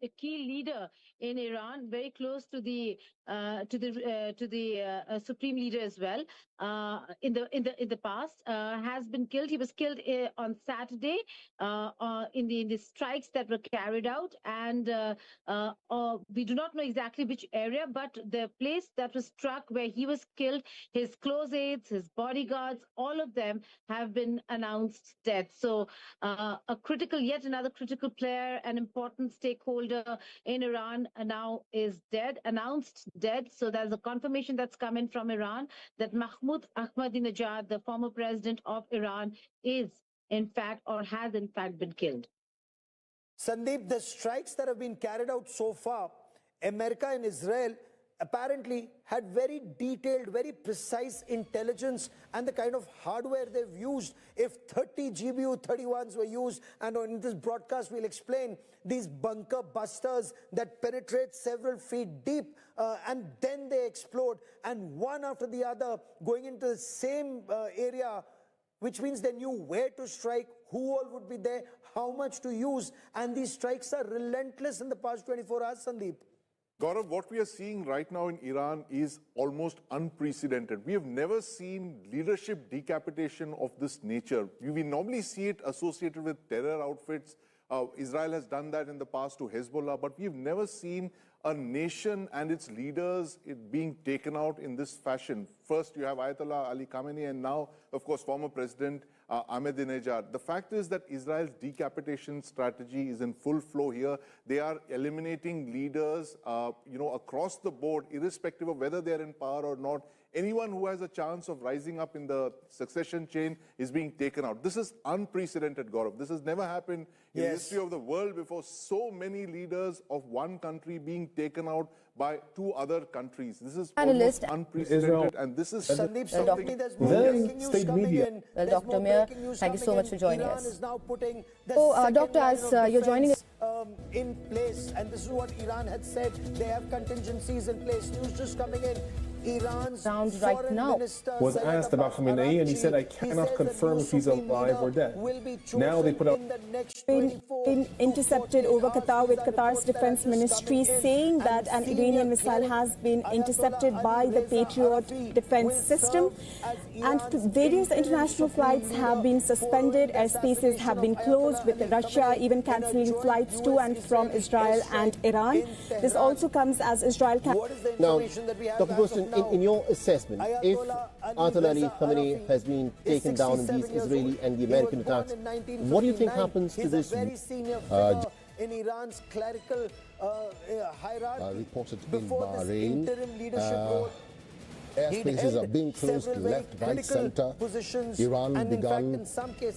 a key leader in Iran, very close to the supreme leader as well. In the past, has been killed. He was killed on Saturday in the strikes that were carried out, and we do not know exactly which area, but the place that was struck where he was killed, his close aides, his bodyguards, all of them have been announced dead. So yet another critical player, an important stakeholder in Iran now is dead, announced dead. So there's a confirmation that's come in from Iran that Mahmoud Ahmadinejad, the former president of Iran, is in fact or has in fact been killed. Sandeep, the strikes that have been carried out so far, America and Israel apparently had very detailed, very precise intelligence and the kind of hardware they've used. If 30 GBU-31s were used, and in this broadcast we'll explain these bunker busters that penetrate several feet deep and then they explode, and one after the other going into the same area, which means they knew where to strike, who all would be there, how much to use, and these strikes are relentless in the past 24 hours, Sandeep. Gaurav, what we are seeing right now in Iran is almost unprecedented. We have never seen leadership decapitation of this nature. We normally see it associated with terror outfits. Israel has done that in the past to Hezbollah, but we've never seen a nation and its leaders being taken out in this fashion. First, you have Ayatollah Ali Khamenei, and now, of course, former President Ahmadinejad. The fact is that Israel's decapitation strategy is in full flow here. They are eliminating leaders, across the board, irrespective of whether they are in power or not. Anyone who has a chance of rising up in the succession chain is being taken out. This is unprecedented, Gaurav. This has never happened in the history of the world before. So many leaders of one country being taken out by two other countries. This is almost unprecedented, and this is Sandeep, something. there's more breaking news coming in. Well, Dr. Amir, thank you so much for joining Iran us. is now putting the Doctor, as you're joining us in place, and this is what Iran had said. They have contingencies in place. News just coming in. Iran's right now was asked about Khamenei, and he said, I cannot confirm if he's alive or dead. Now they put out been intercepted over Qatar, with Qatar's defense ministry saying that an Iranian missile has been intercepted by the Patriot defense system, and various international flights have been suspended. Airspaces have been closed, with Russia even cancelling flights to and from Israel and Iran. This also comes as Israel Now, Dr. Poston, in your assessment, if Ayatollah Ali Khamenei has been taken down in these Israeli and the American attacks, what do you think happens to this? In Iran's clerical hierarchy, reported in before this Bahrain, interim leadership role, airspaces are being closed left, right, center. Iran began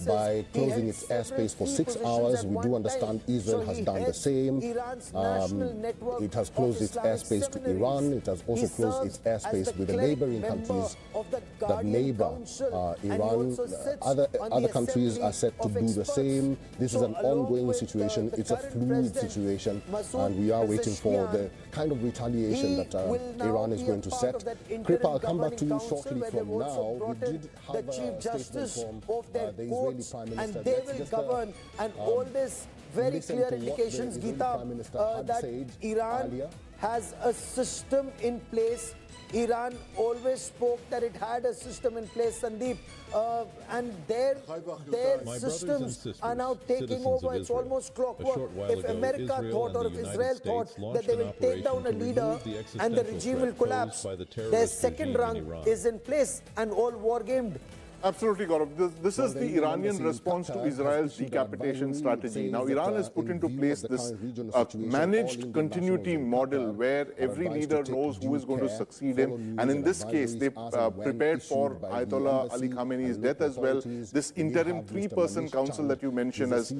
by closing its airspace for 6 hours. We do understand Israel has done the same. It has closed its airspace to Iran. It has also closed its airspace with the neighboring countries that neighbor Iran. Other countries are set to do the same. This is an ongoing situation. It's a fluid situation, and we are waiting for the kind of retaliation that Iran is going to set. I'll come back to you shortly from now. We did have the Chief Justice of their the courts, Israeli Prime Minister. and they will govern. And all this very clear indications, Geeta, that Iran has a system in place. Iran always spoke that it had a system in place, Sandeep, and their systems are now taking over. It's almost clockwork. If America thought, or if Israel thought that they will take down a leader and the regime will collapse, their second rung is in place and all war-gamed. Absolutely, Gaurav. This is the Iranian response to Israel's decapitation strategy. Now, Iran has put into place this managed continuity model where every leader knows who is going to succeed him. And in this case, they prepared for Ayatollah Ali Khamenei's death as well. This interim three-person council that you mentioned has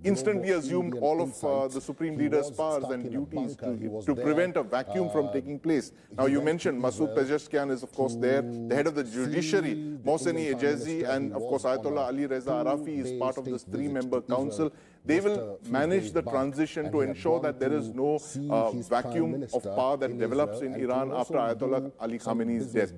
instantly assumed all of the supreme leader's powers and duties to prevent a vacuum from taking place. Now, you mentioned Masoud Pezeshkian is, of course, there. The head of the judiciary, Mohseni Ejezi, and of course Ayatollah Ali Reza Arafi is part of this three-member council. They will manage the transition to ensure that there is no vacuum of power that develops in Iran after Ayatollah Ali Khamenei's death.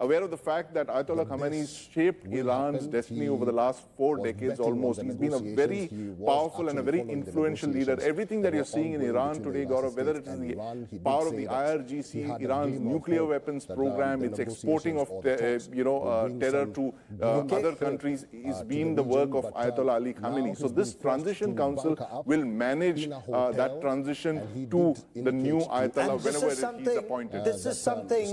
aware of the fact that Ayatollah Khamenei shaped Iran's destiny over the last 4 decades almost. He's been a very powerful and a very influential leader. Everything that you're seeing in Iran today, Gaurav, whether it is the power of the IRGC, Iran's nuclear weapons program, its exporting of terror to other countries, is been the work of Ayatollah Ali Khamenei. So this transition council will manage that transition to the new Ayatollah whenever he's appointed. This is something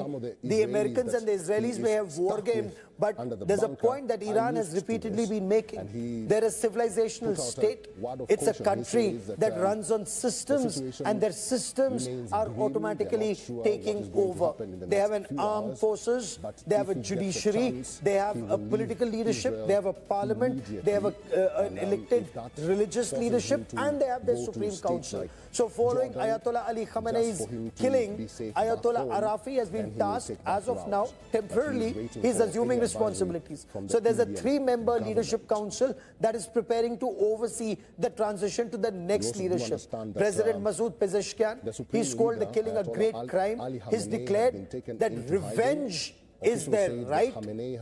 the Americans and the Israelis may have wargamed, but there's a point that Iran has repeatedly been making. They're a civilizational state. It's a country that runs on systems, and their systems are automatically taking over. They have an armed forces, they have a judiciary, they have a political leadership, they have a parliament, they have an elected religious leadership, and they have their Supreme Council. So following Ayatollah Ali Khamenei's killing, Ayatollah ARAFI has been tasked, as of now, temporarily, he's assuming responsibilities. So there's a 3-member leadership council that is preparing to oversee the transition to the next leadership. President Masoud Pezeshkian, he's called the killing a great crime. He's declared that revenge is their right,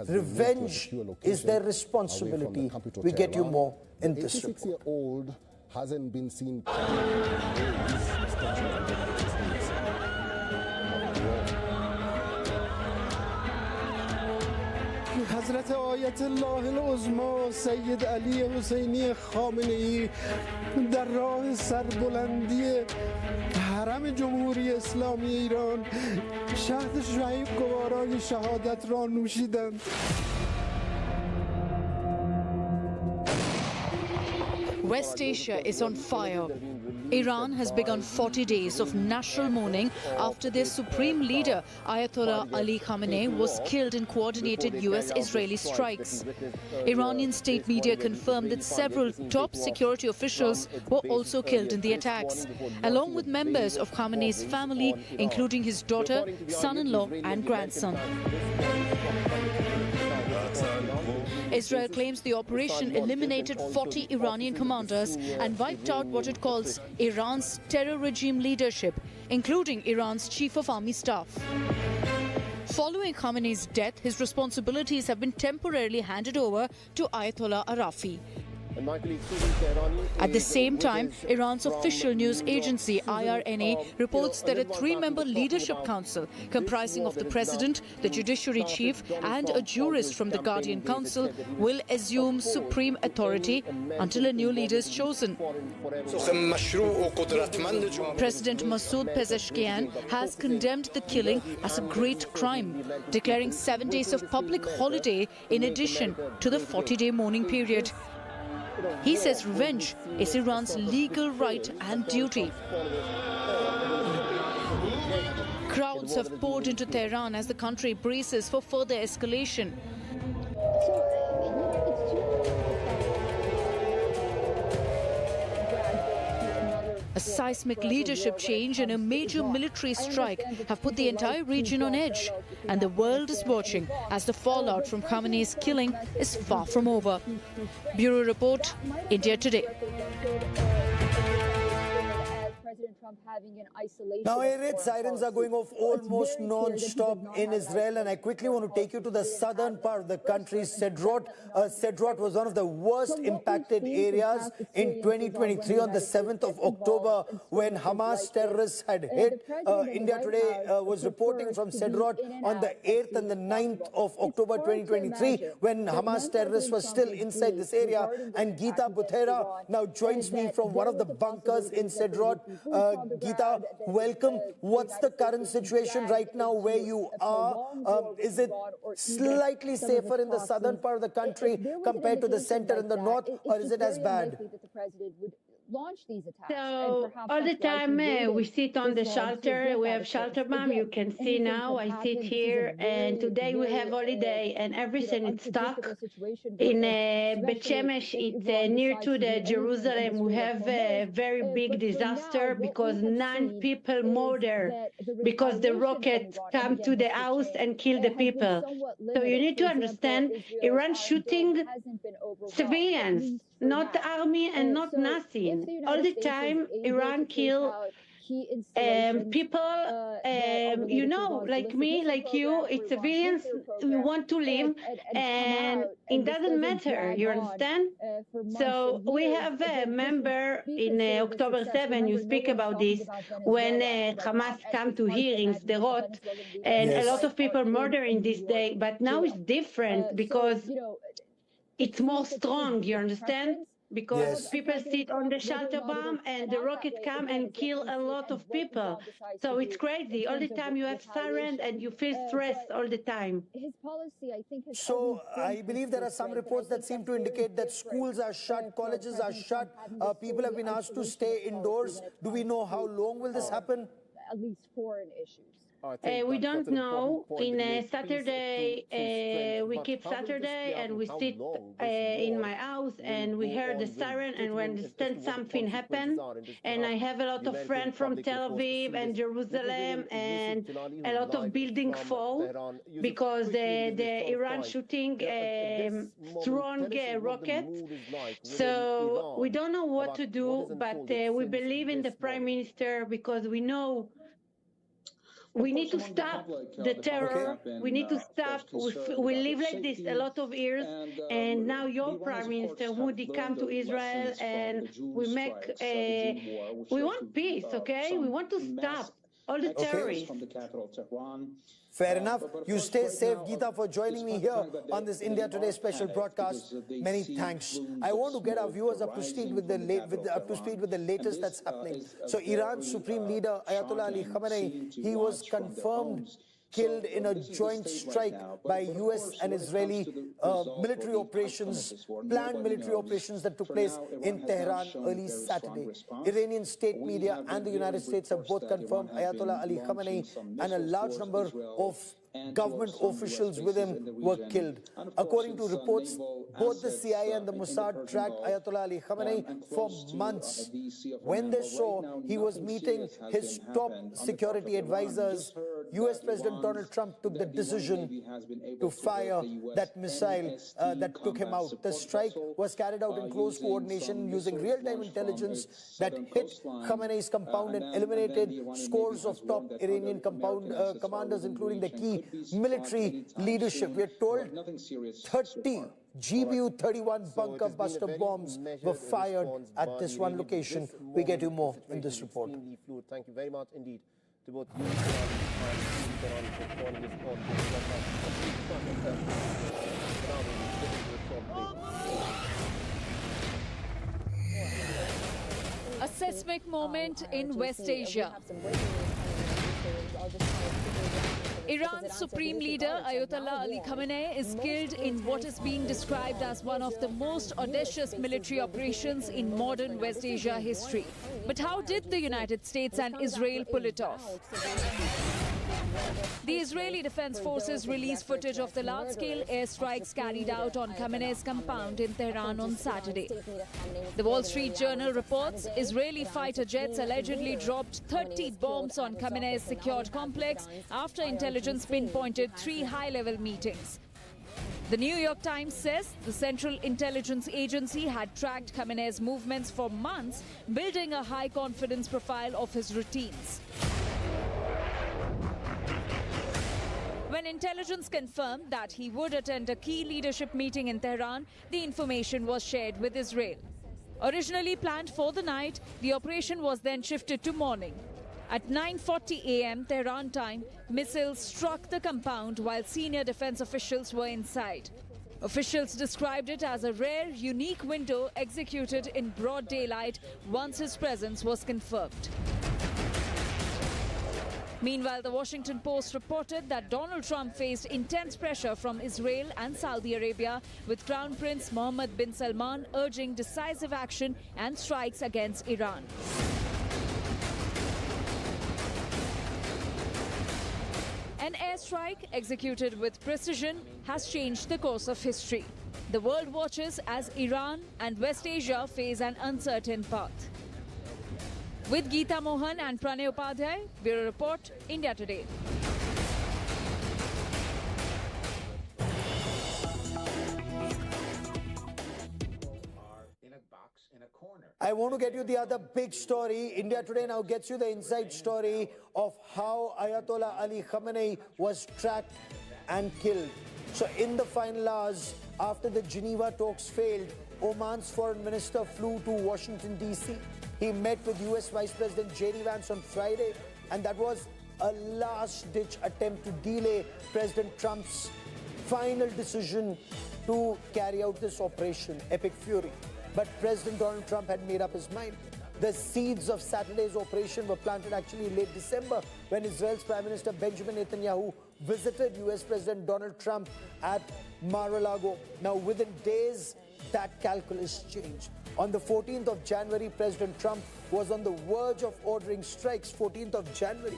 revenge is their responsibility. We get you more in this report. 86-year-old hasn't been seen. حضرت آیت الله العظما سید علی حسینی خامنه‌ای در راه سربلندی حرم جمهوری اسلامی ایران شهد شهید گوارای شهادت را نوشیدند. West Asia is on fire. Iran has begun 40 days of national mourning after their supreme leader, Ayatollah Ali Khamenei, was killed in coordinated US-Israeli strikes. Iranian state media confirmed that several top security officials were also killed in the attacks, along with members of Khamenei's family, including his daughter, son-in-law and grandson. Israel claims the operation eliminated 40 Iranian commanders and wiped out what it calls Iran's terror regime leadership, including Iran's chief of army staff. Following Khamenei's death, his responsibilities have been temporarily handed over to Ayatollah ARAFI. At the same time, Iran's official news agency IRNA reports that a 3-member leadership council comprising of the president, the judiciary chief and a jurist from the Guardian Council will assume supreme authority until a new leader is chosen. President Masoud Pezeshkian has condemned the killing as a great crime, declaring 7 days of public holiday in addition to the 40-day mourning period. He says revenge is Iran's legal right and duty. Crowds have poured into Tehran as the country braces for further escalation. A seismic leadership change and a major military strike have put the entire region on edge, and the world is watching as the fallout from Khamenei's killing is far from over. Bureau Report, India Today. Now, air raid sirens are going off almost non-stop in Israel, and I quickly want to take you to the southern part of the country, Sderot. Sderot was one of the worst impacted areas in 2023 on the 7th of October when Hamas terrorists had hit. India Today was reporting from Sderot on the 8th and the 9th of October 2023 when Hamas terrorists were still inside this area. And Geeta Buthera now joins me from one of the bunkers in Sderot. Geeta, welcome. What's the current situation right now where you are? Is it slightly safer in the southern part of the country compared to the center and the north, or is it as bad? So all the time we sit on the shelter. We have shelter bomb. You can see now. I sit here, and today we have holiday, and everything is stuck. In Bet Shemesh, it's near to the Jerusalem. We have a very big disaster because 9 people murdered because the rocket come to the house and kill the people. So you need to understand, Iran shooting civilians, not the army and not nothing. All the time, Iran kill people, you know, like me, like you, it's civilians, we want to live, and it doesn't matter, you understand? So we have a member in October 7, you speak about this, when Hamas come to here in Sderot, and a lot of people murder in this day, but now it's different because it's more strong, you understand? Because people sit on the shelter bomb and the rocket come and kill a lot of people. So it's crazy. All the time you have sirens and you feel stressed all the time. So I believe there are some reports that seem to indicate that schools are shut, colleges are shut, people have been asked to stay indoors. Do we know how long will this happen? At least foreign issues. We don't know. In Saturday, we keep Saturday and we sit in my house and we heard the siren and we understand something happened. And I have a lot of friends from Tel Aviv and Jerusalem, and a lot of buildings fall because the Iran shooting strong rockets. So we don't know what to do, but we believe in the Prime Minister because we know we need to stop the terror. We need to stop. We live like this a lot of years, and now your Prime Minister Moody come to Israel, and we make. We want peace, okay? We want to stop all the terrorists. From the capital, Tehran. Fair enough. You stay safe, Geeta, for joining me here on this India Today special broadcast. Many thanks. I want to get our viewers up to speed with the latest that's happening. So Iran's Supreme Leader Ayatollah Ali Khamenei, he was confirmed killed in a joint strike by US and Israeli military operations, planned military operations that took place in Tehran early Saturday. Iranian state media and the United States have both confirmed Ayatollah Ali Khamenei and a large number of government officials with him were killed. According to reports, both the CIA and the Mossad tracked Ayatollah Ali Khamenei for months. When they saw he was meeting his top security advisors, US President Donald Trump took the decision to fire that missile that took him out. The strike was carried out in close coordination using real-time intelligence that hit Khamenei's compound and eliminated scores of top Iranian commanders, including the key military leadership. We are told 30 GBU-31 bunker buster bombs were fired at this one location. We get you more in this report. Thank you very much indeed to both you and for calling this A seismic moment in West Asia. Iran's Supreme Leader Ayatollah Ali Khamenei is killed in what is being described as one of the most audacious military operations in modern West Asia history. But how did the United States and Israel pull it off? The Israeli Defense Forces released footage of the large-scale airstrikes carried out on Khamenei's compound in Tehran on Saturday. The Wall Street Journal reports Israeli fighter jets allegedly dropped 30 bombs on Khamenei's secured complex after intelligence pinpointed 3 high-level meetings. The New York Times says the Central Intelligence Agency had tracked Khamenei's movements for months, building a high-confidence profile of his routines. When intelligence confirmed that he would attend a key leadership meeting in Tehran, the information was shared with Israel. Originally planned for the night, the operation was then shifted to morning. At 9:40 a.m. Tehran time, missiles struck the compound while senior defense officials were inside. Officials described it as a rare, unique window executed in broad daylight once his presence was confirmed. Meanwhile, the Washington Post reported that Donald Trump faced intense pressure from Israel and Saudi Arabia, with Crown Prince Mohammed bin Salman urging decisive action and strikes against Iran. An airstrike executed with precision has changed the course of history. The world watches as Iran and West Asia face an uncertain path. With Geeta Mohan and Pranay Upadhyay, Bureau Report, India Today. I want to get you the other big story. India Today now gets you the inside story of how Ayatollah Ali Khamenei was tracked and killed. So in the final hours, after the Geneva talks failed, Oman's foreign minister flew to Washington, D.C. He met with U.S. Vice President J.D. Vance on Friday, and that was a last-ditch attempt to delay President Trump's final decision to carry out this operation, Epic Fury. But President Donald Trump had made up his mind. The seeds of Saturday's operation were planted actually in late December when Israel's Prime Minister Benjamin Netanyahu visited US President Donald Trump at Mar-a-Lago. Now, within days, that calculus changed. On the 14th of January, President Trump was on the verge of ordering strikes, 14th of January.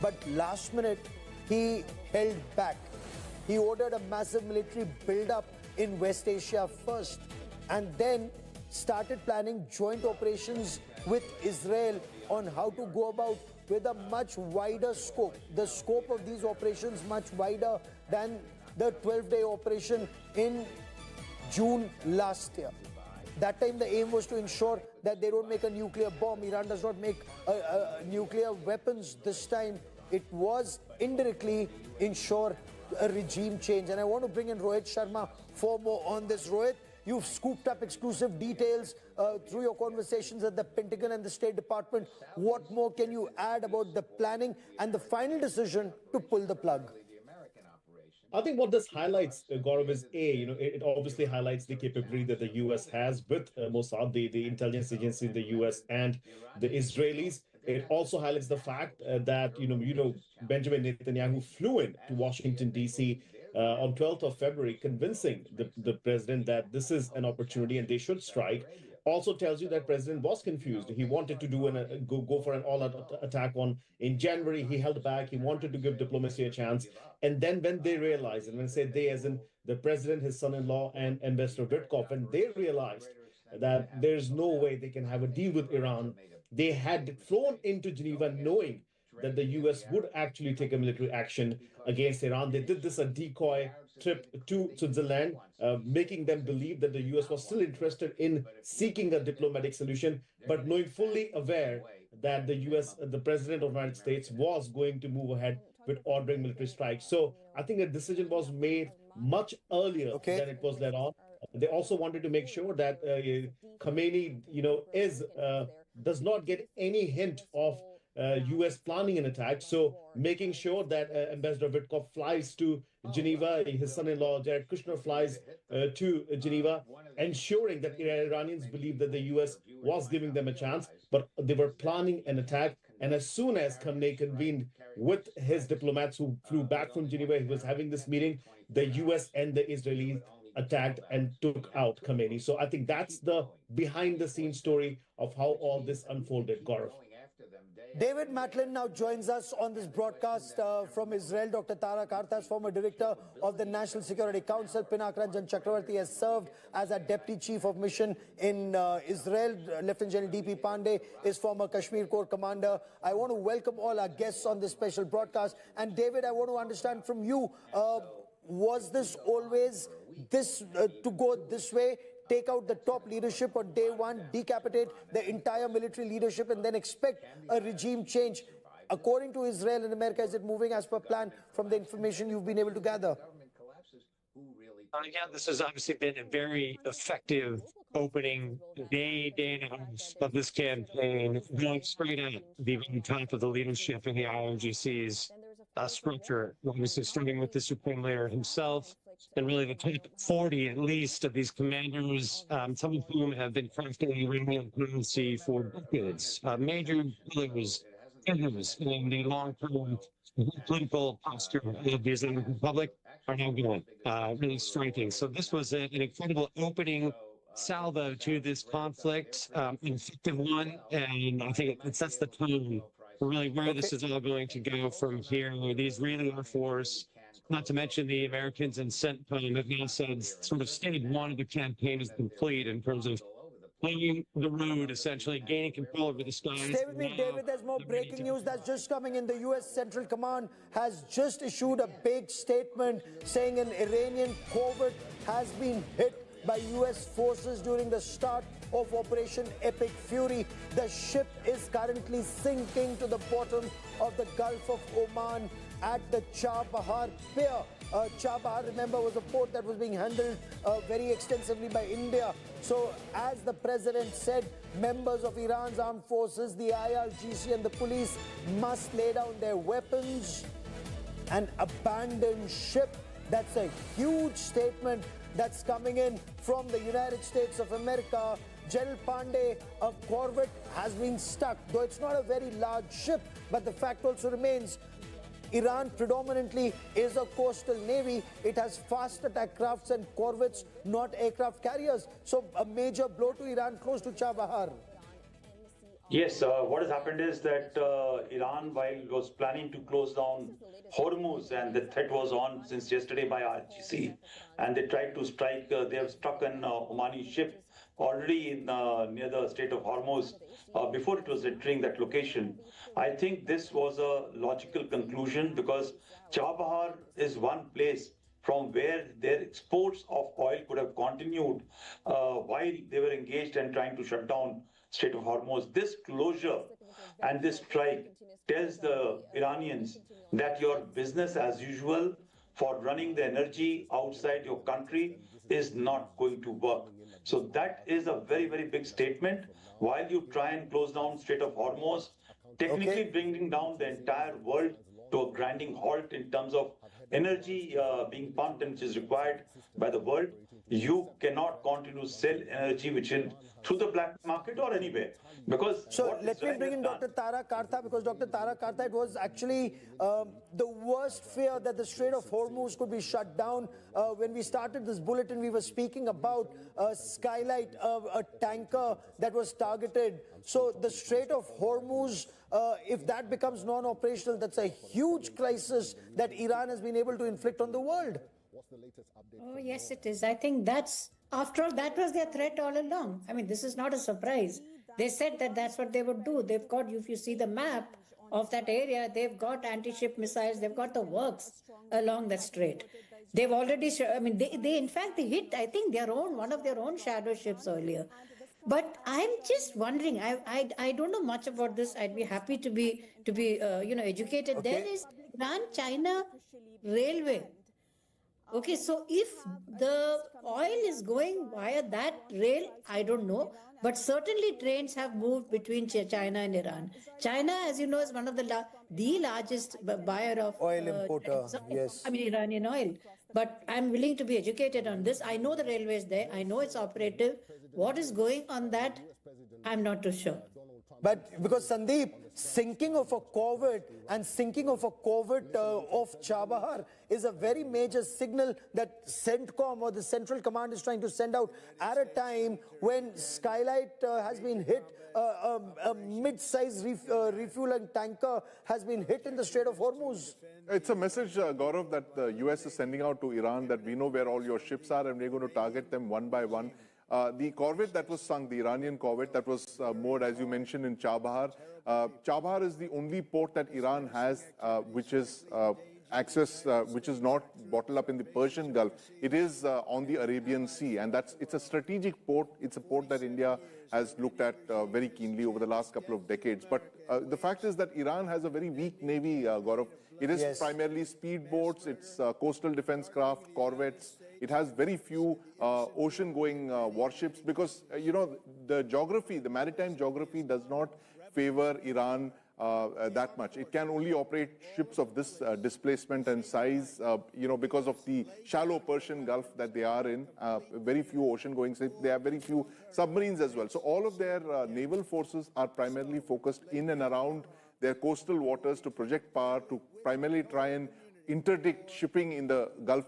But last minute, he held back. He ordered a massive military build-up in West Asia first, and then started planning joint operations with Israel on how to go about with a much wider scope. The scope of these operations much wider than the 12-day operation in June last year. That time the aim was to ensure that they don't make a nuclear bomb. Iran does not make nuclear weapons this time. It was indirectly ensure a regime change. And I want to bring in Rohit Sharma for more on this. Rohit, you've scooped up exclusive details through your conversations at the Pentagon and the State Department. What more can you add about the planning and the final decision to pull the plug? I think what this highlights, Gaurav, is it obviously highlights the capability that the U.S. has with Mossad, the intelligence agency in the U.S. and the Israelis. It also highlights the fact that Benjamin Netanyahu flew in to Washington, D.C. On 12th of February, convincing the president that this is an opportunity and they should strike. Also tells you that president was confused. He wanted to do go for an all-out attack in January. He held back. He wanted to give diplomacy a chance. And then when they realized, and when I say they as in the president, his son-in-law, and Ambassador Witkoff, when they realized that there's no way they can have a deal with Iran, they had flown into Geneva knowing that the U.S. would actually take a military action against Iran. They did this a decoy trip to Switzerland, making them believe that the U.S. was still interested in seeking a diplomatic solution, but knowing fully aware that the U.S., the President of the United States, was going to move ahead with ordering military strikes. So I think a decision was made much earlier than it was led on. They also wanted to make sure that Khamenei, does not get any hint of U.S. planning an attack. So making sure that Ambassador Witkoff flies to Geneva, his son-in-law Jared Kushner flies to Geneva, ensuring that Iranians believe that the U.S. was giving them a chance, but they were planning an attack. And as soon as Khamenei convened with his diplomats who flew back from Geneva, he was having this meeting, the U.S. and the Israelis attacked and took out Khamenei. So I think that's the behind-the-scenes story of how all this unfolded, Gaurav. David Matlin now joins us on this broadcast from Israel. Dr. Tara Kartas, former director of the National Security Council. Pinak Ranjan Chakravarti has served as a deputy chief of mission in Israel. Lieutenant General D.P. Pandey is former Kashmir Corps commander. I want to welcome all our guests on this special broadcast. And David, I want to understand from you, was this always to go this way? Take out the top leadership on day one, decapitate the entire military leadership, and then expect a regime change. According to Israel and America, is it moving as per plan from the information you've been able to gather? Yeah, this has obviously been a very effective opening day and a half of this campaign, going straight at the top of the leadership in the IRGC's structure, obviously starting with the Supreme Leader himself, and really the top 40 at least of these commanders, some of whom have been crafting Iranian policy for decades. Major pillars in the long-term political posture of the Islamic Republic are now gone, really striking. So this was an incredible opening salvo to this conflict, an effective one, and I think it sets the tone for really where this is all going to go from here. The Israeli Air Force, not to mention the Americans and CENTCOM, have now said sort of stage one of the campaign is complete in terms of playing the road, essentially gaining control over the skies. Stay with me, David. There's more breaking news that's just coming in. The U.S. Central Command has just issued a big statement saying an Iranian corvette has been hit by US forces during the start of Operation Epic Fury. The ship is currently sinking to the bottom of the Gulf of Oman at the Chabahar pier. Chabahar, remember, was a port that was being handled very extensively by India. So, as the president said, members of Iran's armed forces, the IRGC and the police must lay down their weapons and abandon ship. That's a huge statement that's coming in from the United States of America. General Pandey, a corvette, has been stuck, though it's not a very large ship, but the fact also remains Iran predominantly is a coastal navy. It has fast attack crafts and corvettes, not aircraft carriers. So a major blow to Iran close to Chabahar. Yes, what has happened is that Iran, while it was planning to close down Hormuz, and the threat was on since yesterday by IRGC, and they tried to strike, they have struck an Omani ship already in near the Strait of Hormuz before it was entering that location. I think this was a logical conclusion because Chabahar is one place from where their exports of oil could have continued while they were engaged and trying to shut down Strait of Hormuz. This closure and this strike tells the Iranians that your business as usual for running the energy outside your country is not going to work. So that is a very, very big statement. While you try and close down Strait of Hormuz, technically bringing down the entire world to a grinding halt in terms of energy being pumped and which is required by the world, you cannot continue to sell energy which is through the black market or anywhere. Because so let me bring in Dr. Tara Karta, because Dr. Tara Karta, it was actually the worst fear that the Strait of Hormuz could be shut down. When we started this bulletin, we were speaking about Skylight, a tanker that was targeted. So the Strait of Hormuz, if that becomes non-operational, that's a huge crisis that Iran has been able to inflict on the world. Oh, yes, it is. I think that's, after all, that was their threat all along. I mean, this is not a surprise. They said that that's what they would do. They've got, if you see the map of that area, they've got anti-ship missiles, they've got the works along that strait. They've already, I mean, they in fact, they hit, I think, their own, one of their own shadow ships earlier. But I'm just wondering, I don't know much about this. I'd be happy to be educated. Okay. There is Iran-China railway. Okay, so if the oil is going via that rail, I don't know. But certainly trains have moved between China and Iran. China, as you know, is one of the largest buyer of oil importer, yes. I mean, Iranian oil. But I'm willing to be educated on this. I know the railway is there. I know it's operative. What is going on that, I'm not too sure. But because Sandeep, sinking of a corvette and sinking of a corvette off Chabahar is a very major signal that CENTCOM or the Central Command is trying to send out at a time when Skylight has been hit, a mid-sized refueling tanker has been hit in the Strait of Hormuz. It's a message, Gaurav, that the US is sending out to Iran that we know where all your ships are and we're going to target them one by one. The corvette that was sunk, the Iranian corvette that was moored, as you mentioned, in Chabahar. Chabahar is the only port that Iran has which is access, which is not bottled up in the Persian Gulf. It is on the Arabian Sea, and it's a strategic port. It's a port that India has looked at very keenly over the last couple of decades. But the fact is that Iran has a very weak navy, Gaurav. It is primarily speedboats, it's coastal defense craft, corvettes. It has very few ocean-going warships because, you know, the geography, the maritime geography does not favor Iran that much. It can only operate ships of this displacement and size, you know, because of the shallow Persian Gulf that they are in. Very few ocean-going ships. They have very few submarines as well. So all of their naval forces are primarily focused in and around their coastal waters to project power, to primarily try and interdict shipping in the Gulf,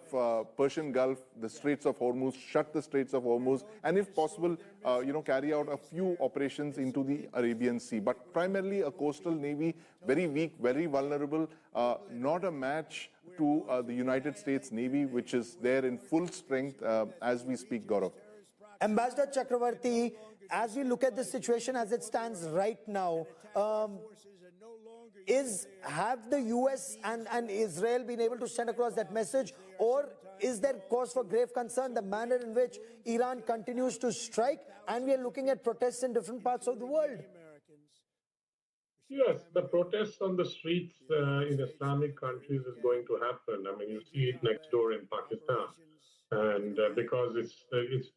Persian Gulf, the Straits of Hormuz, shut the Straits of Hormuz, and if possible, you know, carry out a few operations into the Arabian Sea. But primarily a coastal navy, very weak, very vulnerable, not a match to the United States Navy, which is there in full strength as we speak, Gaurav. Ambassador Chakravarti, as we look at the situation as it stands right now, have the US and Israel been able to send across that message, or is there cause for grave concern, the manner in which Iran continues to strike, and we are looking at protests in different parts of the world? Yes, the protests on the streets in Islamic countries is going to happen. I mean, you see it next door in Pakistan. And because it's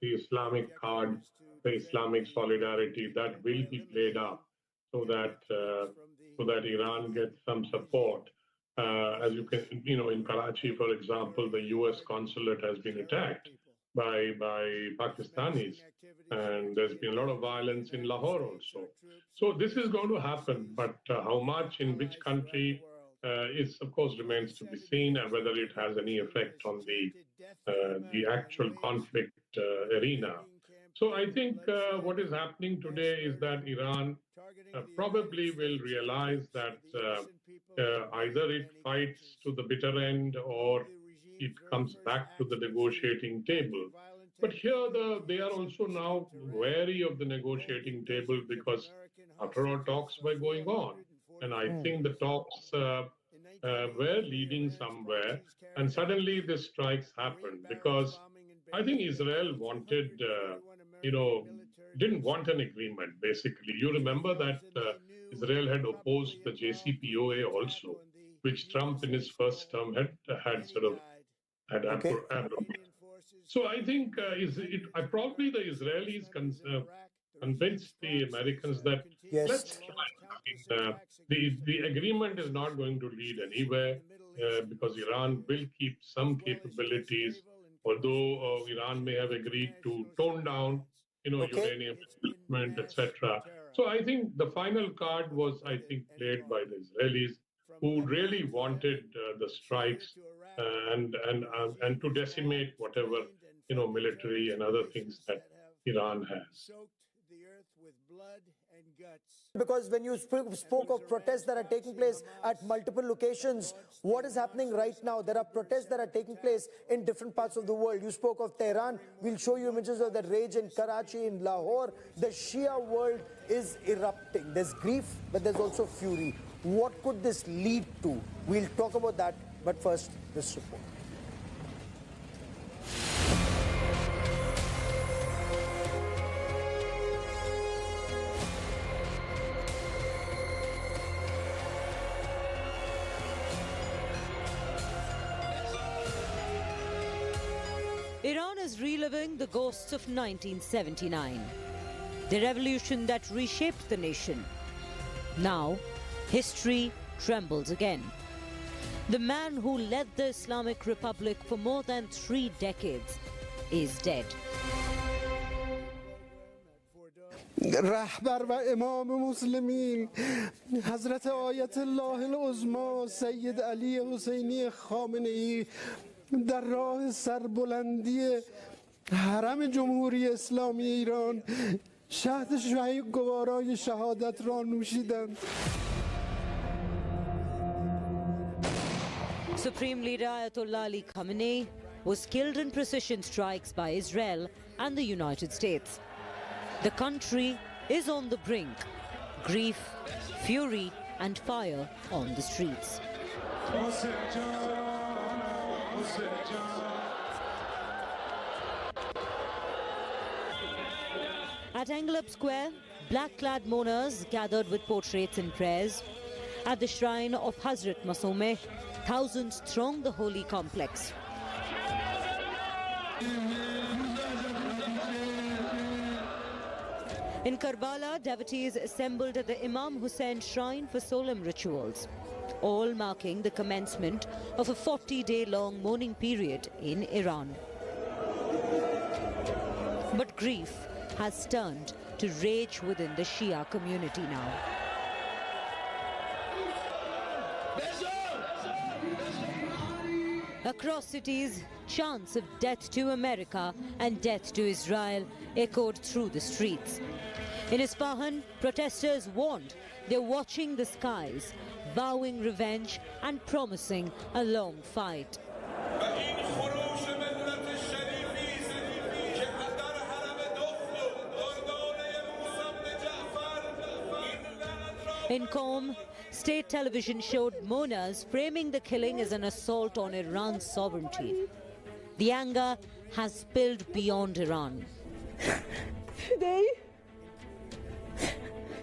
the Islamic card, the Islamic solidarity, that will be played up so that Iran gets some support. As you can, in Karachi, for example, the U.S. consulate has been attacked by Pakistanis, and there's been a lot of violence in Lahore also. So this is going to happen, but how much in which country is, of course, remains to be seen, and whether it has any effect on the actual conflict arena. So I think what is happening today is that Iran probably will realize that either it fights to the bitter end or it comes back to the negotiating table. But here they are also now wary of the negotiating table because after all, talks were going on. And I think the talks were leading somewhere. And suddenly the strikes happened because I think Israel wanted, didn't want an agreement, basically. You remember that Israel had opposed the JCPOA also, which Trump in his first term had sort of abrogated. So I think probably the Israelis convinced the Americans that let's try. The agreement is not going to lead anywhere because Iran will keep some capabilities, although Iran may have agreed to tone down, uranium development, etc. So I think the final card was, I think, played by the Israelis, who really wanted the strikes and to decimate whatever military and other things that Iran has. Because when you spoke of protests that are taking place at multiple locations, what is happening right now? There are protests that are taking place in different parts of the world. You spoke of Tehran. We'll show you images of the rage in Karachi, in Lahore. The Shia world is erupting. There's grief, but there's also fury. What could this lead to? We'll talk about that, but first, this report. Iran is reliving the ghosts of 1979, the revolution that reshaped the nation. Now, history trembles again. The man who led the Islamic Republic for more than 3 decades is dead. رهبر و امام مسلمین حضرت آیت الله العظما سید علی حسینی خامنه ای در راه سربلندی حرم جمهوری اسلامی ایران شهد گوارای شهادت را نوشیدند. Supreme Leader Ayatollah Ali Khamenei was killed in precision strikes by Israel and the United States. The country is on the brink. Grief, fury, and fire on the streets. At Anglab Square, black-clad mourners gathered with portraits and prayers. At the shrine of Hazrat Masomeh, thousands thronged the holy complex. In Karbala, devotees assembled at the Imam Hussein shrine for solemn rituals, all marking the commencement of a 40-day-long mourning period in Iran. But grief has turned to rage within the Shia community now. Across cities, chants of death to America and death to Israel echoed through the streets. In Isfahan, protesters warned they're watching the skies, vowing revenge and promising a long fight. In Qom, state television showed mourners framing the killing as an assault on Iran's sovereignty. The anger has spilled beyond Iran. Today,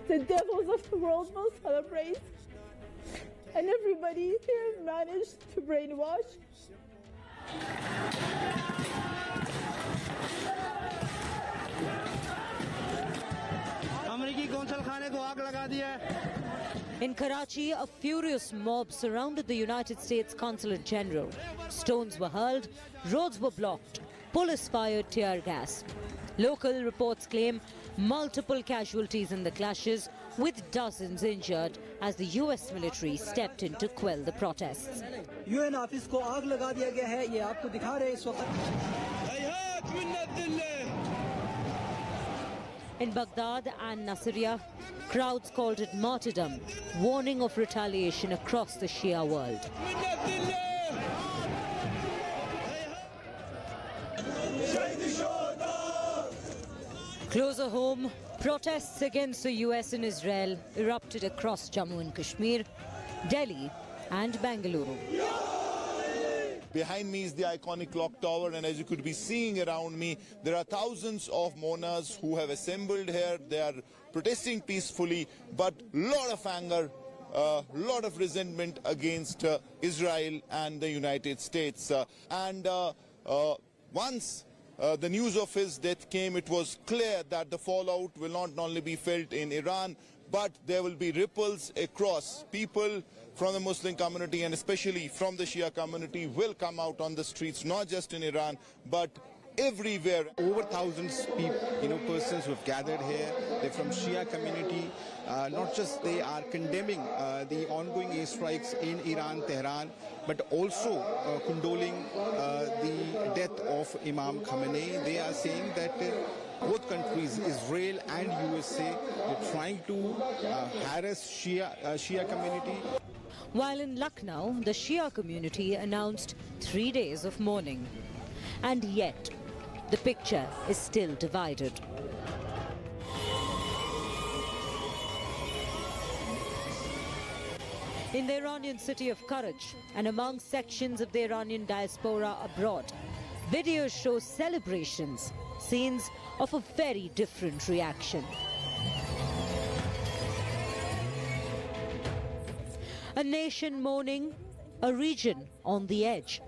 the devils of the world will celebrate, and everybody here managed to brainwash. In Karachi, a furious mob surrounded the United States Consulate General. Stones were hurled, roads were blocked, police fired tear gas. Local reports claim multiple casualties in the clashes, with dozens injured as the US military stepped in to quell the protests. UN office को आग लगा दिया गया है, ये आपको दिखा रहे हैं इस वक्त. In Baghdad and Nasiriyah, crowds called it martyrdom, warning of retaliation across the Shia world. Closer home, protests against the US and Israel erupted across Jammu and Kashmir, Delhi and Bengaluru. Behind me is the iconic clock tower, and as you could be seeing around me, there are thousands of mourners who have assembled here. They are protesting peacefully, but lot of anger, lot of resentment against Israel and the United States. Once the news of his death came, it was clear that the fallout will not only be felt in Iran, but there will be ripples across. People from the Muslim community and especially from the Shia community will come out on the streets, not just in Iran, but everywhere. Over thousands of persons who have gathered here. They're from Shia community. Not just they are condemning the ongoing airstrikes in Iran, Tehran, but also condoling the death of Imam Khamenei. They are saying that both countries, Israel and USA, are trying to harass Shia community. While in Lucknow, the Shia community announced 3 days of mourning. And yet, the picture is still divided. In the Iranian city of Karaj and among sections of the Iranian diaspora abroad, videos show celebrations, scenes of a very different reaction. A nation mourning, a region on the edge,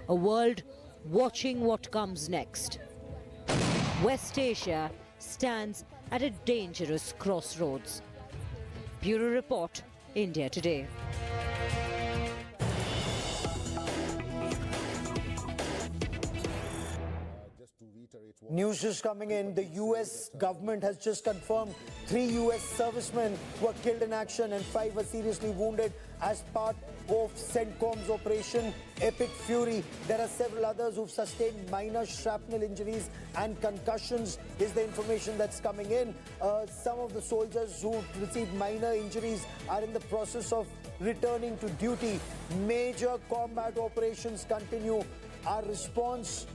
a world watching what comes next. West Asia stands at a dangerous crossroads. Bureau Report, India Today. News just coming in, the US government has just confirmed 3 US servicemen were killed in action and 5 were seriously wounded as part of CENTCOM's Operation Epic Fury. There are several others who've sustained minor shrapnel injuries and concussions is the information that's coming in. Some of the soldiers who received minor injuries are in the process of returning to duty. Major combat operations continue. Our response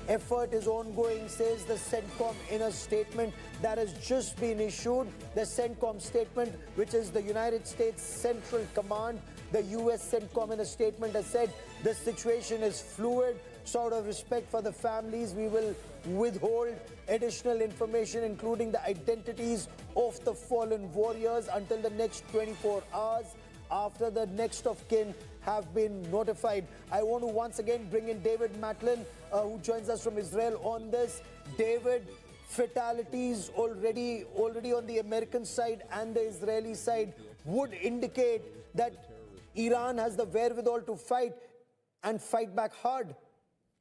effort is ongoing, says the CENTCOM in a statement that has just been issued. The CENTCOM statement, which is the United States Central Command, the US CENTCOM in a statement has said the situation is fluid. So out of respect for the families, we will withhold additional information, including the identities of the fallen warriors, until the next 24 hours after the next of kin have been notified. I want to once again bring in David Matlin, who joins us from Israel on this. David, fatalities already on the American side and the Israeli side would indicate that Iran has the wherewithal to fight and fight back hard.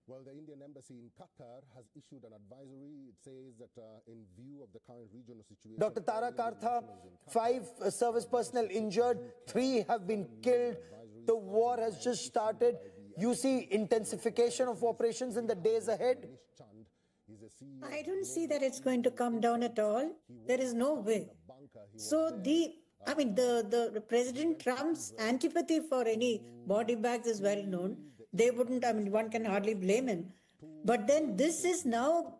Well, the Indian embassy in Qatar has issued an advisory. It says that in view of the current regional situation... Dr. Tara Kartha, 5 service personnel injured, 3 have been killed. The war has just started. You see intensification of operations in the days ahead? I don't see that it's going to come down at all. There is no way. So the President Trump's antipathy for any body bags is well known. They wouldn't, one can hardly blame him. But then this is now,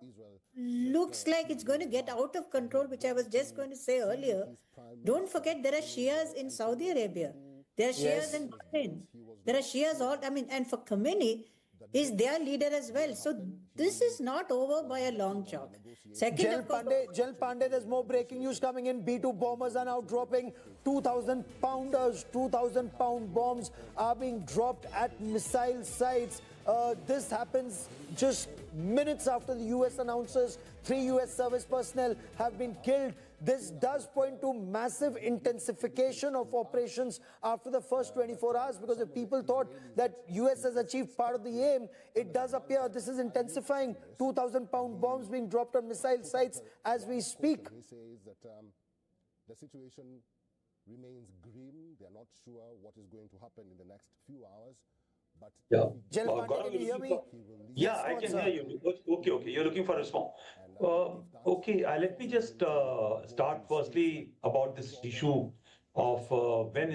looks like it's going to get out of control, which I was just going to say earlier. Don't forget there are Shias in Saudi Arabia. There are Shias in Bahrain. There are Shias all, and for Khamenei, is their leader as well. So this is not over by a long chalk. Second, of course, Jal Pandey, there's more breaking news coming in. B-2 bombers are now dropping 2,000-pounders. 2,000-pound bombs are being dropped at missile sites. This happens just minutes after the U.S. announces 3 U.S. service personnel have been killed. This does point to massive intensification of operations after the first 24 hours, because if people thought that U.S. has achieved part of the aim, it does appear this is intensifying. 2,000-pound bombs being dropped on missile sites as we speak. He says that the situation remains grim. They're not sure what is going to happen in the next few hours. But yeah, Can you hear me? Yeah, I can hear you. Okay. You're looking for a response. Okay, let me just start firstly about this issue of when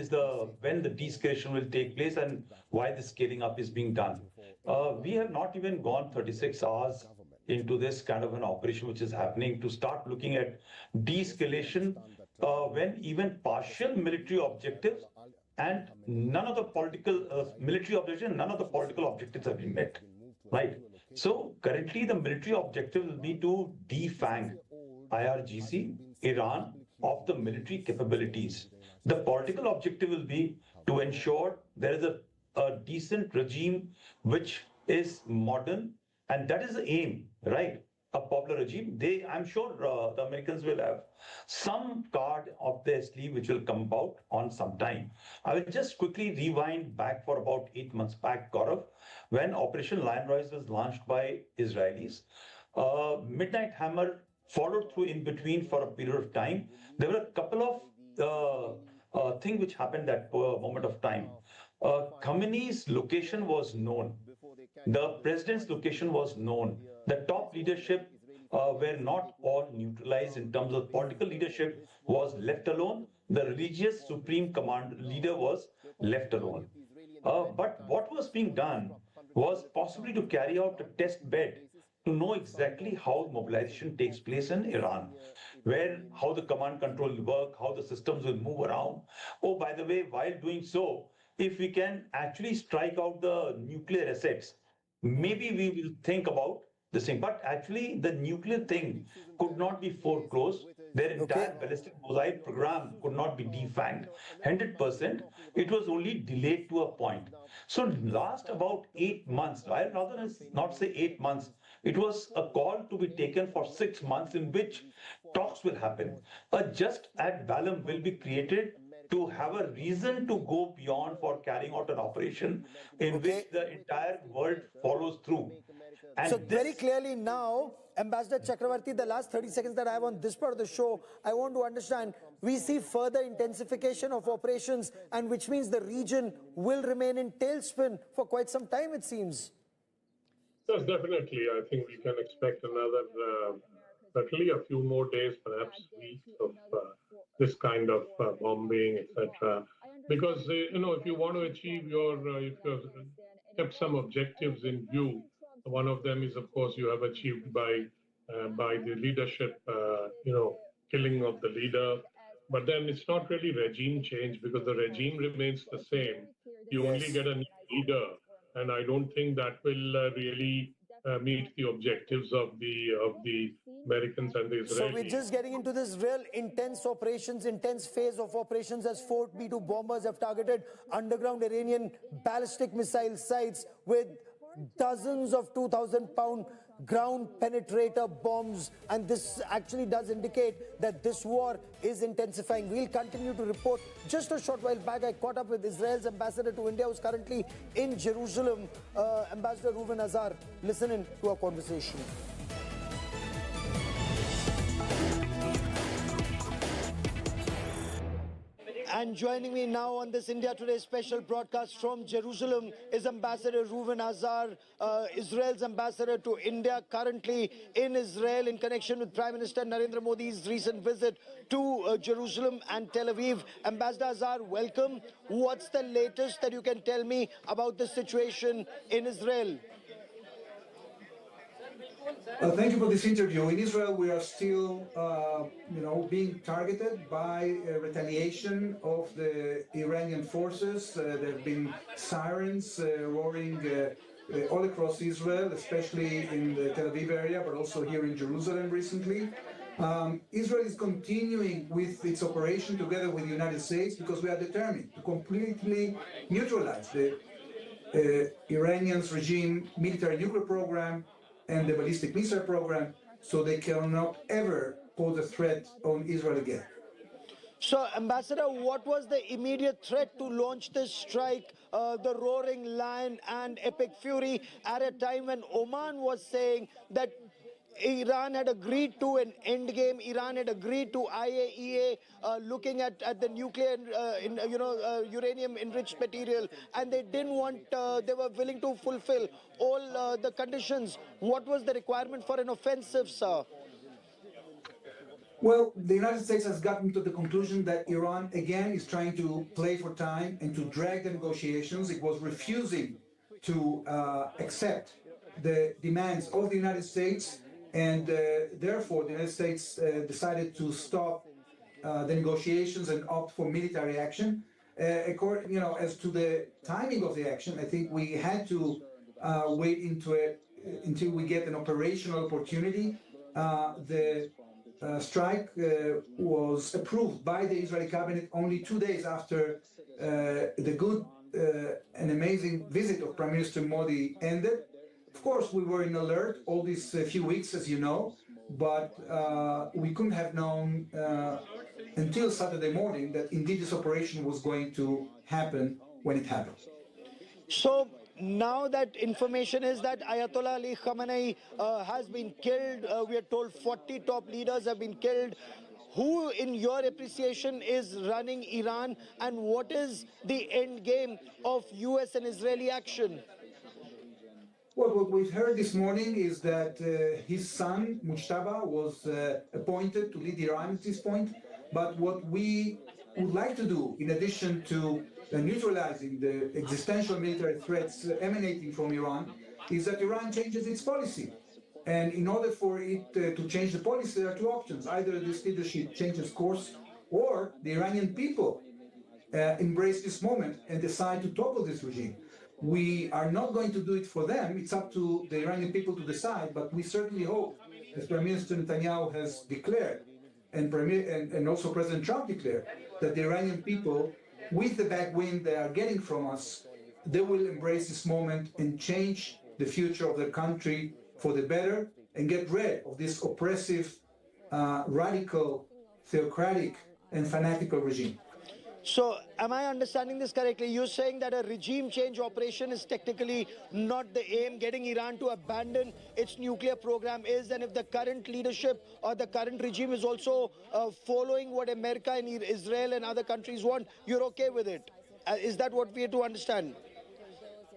the de-escalation will take place and why the scaling up is being done. We have not even gone 36 hours into this kind of an operation which is happening to start looking at de-escalation when even partial military objectives and none of the political military objectives, none of the political objectives have been met, right? So currently the military objective will be to defang IRGC, Iran, of the military capabilities. The political objective will be to ensure there is a decent regime which is modern, and that is the aim, right? A popular regime. I'm sure the Americans will have some card up their sleeve which will come about on some time. I will just quickly rewind back for about 8 months back, Gaurav, when Operation Lion Rise was launched by Israelis. Midnight Hammer followed through in between for a period of time. There were a couple of things which happened at moment of time. Khamenei's location was known. The president's location was known. The top leadership were not all neutralized in terms of political leadership was left alone. The religious supreme command leader was left alone. But what was being done was possibly to carry out a test bed to know exactly how mobilization takes place in Iran, how the command control will work, how the systems will move around. Oh, by the way, while doing so, if we can actually strike out the nuclear assets, maybe we will think about this thing. But actually, the nuclear thing could not be foreclosed. Their entire ballistic missile program could not be defanged 100%. It was only delayed to a point. So last about 8 months, rather than not say 8 months, it was a call to be taken for 6 months in which talks will happen. A just ad ballum will be created to have a reason to go beyond for carrying out an operation in which the entire world follows through. And so very clearly now, Ambassador Chakravarti, the last 30 seconds that I have on this part of the show, I want to understand, we see further intensification of operations, and which means the region will remain in tailspin for quite some time, it seems. Yes, definitely. I think we can expect another, certainly a few more days, perhaps weeks of this kind of bombing, etc. Because, if you want to achieve if you've kept some objectives in view, one of them is, of course, you have achieved by the leadership, killing of the leader. But then it's not really regime change because the regime remains the same. You only get a new leader. And I don't think that will really meet the objectives of the Americans and the Israelis. So we're just getting into this real intense phase of operations as 4 B-2 bombers have targeted underground Iranian ballistic missile sites with dozens of 2,000-pound ground penetrator bombs, and this actually does indicate that this war is intensifying. We'll continue to report. Just a short while back, I caught up with Israel's ambassador to India, who's currently in Jerusalem, Ambassador Reuven Azar. Listening to our conversation. And joining me now on this India Today special broadcast from Jerusalem is Ambassador Reuven Azar, Israel's ambassador to India, currently in Israel in connection with Prime Minister Narendra Modi's recent visit to Jerusalem and Tel Aviv. Ambassador Azar, welcome. What's the latest that you can tell me about the situation in Israel? Thank you for this interview. In Israel, we are still, being targeted by retaliation of the Iranian forces. There have been sirens roaring all across Israel, especially in the Tel Aviv area, but also here in Jerusalem recently. Israel is continuing with its operation together with the United States because we are determined to completely neutralize the Iranian's regime military nuclear program and the ballistic missile program, so they cannot ever pose a threat on Israel again. So, Ambassador, what was the immediate threat to launch this strike, the Roaring Lion and Epic Fury, at a time when Oman was saying that Iran had agreed to an end game? Iran had agreed to IAEA looking at the nuclear, uranium enriched material, and they didn't want, they were willing to fulfill all the conditions. What was the requirement for an offensive, sir? Well, the United States has gotten to the conclusion that Iran, again, is trying to play for time and to drag the negotiations. It was refusing to accept the demands of the United States, and therefore the United States decided to stop the negotiations and opt for military action. As to the timing of the action, I think we had to wait until we get an operational opportunity. The strike was approved by the Israeli cabinet only 2 days after the good and amazing visit of Prime Minister Modi ended. Of course, we were in alert all these few weeks, as you know, but we couldn't have known until Saturday morning that indeed this operation was going to happen when it happened. So, now that information is that Ayatollah Ali Khamenei has been killed, we are told 40 top leaders have been killed. Who, in your appreciation, is running Iran, and what is the end game of US and Israeli action? Well, what we've heard this morning is that his son, Mujtaba, was appointed to lead Iran at this point. But what we would like to do, in addition to neutralizing the existential military threats emanating from Iran, is that Iran changes its policy. And in order for it to change the policy, there are two options. Either this leadership changes course, or the Iranian people embrace this moment and decide to topple this regime. We are not going to do it for them. It's up to the Iranian people to decide, but we certainly hope, as Prime Minister Netanyahu has declared, and also President Trump declared, that the Iranian people, with the backwind they are getting from us, they will embrace this moment and change the future of their country for the better and get rid of this oppressive, radical, theocratic, and fanatical regime. So, am I understanding this correctly? You're saying that a regime change operation is technically not the aim. Getting Iran to abandon its nuclear program is, and if the current leadership or the current regime is also following what America and Israel and other countries want, you're okay with it? Is that what we have to understand?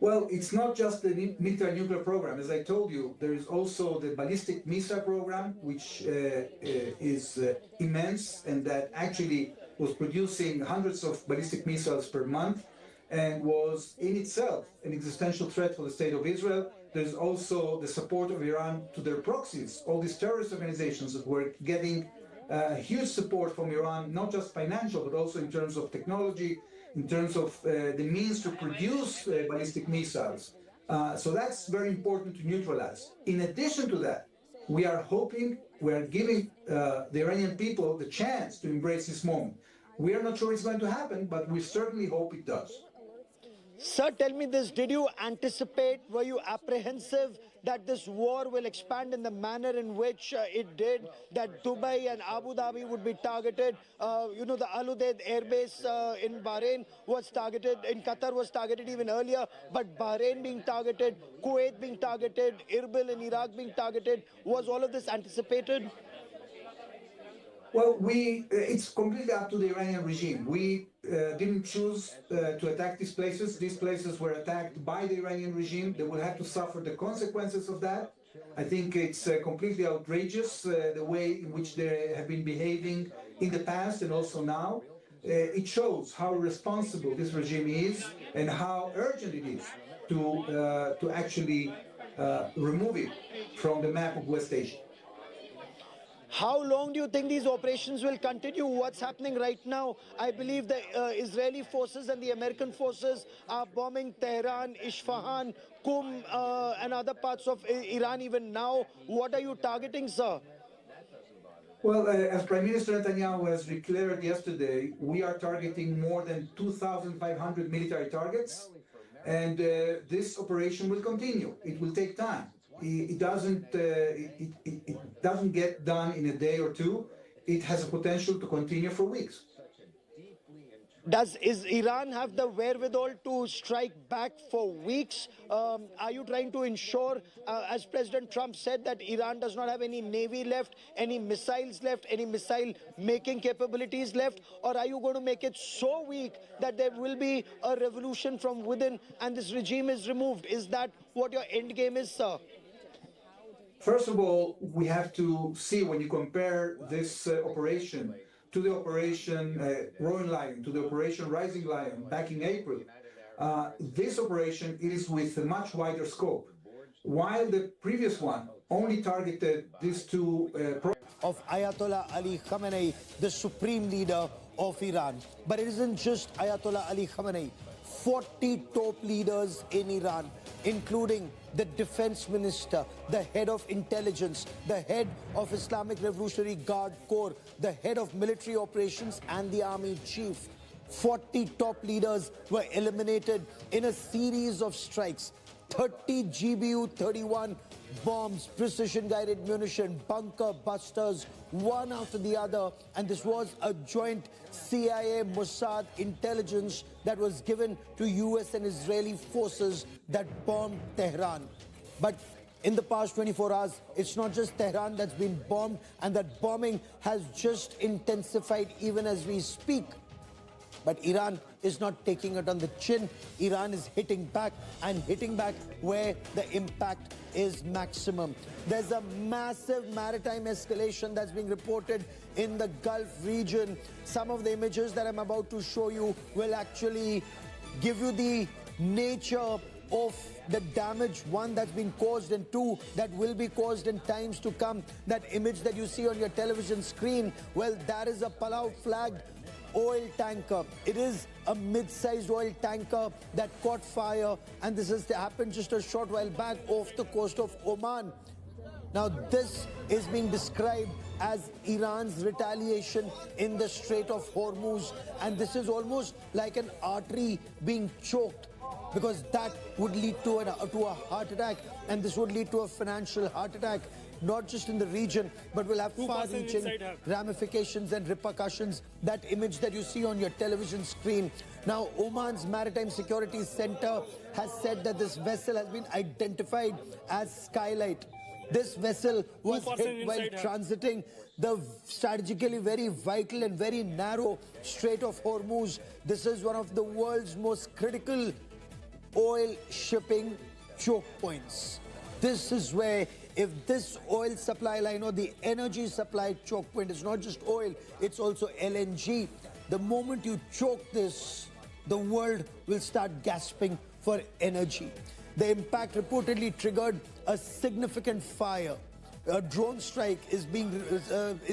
Well, it's not just the military nuclear program. As I told you, there is also the ballistic missile program, which is immense, and that actually was producing hundreds of ballistic missiles per month and was in itself an existential threat for the state of Israel. There's also the support of Iran to their proxies, all these terrorist organizations that were getting huge support from Iran, not just financial, but also in terms of technology, in terms of the means to produce ballistic missiles. So that's very important to neutralize. In addition to that, we are giving the Iranian people the chance to embrace this moment. We are not sure it's going to happen, but we certainly hope it does. Sir, tell me this, did you anticipate, were you apprehensive that this war will expand in the manner in which it did, that Dubai and Abu Dhabi would be targeted? The Al Udeid airbase in Bahrain was targeted, in Qatar was targeted even earlier, but Bahrain being targeted, Kuwait being targeted, Erbil in Iraq being targeted, was all of this anticipated? Well, it's completely up to the Iranian regime. We didn't choose to attack these places. These places were attacked by the Iranian regime. They will have to suffer the consequences of that. I think it's completely outrageous the way in which they have been behaving in the past and also now. It shows how responsible this regime is and how urgent it is to actually remove it from the map of West Asia. How long do you think these operations will continue? What's happening right now? I believe the Israeli forces and the American forces are bombing Tehran, Isfahan, Qum, and other parts of Iran even now. What are you targeting, sir? Well, as Prime Minister Netanyahu has declared yesterday, we are targeting more than 2,500 military targets, and this operation will continue. It will take time. It doesn't get done in a day or two. It has a potential to continue for weeks. Is Iran have the wherewithal to strike back for weeks? Are you trying to ensure, as President Trump said, that Iran does not have any navy left, any missiles left, any missile-making capabilities left? Or are you going to make it so weak that there will be a revolution from within and this regime is removed? Is that what your end game is, sir? First of all, we have to see, when you compare this operation to the operation Roaring Lion, to the operation Rising Lion back in April, this operation is with a much wider scope. While the previous one only targeted these two of Ayatollah Ali Khamenei, the supreme leader of Iran. But it isn't just Ayatollah Ali Khamenei. 40 top leaders in Iran, including the defense minister, the head of intelligence, the head of Islamic Revolutionary Guard Corps, the head of military operations and the army chief. 40 top leaders were eliminated in a series of strikes. 30 GBU-31 bombs, precision-guided munition, bunker busters, one after the other. And this was a joint CIA Mossad intelligence that was given to US and Israeli forces that bombed Tehran. But in the past 24 hours, it's not just Tehran that's been bombed, and that bombing has just intensified even as we speak. But Iran is not taking it on the chin. Iran is hitting back, and hitting back where the impact is maximum. There's a massive maritime escalation that's being reported in the Gulf region. Some of the images that I'm about to show you will actually give you the nature of the damage, one that's been caused and two that will be caused in times to come. That image that you see on your television screen, well, that is a Palau flagged oil tanker. It is a mid-sized oil tanker that caught fire, and this has happened just a short while back off the coast of Oman. Now, this is being described as Iran's retaliation in the Strait of Hormuz, and this is almost like an artery being choked, because that would lead to a heart attack, and this would lead to a financial heart attack, not just in the region, but will have far-reaching ramifications and repercussions. That image that you see on your television screen. Now, Oman's Maritime Security Center has said that this vessel has been identified as Skylight. This vessel was hit while transiting the strategically very vital and very narrow Strait of Hormuz. This is one of the world's most critical oil shipping choke points. This is where, if this oil supply line or the energy supply choke point is not just oil, it's also LNG. The moment you choke this, the world will start gasping for energy. The impact reportedly triggered a significant fire. A drone strike is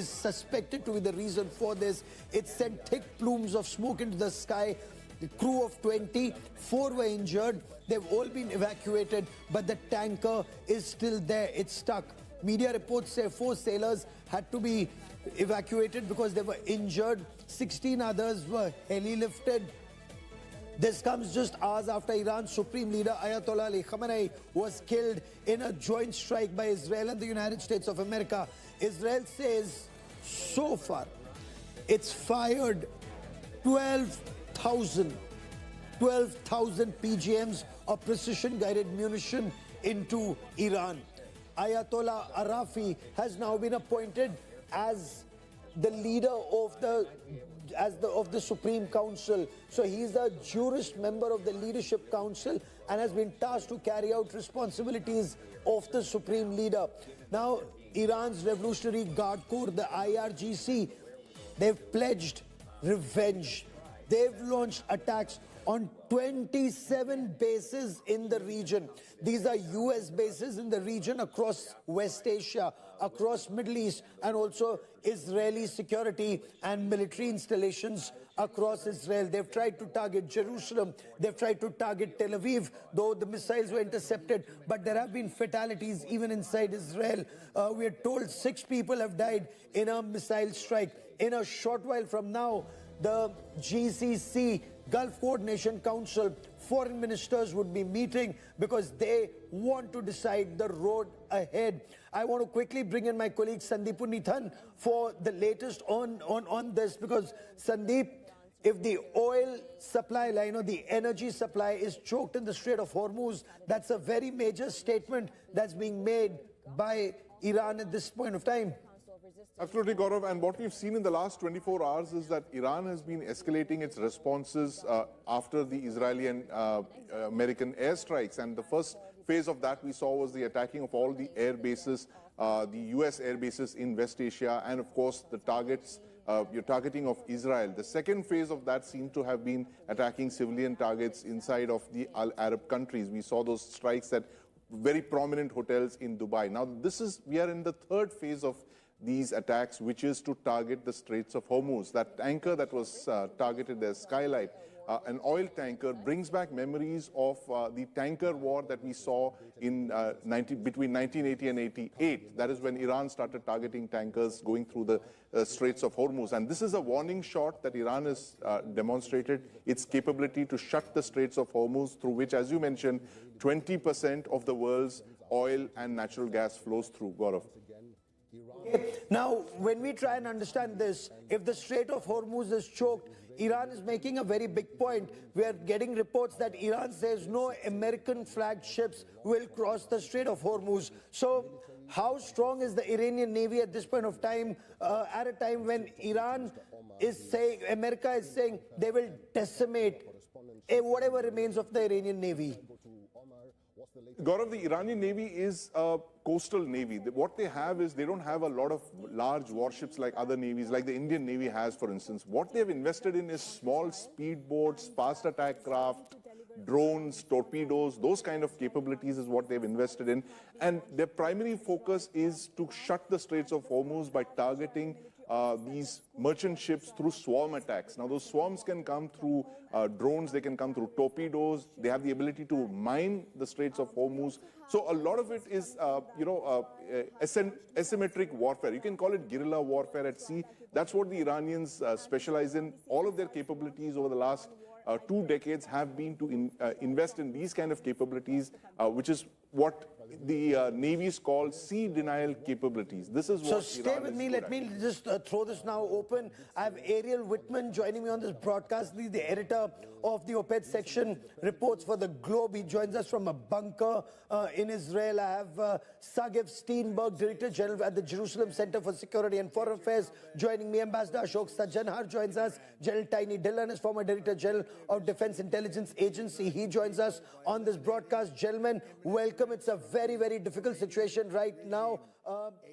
suspected to be the reason for this. It sent thick plumes of smoke into the sky. The crew of 20, 4 were injured. They've all been evacuated, but the tanker is still there. It's stuck. Media reports say 4 sailors had to be evacuated because they were injured. 16 others were heli-lifted. This comes just hours after Iran's supreme leader Ayatollah Ali Khamenei was killed in a joint strike by Israel and the United States of America. Israel says so far it's fired 12,000 PGMs of precision-guided munition into Iran. Ayatollah ARAFI has now been appointed as the leader of the Supreme Council. So he's a jurist member of the Leadership Council and has been tasked to carry out responsibilities of the Supreme Leader. Now, Iran's Revolutionary Guard Corps, the IRGC, they've pledged revenge. They've launched attacks on 27 bases in the region. These are US bases in the region across West Asia, across Middle East, and also Israeli security and military installations across Israel. They've tried to target Jerusalem. They've tried to target Tel Aviv, though the missiles were intercepted. But there have been fatalities even inside Israel. We are told 6 people have died in a missile strike. In a short while from now, the GCC, Gulf Coordination Council, foreign ministers would be meeting because they want to decide the road ahead. I want to quickly bring in my colleague Sandeep Punithan for the latest on this, because Sandeep, if the oil supply line or the energy supply is choked in the Strait of Hormuz, that's a very major statement that's being made by Iran at this point of time. Absolutely, Gaurav. And what we've seen in the last 24 hours is that Iran has been escalating its responses after the Israeli and American airstrikes. And the first phase of that we saw was the attacking of all the air bases, the US air bases in West Asia, and of course the targeting of Israel. The second phase of that seemed to have been attacking civilian targets inside of the Arab countries. We saw those strikes at very prominent hotels in Dubai. Now we are in the third phase of these attacks, which is to target the Straits of Hormuz. That tanker that was targeted as Skylight, an oil tanker, brings back memories of the tanker war that we saw in between 1980 and 88. That is when Iran started targeting tankers going through the Straits of Hormuz. And this is a warning shot that Iran has demonstrated its capability to shut the Straits of Hormuz, through which, as you mentioned, 20% of the world's oil and natural gas flows through. Gaurav. Now, when we try and understand this, if the Strait of Hormuz is choked, Iran is making a very big point. We are getting reports that Iran says no American flagged ships will cross the Strait of Hormuz. So how strong is the Iranian Navy at this point of time, at a time when Iran is saying, America is saying they will decimate whatever remains of the Iranian Navy? Gaurav, the Iranian Navy is a coastal navy. What they have is they don't have a lot of large warships like other navies, like the Indian Navy has, for instance. What they've invested in is small speedboats, fast attack craft, drones, torpedoes, those kind of capabilities is what they've invested in. And their primary focus is to shut the Straits of Hormuz by targeting these merchant ships through swarm attacks. Now, those swarms can come through drones, they can come through torpedoes, they have the ability to mine the Straits of Hormuz. So a lot of it is, asymmetric warfare. You can call it guerrilla warfare at sea. That's what the Iranians specialize in. All of their capabilities over the last 2 decades have been to invest in these kind of capabilities, which is what the navies call sea denial capabilities. This is what So stay with me. Let me just throw this now open. I have Ariel Whitman joining me on this broadcast. He's the editor of the op-ed section reports for the Globe. He joins us from a bunker in Israel. I have Sagev Steenberg, Director General at the Jerusalem Center for Security and Foreign Affairs, joining me. Ambassador Ashok Sajjanhar joins us. General Tiny Dillon is former Director General of Defence Intelligence Agency. He joins us on this broadcast. Gentlemen, welcome. It's a very, very difficult situation right now.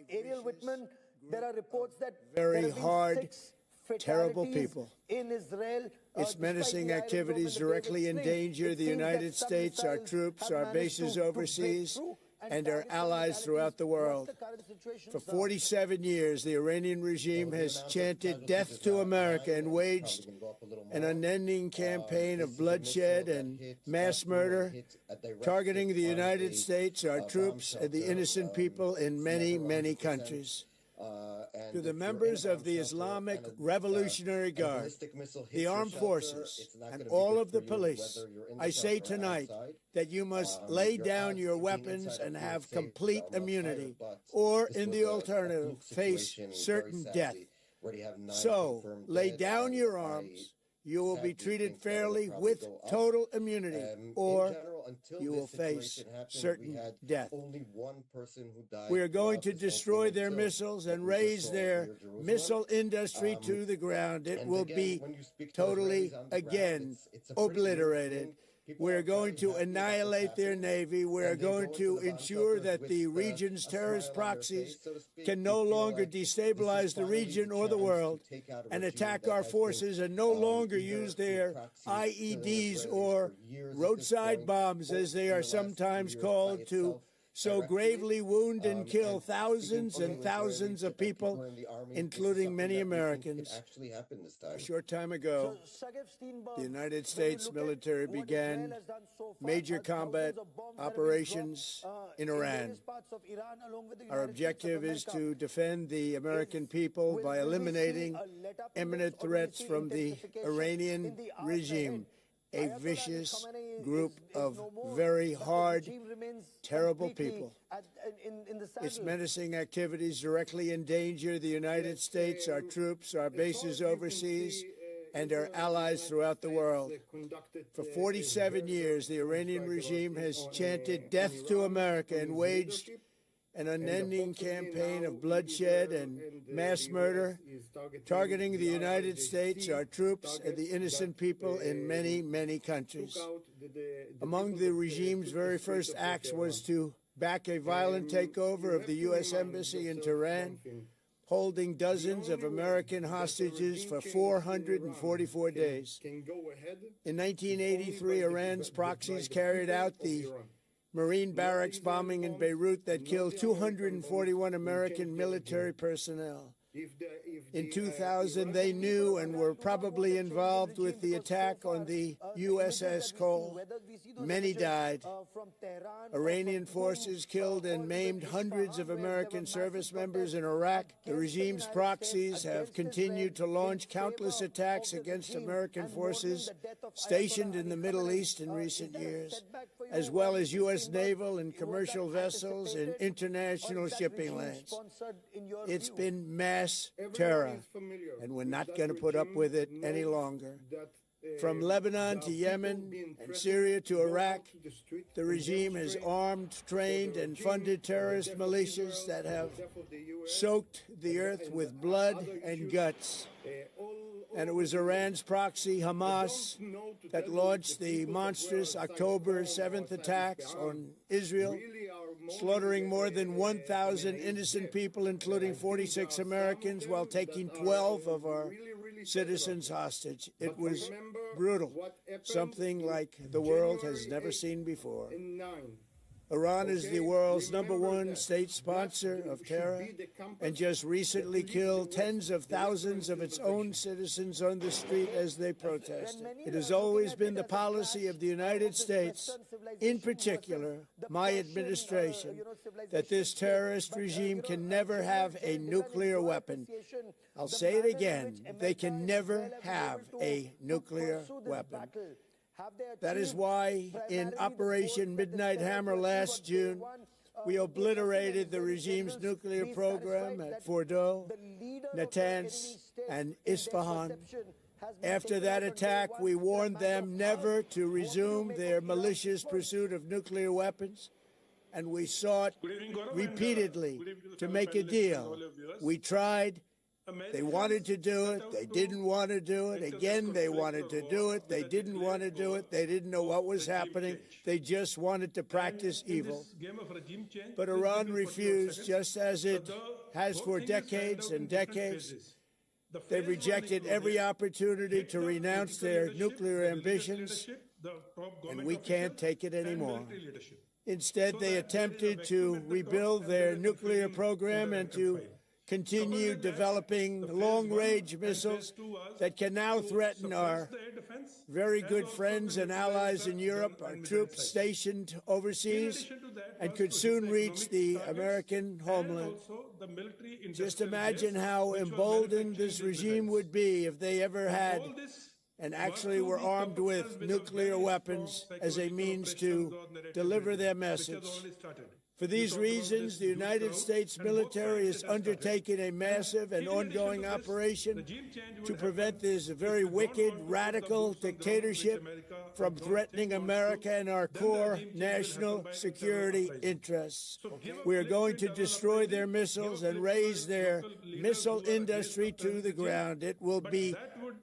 Ariel Whitman, there are reports that very hard, terrible people in Israel. Its menacing activities directly endanger the United States, our troops, our bases overseas, and our allies throughout the world. For 47 years, the Iranian regime has chanted death to America and waged an unending campaign of bloodshed and mass murder, targeting the United States, our troops, and the innocent people in many, many countries. To the members of the Islamic Revolutionary Guard, the armed forces, and all of the police, I say tonight that you must lay down your weapons and have complete immunity, or in the alternative, face certain death. So, lay down your arms. You will be treated fairly with total immunity, or you will face certain death. We are going to destroy their missiles and raise their missile industry to the ground. It will be totally, again, obliterated. We're going to annihilate their navy. We're going to ensure that the region's terrorist proxies can no longer destabilize the region or the world and attack our forces, and no longer use their IEDs or roadside bombs, as they are sometimes called, to so gravely wound and kill thousands and thousands of people, including many Americans. A short time ago, the United States military began major combat operations in Iran. Our objective is to defend the American people by eliminating imminent threats from the Iranian regime, a vicious group of very hard, terrible people. Its menacing activities directly endanger the United States, our troops, our bases overseas, and our allies throughout the world. For 47 years, the Iranian regime has chanted death to America and waged an unending campaign of bloodshed and mass murder, targeting the United States, our troops, and the innocent people in many, many countries. Among the regime's very first acts was to back a violent takeover of the U.S. Embassy in Tehran, holding dozens of American hostages for 444 days. In 1983, Iran's proxies carried out the Marine barracks bombing in Beirut that killed 241 American military personnel. In 2000, they knew and were probably involved with the attack on the USS Cole. Many died. Iranian forces killed and maimed hundreds of American service members in Iraq. The regime's proxies have continued to launch countless attacks against American forces stationed in the Middle East in recent years, as well as U.S. naval and commercial vessels in international shipping lanes. It's been mass terror, and we're not going to put up with it any longer. From Lebanon to Yemen and Syria to Iraq, the regime has armed, trained, and funded terrorist militias that have soaked the earth with blood and guts. And it was Iran's proxy, Hamas, that launched the monstrous October 7th attacks on Israel, slaughtering more than 1,000 innocent people, including 46 Americans, while taking 12 of our citizens hostage. It was brutal, something like the world has never seen before. Iran is the world's #1 state sponsor of terror and just recently killed tens of thousands of its own citizens on the street as they protested. It has always been the policy of the United States, in particular my administration, that this terrorist regime can never have a nuclear weapon. I'll say it again, they can never have a nuclear weapon. That is why in Operation Midnight Hammer last June, we obliterated the regime's nuclear program at Fordow, Natanz, and Isfahan. After that attack, we warned them never to resume their malicious pursuit of nuclear weapons, and we sought repeatedly to make a deal. We tried. They wanted to do it. They didn't want to do it. Again, they wanted to do it. They didn't want to do it. They didn't know what was happening. They just wanted to practice evil. But Iran refused, just as it has for decades and decades. They've rejected every opportunity to renounce their nuclear ambitions, and we can't take it anymore. Instead, they attempted to rebuild their nuclear program and to continue developing long-range missiles that can now threaten our very good friends and allies in Europe, our troops stationed overseas, and could soon reach the American homeland. Just imagine how emboldened this regime would be if they ever had and actually were armed with nuclear weapons as a means to deliver their message. For these reasons, the United States military is undertaking a massive and ongoing operation to prevent this very wicked, radical dictatorship from threatening America and our core national security interests. We are going to destroy their missiles and raise their missile industry to the ground. It will be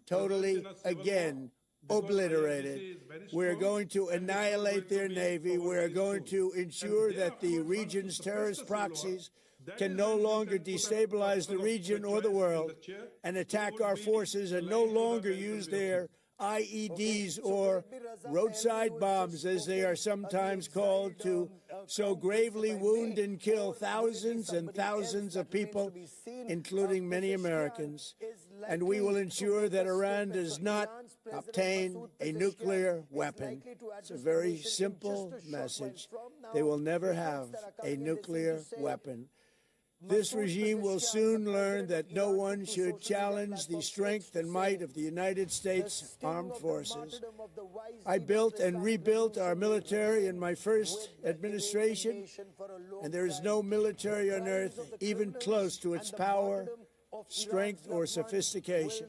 totally, again, obliterated. We're going to annihilate their navy. We're going to ensure that the region's terrorist proxies can no longer destabilize the region or the world and attack our forces and no longer use their IEDs or roadside bombs, as they are sometimes called, to so gravely wound and kill thousands and thousands of people, including many Americans. And we will ensure that Iran does not obtain a nuclear weapon. It's a very simple message. They will never have a nuclear weapon. This regime will soon learn that no one should challenge the strength and might of the United States Armed Forces. I built and rebuilt our military in my first administration, and there is no military on earth even close to its power, strength, or sophistication.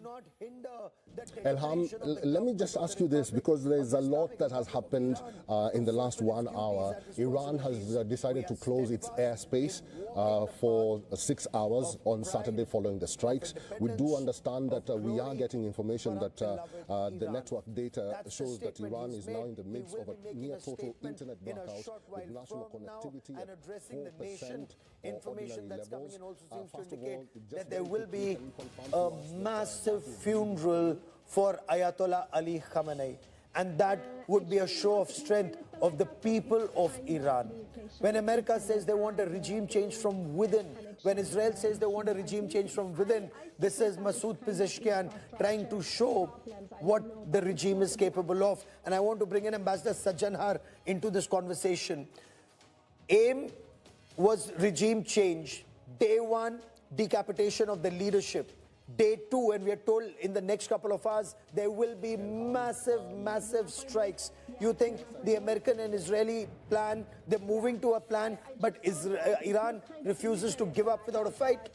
Elham, let me just ask you this, because there's a lot that has happened in the last 1 hour. Iran has decided to close its airspace for 6 hours on Saturday following the strikes. We do understand that we are getting information that the network data shows that Iran is now in the midst of a near total internet blackout with national connectivity at 4% information that's coming in also seems to indicate that there will be a massive funeral for Ayatollah Ali Khamenei, and that would be a show of strength of the people of Iran. When America says they want a regime change from within, when Israel says they want a regime change from within, this is Masoud Pezeshkian trying to show what the regime is capable of. And I want to bring in Ambassador Chabahar into this conversation. Aim was regime change. Day one, decapitation of the leadership. Day two, and we are told in the next couple of hours, there will be massive, massive strikes. You think the American and Israeli plan, they're moving to a plan, but Iran refuses to give up without a fight?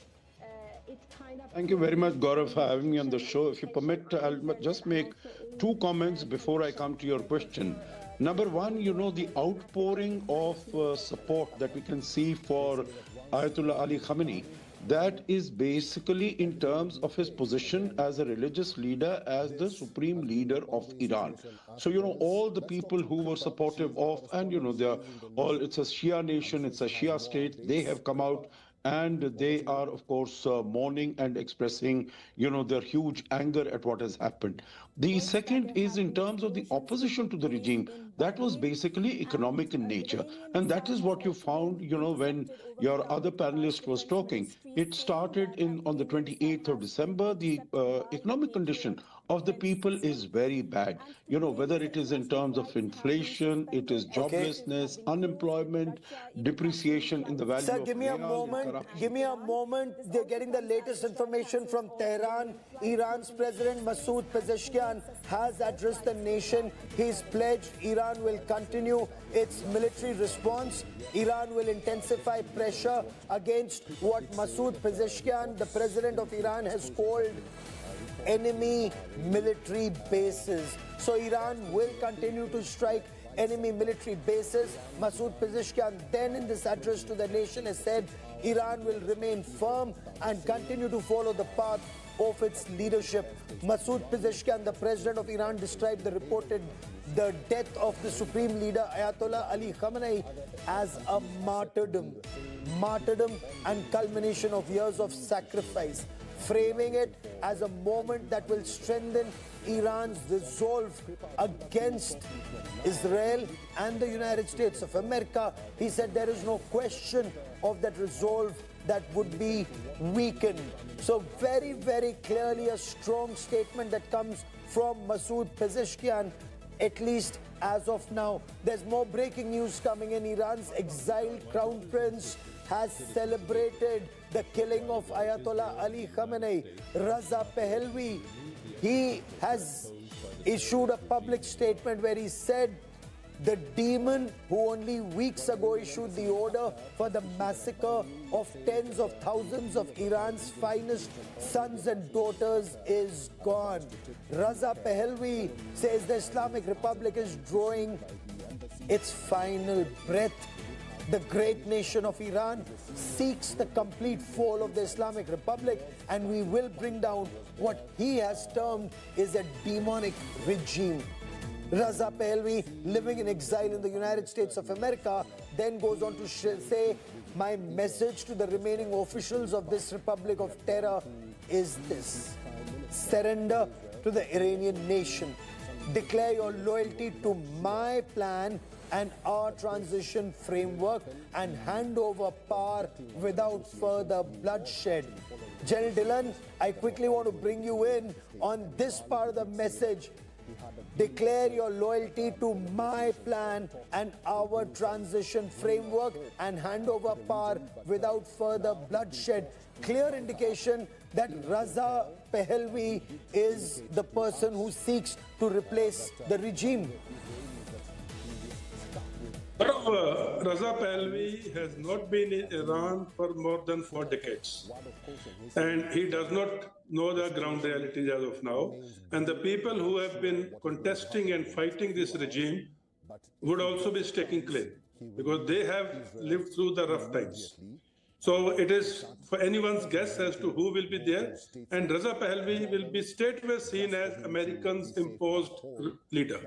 Thank you very much, Gaurav, for having me on the show. If you permit, I'll just make 2 comments before I come to your question. Number one, you know, the outpouring of support that we can see for Ayatollah Ali Khamenei, that is basically in terms of his position as a religious leader, as the supreme leader of Iran. So, you know, all the people who were supportive of, and, you know, they're all, it's a Shia nation, it's a Shia state, they have come out and they are, of course, mourning and expressing, you know, their huge anger at what has happened. The second is in terms of the opposition to the regime, that was basically economic in nature. And that is what you found, you know, when your other panelist was talking. It started on the 28th of December. The economic condition of the people is very bad. You know, whether it is in terms of inflation, it is joblessness, unemployment, depreciation in the value of give me a moment. They're getting the latest information from Tehran. Iran's President Masoud Pezeshkian has addressed the nation. He's pledged Iran will continue its military response. Iran will intensify pressure against what Masoud Pezeshkian, the president of Iran, has called enemy military bases. So Iran will continue to strike enemy military bases. Masoud Pezeshkian then in this address to the nation has said Iran will remain firm and continue to follow the path of its leadership. Masoud Pezeshkian, the president of Iran, described the death of the supreme leader Ayatollah Ali Khamenei as a martyrdom and culmination of years of sacrifice, framing it as a moment that will strengthen Iran's resolve against Israel and the United States of America. He said there is no question of that resolve that would be weakened. So very, very clearly a strong statement that comes from Masoud Pezeshkian, at least as of now. There's more breaking news coming in. Iran's exiled crown prince has celebrated the killing of Ayatollah Ali Khamenei. Raza Pahlavi, he has issued a public statement where he said the demon who only weeks ago issued the order for the massacre of tens of thousands of Iran's finest sons and daughters is gone. Raza Pahlavi says the Islamic Republic is drawing its final breath. The great nation of Iran seeks the complete fall of the Islamic Republic, and we will bring down what he has termed is a demonic regime. Raza Pahlavi, living in exile in the United States of America, then goes on to say, my message to the remaining officials of this Republic of Terror is this: surrender to the Iranian nation. Declare your loyalty to my plan and our transition framework and hand over power without further bloodshed. General Dillon, I quickly want to bring you in on this part of the message. Declare your loyalty to my plan and our transition framework and hand over power without further bloodshed. Clear indication that Raza Pahlavi is the person who seeks to replace the regime. Raza Pahlavi has not been in Iran for more than 4 decades. And he does not know the ground realities as of now. And the people who have been contesting and fighting this regime would also be staking claim because they have lived through the rough times. So it is for anyone's guess as to who will be there. And Raza Pahlavi will be straightway seen as Americans' imposed leader.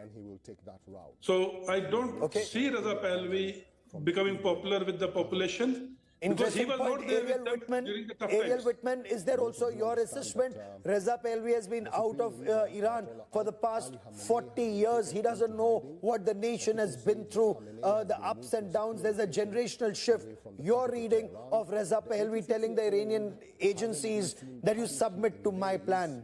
So I don't see Raza Pahlavi becoming popular with the population. Interesting point, Ariel Whitman, is there also your assessment? Raza Pahlavi has been out of Iran for the past 40 years. He doesn't know what the nation has been through, the ups and downs. There's a generational shift. Your reading of Raza Pahlavi telling the Iranian agencies that you submit to my plan.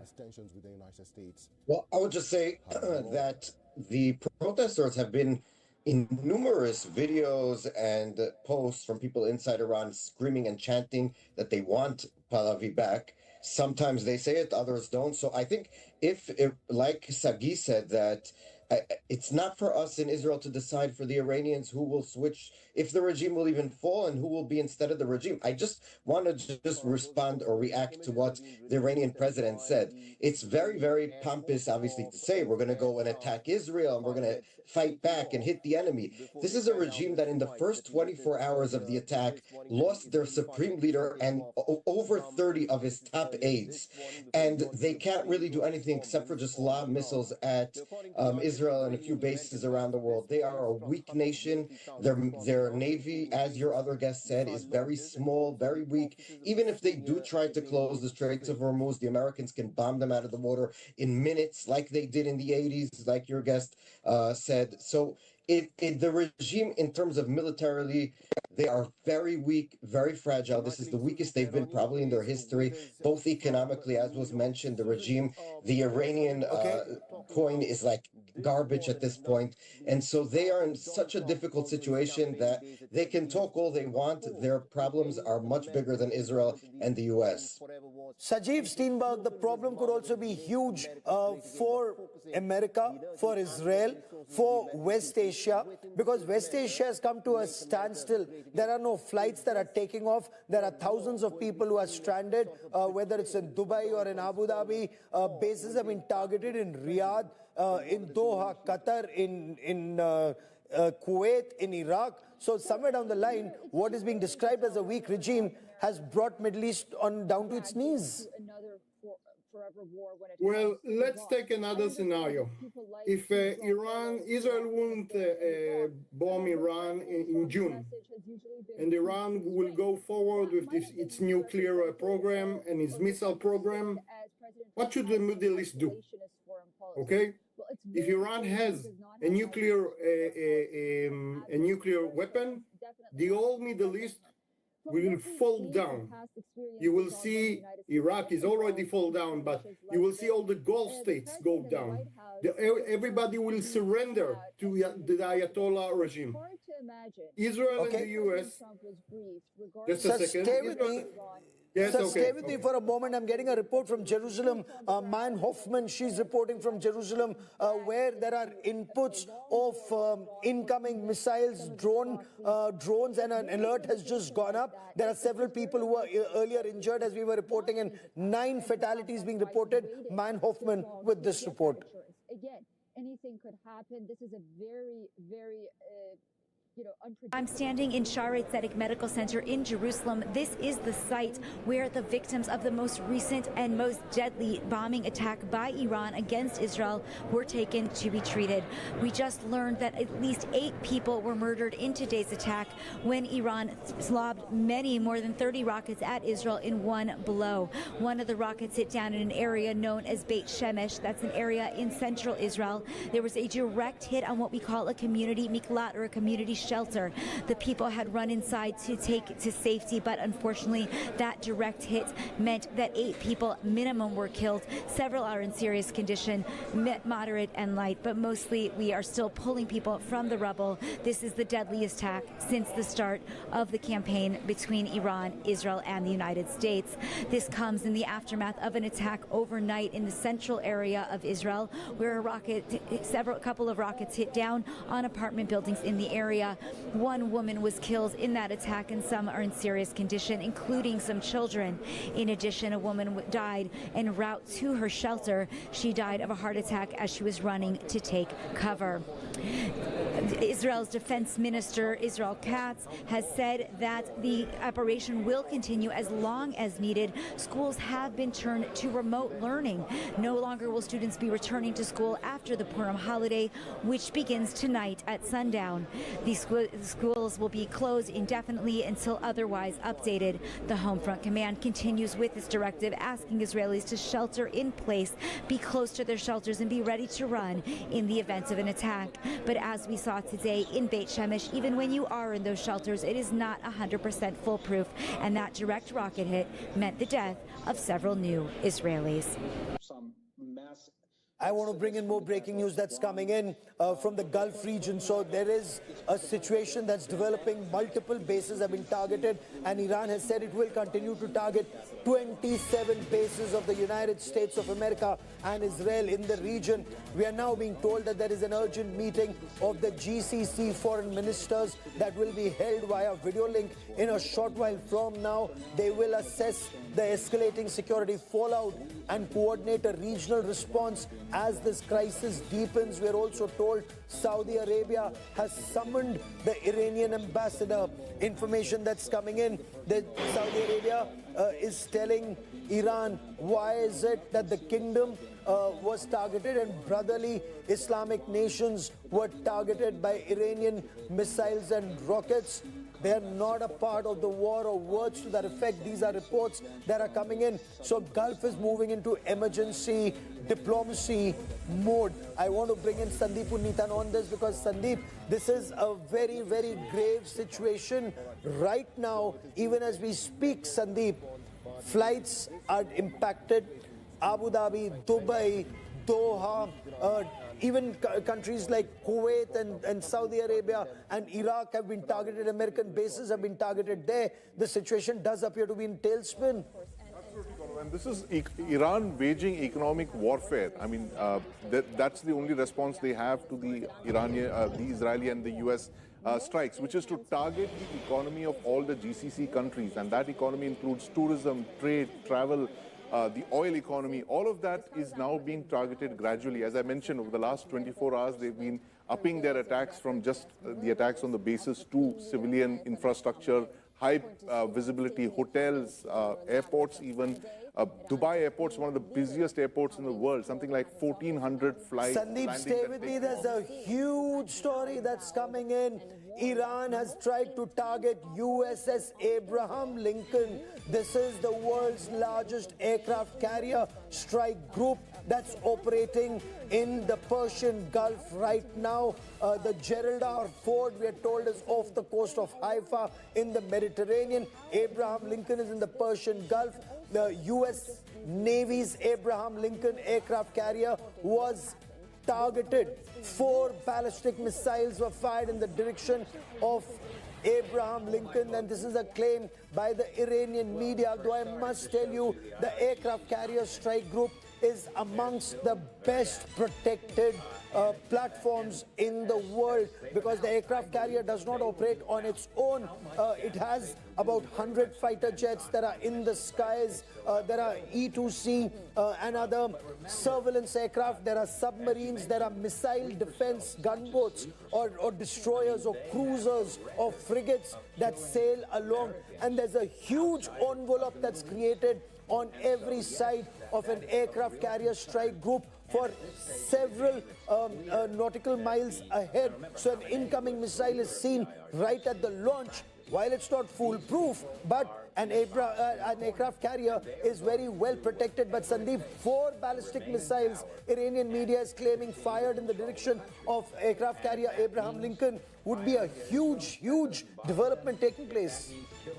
Well, I would just say that the protesters have been in numerous videos and posts from people inside Iran screaming and chanting that they want Pahlavi back. Sometimes they say it, others don't. So I think if like Sagi said, that it's not for us in Israel to decide for the Iranians who will switch, if the regime will even fall and who will be instead of the regime. I just want to just respond or react to what the Iranian president said. It's very, very pompous, obviously, to say we're going to go and attack Israel and we're going to fight back and hit the enemy. This is a regime that in the first 24 hours of the attack lost their supreme leader and over 30 of his top aides. And they can't really do anything except for just lob missiles at Israel and a few bases around the world. They are a weak nation. Their navy, as your other guest said, is very small, very weak. Even if they do try to close the Straits of Hormuz, the Americans can bomb them out of the water in minutes, like they did in the 80s, like your guest said. So the regime, in terms of militarily, they are very weak, very fragile. This is the weakest they've been probably in their history, both economically, as was mentioned, the regime, the Iranian coin is like garbage at this point. And so they are in such a difficult situation that they can talk all they want. Their problems are much bigger than Israel and the US. Sajeev Steenberg, the problem could also be huge for America, for Israel, for West Asia, because West Asia has come to a standstill. There are no flights that are taking off. There are thousands of people who are stranded, whether it's in Dubai or in Abu Dhabi. Bases have been targeted in Riyadh, in Doha, Qatar, in Kuwait, in Iraq. So somewhere down the line, what is being described as a weak regime has brought Middle East down to its knees. Well, let's take another scenario. If Israel won't bomb Iran in June, and Iran will go forward with its nuclear program and its missile program, what should the Middle East do? Okay? If Iran has a nuclear weapon, the whole Middle East will fall down. You will see Iraq is already fall down, but you will see all the Gulf states go down. Everybody will surrender to the Ayatollah regime. Israel and the US. Just a second. Stay with me. Yes, Sir, okay. stay with me for a moment. I'm getting a report from Jerusalem. Man Hoffman, she's reporting from Jerusalem, where there are inputs of incoming missiles, drones, and an alert has just gone up. There are several people who were earlier injured, as we were reporting, and 9 fatalities being reported. Man Hoffman with this report. Again, anything could happen. This is a very, very I'm standing in Shaare Tzedek Medical Center in Jerusalem. This is the site where the victims of the most recent and most deadly bombing attack by Iran against Israel were taken to be treated. We just learned that at least 8 people were murdered in today's attack when Iran lobbed more than 30 rockets at Israel in one blow. One of the rockets hit down in an area known as Beit Shemesh. That's an area in central Israel. There was a direct hit on what we call a community miklat, or a community shelter. The people had run inside to take to safety, but unfortunately that direct hit meant that 8 people minimum were killed. Several are in serious condition, moderate and light, but mostly we are still pulling people from the rubble. This is the deadliest attack since the start of the campaign between Iran, Israel, and the United States. This comes in the aftermath of an attack overnight in the central area of Israel, where a couple of rockets hit down on apartment buildings in the area. One woman was killed in that attack, and some are in serious condition, including some children. In addition, a woman died en route to her shelter. She died of a heart attack as she was running to take cover. Israel's Defense Minister Israel Katz has said that the operation will continue as long as needed. Schools have been turned to remote learning. No longer will students be returning to school after the Purim holiday, which begins tonight at sundown. These schools will be closed indefinitely until otherwise updated. The Homefront Command continues with its directive, asking Israelis to shelter in place, be close to their shelters, and be ready to run in the event of an attack. But as we saw today in Beit Shemesh, even when you are in those shelters, it is not 100% foolproof, and that direct rocket hit meant the death of several new Israelis. I want to bring in more breaking news that's coming in from the Gulf region. So there is a situation that's developing. Multiple bases have been targeted, and Iran has said it will continue to target 27 bases of the United States of America and Israel in the region. We are now being told that there is an urgent meeting of the GCC foreign ministers that will be held via video link in a short while from now. They will assess the escalating security fallout and coordinate a regional response as this crisis deepens. We are also told Saudi Arabia has summoned the Iranian ambassador. Information that's coming in that Saudi Arabia is telling Iran why is it that the kingdom was targeted and brotherly Islamic nations were targeted by Iranian missiles and rockets. They are not a part of the war, or words to that effect. These are reports that are coming in. So Gulf is moving into emergency diplomacy mode. I want to bring in Sandeep Unnitan on this because, Sandeep, this is a very, very grave situation right now. Even as we speak, Sandeep, flights are impacted. Abu Dhabi, Dubai, Doha, even countries like Kuwait and Saudi Arabia and Iraq have been targeted. American bases have been targeted there. The situation does appear to be in tailspin. Absolutely, Gaurav. And this is Iran waging economic warfare. I mean, that's the only response they have to the Israeli and the US strikes, which is to target the economy of all the GCC countries. And that economy includes tourism, trade, travel, the oil economy. All of that is now being targeted gradually. As I mentioned, over the last 24 hours, they've been upping their attacks from just the attacks on the bases to civilian infrastructure, high visibility hotels, airports even. Dubai airport's one of the busiest airports in the world, something like 1,400 flights. Sandeep, stay with me. There's a huge story that's coming in. Iran has tried to target USS Abraham Lincoln. This is the world's largest aircraft carrier strike group that's operating in the Persian Gulf right now. The Gerald R. Ford, we are told, is off the coast of Haifa in the Mediterranean. Abraham Lincoln is in the Persian Gulf. The U.S. Navy's Abraham Lincoln aircraft carrier was targeted. 4 ballistic missiles were fired in the direction of Abraham Lincoln, and this is a claim by the Iranian media. Though I must tell you, the aircraft carrier strike group is amongst the best protected platforms in the world, because the aircraft carrier does not operate on its own. It has about 100 fighter jets that are in the skies. There are E-2C and other surveillance aircraft. There are submarines. There are missile defense gunboats or destroyers or cruisers or frigates that sail along. And there's a huge envelope that's created on every side of an aircraft carrier strike group for several nautical miles ahead. So an incoming missile is seen right at the launch. While it's not foolproof, but an aircraft carrier is very well protected. But Sandeep, 4 ballistic missiles, Iranian media is claiming, fired in the direction of aircraft carrier Abraham Lincoln would be a huge, huge development taking place.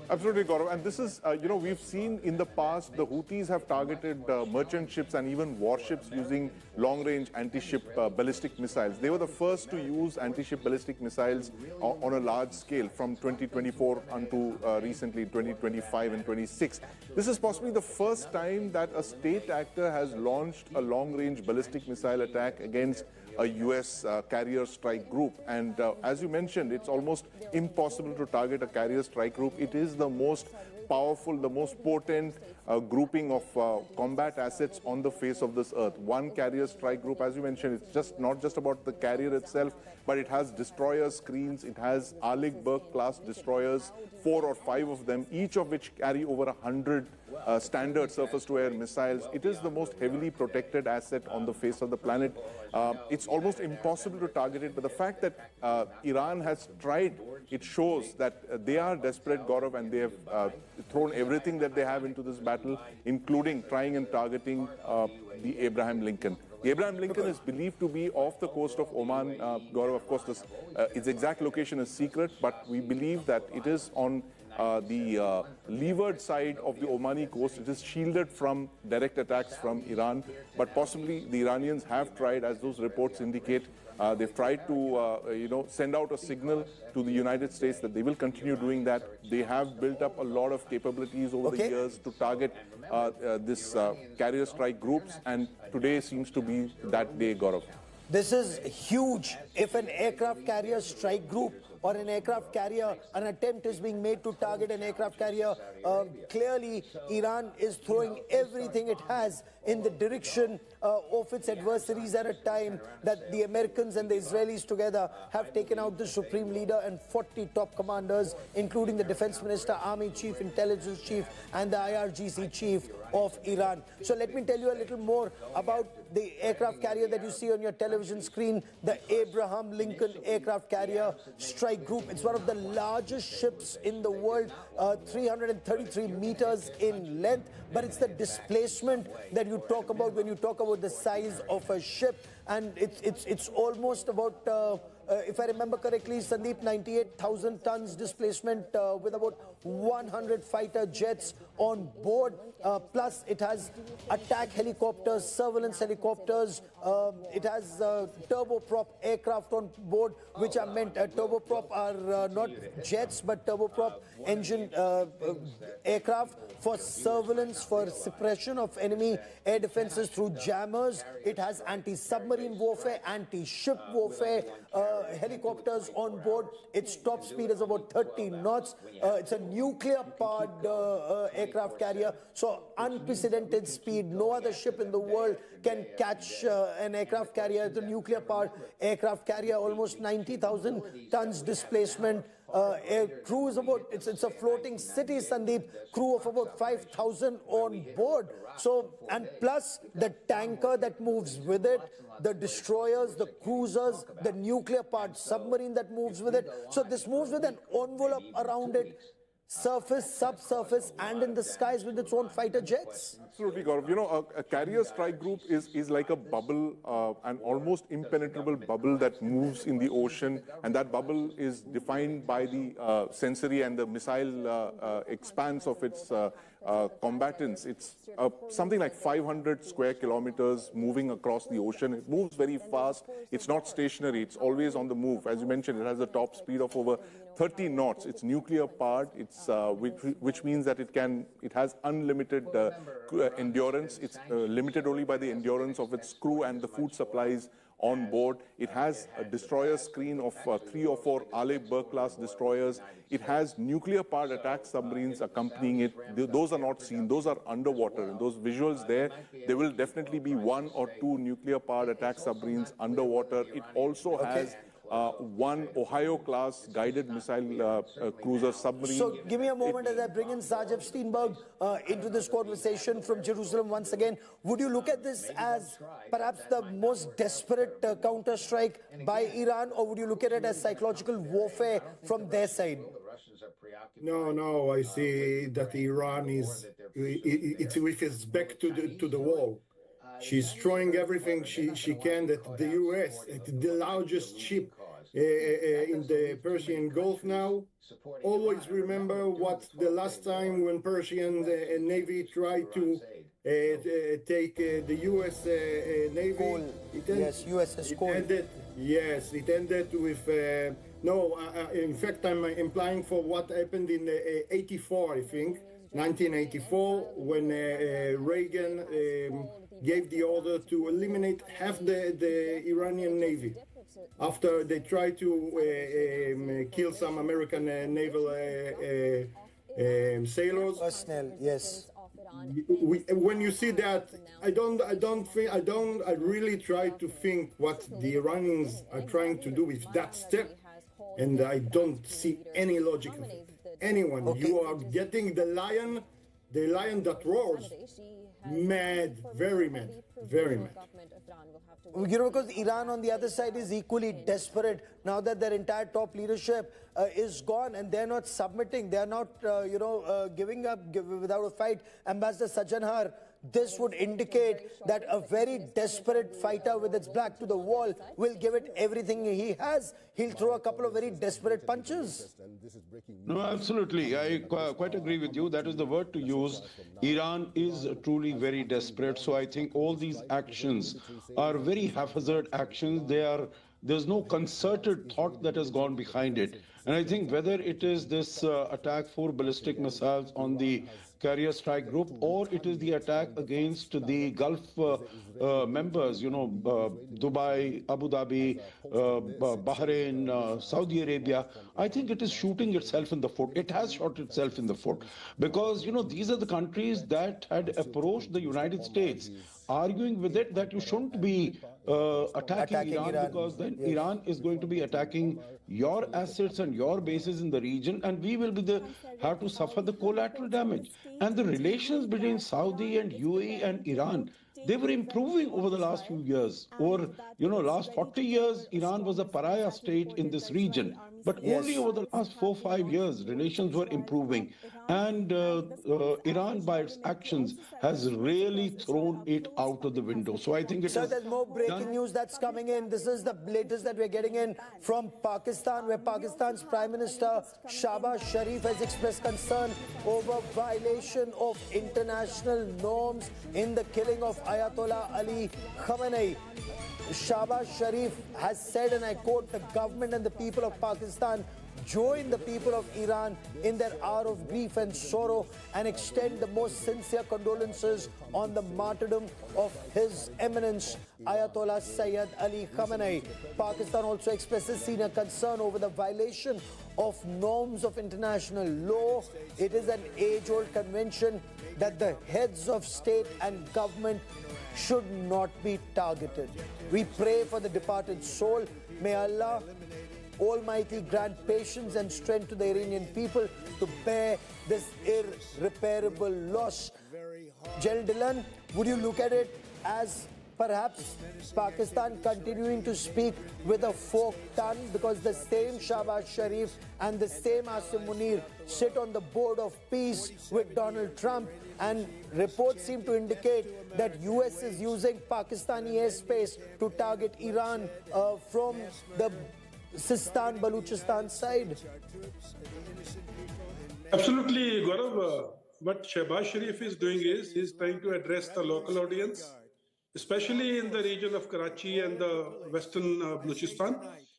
Absolutely, Gaurav. And this is, we've seen in the past, the Houthis have targeted merchant ships and even warships using long-range anti-ship ballistic missiles. They were the first to use anti-ship ballistic missiles on a large scale from 2024 unto recently 2025 and 26. This is possibly the first time that a state actor has launched a long-range ballistic missile attack against a US carrier strike group. And as you mentioned, it's almost impossible to target a carrier strike group. It is the most powerful, the most potent grouping of combat assets on the face of this earth. One carrier strike group, as you mentioned, it's just not just about the carrier itself, but it has destroyer screens, it has Arleigh Burke class destroyers, 4 or 5 of them, each of which carry over 100 standard surface-to-air missiles. It is the most heavily protected asset on the face of the planet. It's almost impossible to target it, but the fact that Iran has tried, it shows that they are desperate, Gaurav, and they have thrown everything that they have into this battle, including trying and targeting the Abraham Lincoln. The Abraham Lincoln is believed to be off the coast of Oman. Gaurav, of course, its exact location is secret, but we believe that it is on the leeward side of the Omani coast. It is shielded from direct attacks from Iran, but possibly the Iranians have tried, as those reports indicate, they've tried to, send out a signal to the United States that they will continue doing that. They have built up a lot of capabilities over the years to target this carrier strike groups, and today seems to be that day, Gaurav. This is huge. If an aircraft carrier strike group or an aircraft carrier, an attempt is being made to target an aircraft carrier, clearly Iran is throwing everything it has in the direction of its adversaries at a time that the Americans and the Israelis together have taken out the supreme leader and 40 top commanders, including the Defence Minister, Army Chief, Intelligence Chief, and the IRGC Chief of Iran. So let me tell you a little more about the aircraft carrier that you see on your television screen, the Abraham Lincoln aircraft carrier strike group. It's one of the largest ships in the world, 333 meters in length, but it's the displacement that you talk about when you talk about the size of a ship, and it's almost about if I remember correctly, Sandeep, 98,000 tons displacement with about 100 fighter jets on board. Plus, it has attack helicopters, surveillance helicopters. It has turboprop aircraft on board, which are meant, turboprop are not jets, but turboprop engine aircraft for surveillance, for suppression of enemy air defenses through jammers. It has anti-submarine warfare, anti-ship warfare, helicopters on board. Its top speed is about 30 knots. It's a nuclear-powered aircraft carrier, so unprecedented speed. No other ship in the world can catch an aircraft carrier. It's a nuclear-powered aircraft carrier, almost 90,000 tons displacement. Crew is about, it's a floating city, Sandeep, crew of about 5,000 on board. So, and plus the tanker that moves with it, the destroyers, the cruisers, the nuclear-powered submarine that moves with it. So this moves with an envelope around it, surface, subsurface, and in the skies with its own fighter jets. Absolutely, Gaurav. You know, a carrier strike group is like a bubble, an almost impenetrable bubble that moves in the ocean, and that bubble is defined by the sensory and the missile expanse of its combatants. It's something like 500 square kilometers moving across the ocean. It moves very fast. It's not stationary. It's always on the move. As you mentioned, it has a top speed of over 30 knots. It's nuclear powered. It's which means that it has unlimited endurance. It's limited only by the endurance of its crew and the food supplies on board. It has a destroyer screen of 3 or 4 Ale-Burke class destroyers. It has nuclear-powered attack submarines accompanying it. Those are not seen. Those are underwater. And those visuals there will definitely be 1 or 2 nuclear-powered attack submarines underwater. It also has 1 Ohio-class guided missile cruiser submarine. So give me a moment as I bring in Sajid Steinberg into this conversation from Jerusalem once again. Would you look at this as perhaps the most desperate counter-strike by Iran, or would you look at it as psychological warfare from their side? No, I see that Iran is with its back to the wall. She's throwing everything she can that the U.S., the largest ship in the Persian Gulf now. Always remember what the last time when Persian Navy tried to take the U.S. Navy. USS Cole. It ended with, in fact, I'm implying for what happened in 84, I think, 1984, when Reagan gave the order to eliminate half the Iranian Navy after they tried to kill some American naval sailors. Personnel, yes. When you see that, I really try to think what the Iranians are trying to do with that step, and I don't see any logic of it. Anyone, you are getting the lion that roars. Mad, very mad, very mad. You know, because Iran on the other side is equally desperate now that their entire top leadership is gone and they're not submitting. They're not, giving up without a fight. Ambassador Chabahar, this would indicate that a very desperate fighter with its back to the wall will give it everything he has. He'll throw a couple of very desperate punches. No, absolutely. I quite agree with you. That is the word to use. Iran is truly very desperate. So I think all these actions are very haphazard actions. There's no concerted thought that has gone behind it. And I think whether it is this attack for ballistic missiles on the carrier strike group, or it is the attack against the Gulf members, Dubai, Abu Dhabi, Bahrain, Saudi Arabia, I think it is shooting itself in the foot. It has shot itself in the foot because, these are the countries that had approached the United States, arguing with it that you shouldn't be attacking Iran because then Iran is going to be attacking your assets and your bases in the region, and we will have to suffer the collateral damage. And the relations between Saudi and UAE and Iran, they were improving over the last few years. Over, last 40 years, Iran was a pariah state in this region. But only over the last 4 or 5 years, relations were improving. And Iran, by its actions, has really thrown it out of the window. So I think Sir, there's more breaking news that's coming in. This is the latest that we're getting in from Pakistan, where Pakistan's Prime Minister Shahbaz Sharif has expressed concern over violation of international norms in the killing of Ayatollah Ali Khamenei. Shahbaz Sharif has said, and I quote, "The government and the people of Pakistan join the people of Iran in their hour of grief and sorrow and extend the most sincere condolences on the martyrdom of His Eminence Ayatollah Sayyid Ali Khamenei." Pakistan also expresses senior concern over the violation of norms of international law. It is an age-old convention that the heads of state and government should not be targeted. We pray for the departed soul. May Allah Almighty grant patience and strength to the Iranian people to bear this irreparable loss. Jel Dillon, would you look at it as perhaps Pakistan continuing to speak with a forked tongue, because the same Shahbaz Sharif and the same Asim Munir sit on the board of peace with Donald Trump, and reports seem to indicate that US is using Pakistani airspace to target Iran from the Sistan, Baluchistan side? Absolutely, Gaurav. what Shehbaz Sharif is doing is he's trying to address the local audience, especially in the region of Karachi and the western Balochistan,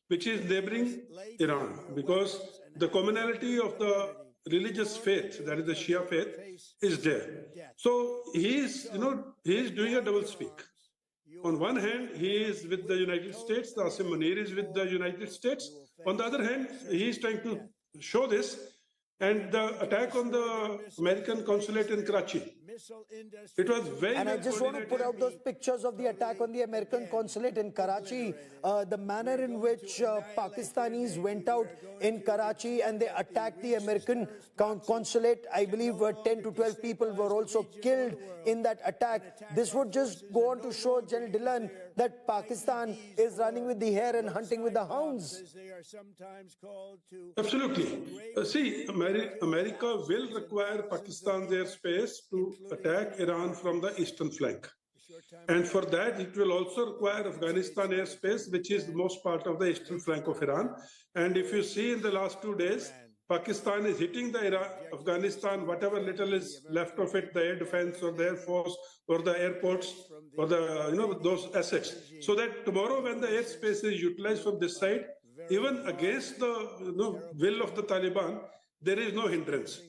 which is neighboring Iran, because the commonality of the religious faith, that is the Shia faith, is there. So he is doing a double speak. On one hand, he is with the United States, the Asim Munir is with the United States. On the other hand, he is trying to show this. And the attack on the American consulate in Karachi, it was very And I just want to put out those pictures of the attack on the American consulate in Karachi. The manner in which Pakistanis went out in Karachi and they attacked the American consulate. I believe 10 to 12 people were also killed in that attack. This would just go on to show, General Dillon, that Pakistan is running with the hare and hunting with the hounds. Absolutely. See, America will require Pakistan's airspace to attack Iran from the eastern flank. And for that, it will also require Afghanistan airspace, which is the most part of the eastern flank of Iran. And if you see in the last 2 days, Pakistan is hitting the Afghanistan, whatever little is left of it, the air defense or the air force or the airports or the those assets. So that tomorrow when the airspace is utilized from this side, even against the will of the Taliban, there is no hindrance.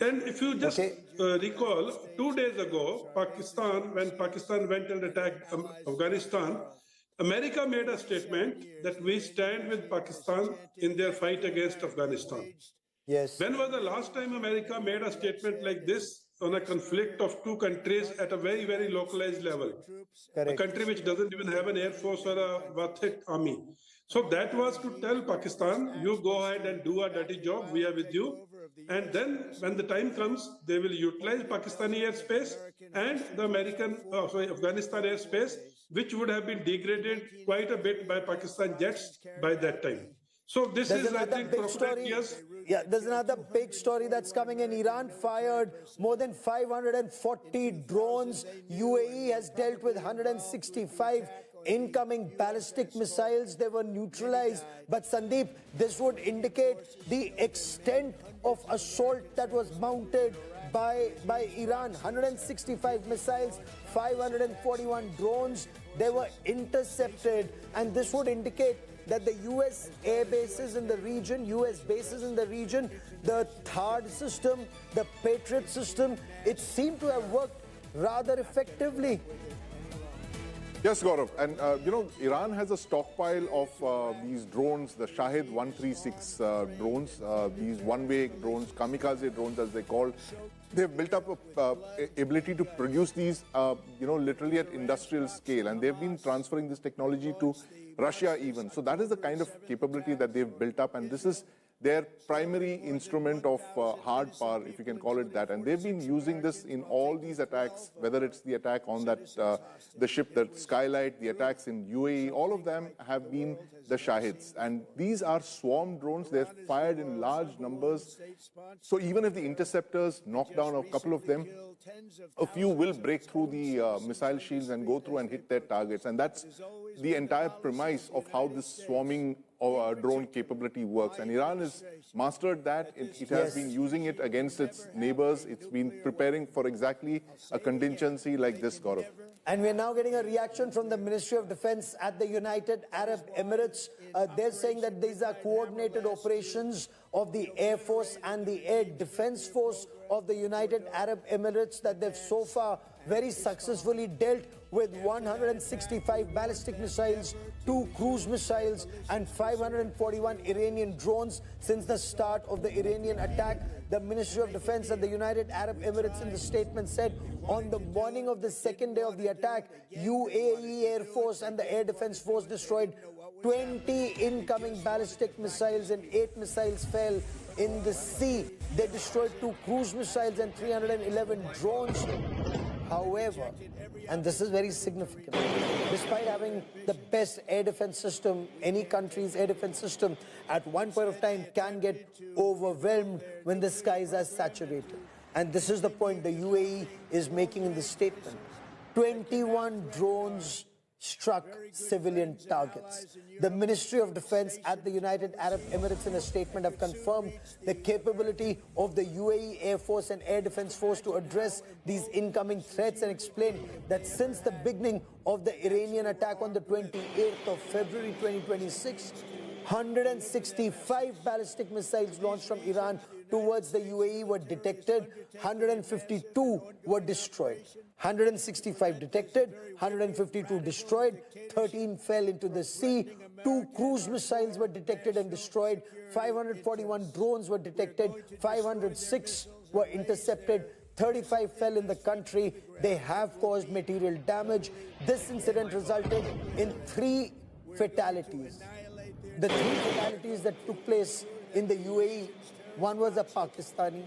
And if you just recall, 2 days ago, when Pakistan went and attacked Afghanistan, America made a statement that we stand with Pakistan in their fight against Afghanistan. Yes. When was the last time America made a statement like this on a conflict of two countries at a very, very localized level? Correct. A country which doesn't even have an air force or a Wathet army. So that was to tell Pakistan, you go ahead and do a dirty job, we are with you. And then when the time comes, they will utilize Pakistani airspace and the Afghanistan airspace, which would have been degraded quite a bit by Pakistan jets by that time. So this is, I think, yeah, there's another big story that's coming in. Iran fired more than 540 drones. UAE has dealt with 165 incoming ballistic missiles. They were neutralized. But Sandeep, this would indicate the extent of assault that was mounted by Iran. 165 missiles, 541 drones. They were intercepted. And this would indicate that the US air bases in the region, US bases in the region, the THAAD system, the Patriot system, it seemed to have worked rather effectively. Yes, Gaurav. And, Iran has a stockpile of these drones, the Shahed 136 drones, these one-way drones, kamikaze drones as they call. They've built up a ability to produce these, literally at industrial scale. And they've been transferring this technology to Russia even. So that is the kind of capability that they've built up. And this is their primary instrument of hard power, if you can call it that. And they've been using this in all these attacks, whether it's the attack on that the ship, the Skylight, the attacks in UAE, all of them have been the Shahids. And these are swarm drones. They're fired in large numbers. So even if the interceptors knock down a couple of them, a few will break through the missile shields and go through and hit their targets. And that's the entire premise of how this swarming drone capability works. And Iran has mastered that. It has been using it against its neighbors. It's been preparing for exactly a contingency like this, Gaurav. And we're now getting a reaction from the Ministry of Defense at the United Arab Emirates. They're saying that these are coordinated operations of the Air Force and the Air Defense Force of the United Arab Emirates, that they've so far very successfully dealt with 165 ballistic missiles, 2 cruise missiles, and 541 Iranian drones since the start of the Iranian attack. The Ministry of Defense at the United Arab Emirates in the statement said, on the morning of the second day of the attack, UAE Air Force and the Air Defense Force destroyed 20 incoming ballistic missiles and 8 missiles fell in the sea. They destroyed 2 cruise missiles and 311 drones. However, and this is very significant, despite having the best air defense system, any country's air defense system at one point of time can get overwhelmed when the skies are saturated. And this is the point the UAE is making in the statement. 21 drones struck civilian targets. The Ministry of Defense at the United Arab Emirates in a statement have confirmed the capability of the UAE Air Force and Air Defense Force to address these incoming threats and explain that since the beginning of the Iranian attack on the 28th of February 2026, 165 ballistic missiles launched from Iran towards the UAE were detected, 152 were destroyed. 165 detected, 152 destroyed, 13 fell into the sea, 2 cruise missiles were detected and destroyed, 541 drones were detected, 506 were intercepted, 35 fell in the country. They have caused material damage. This incident resulted in 3 fatalities. The 3 fatalities that took place in the UAE, one was a Pakistani,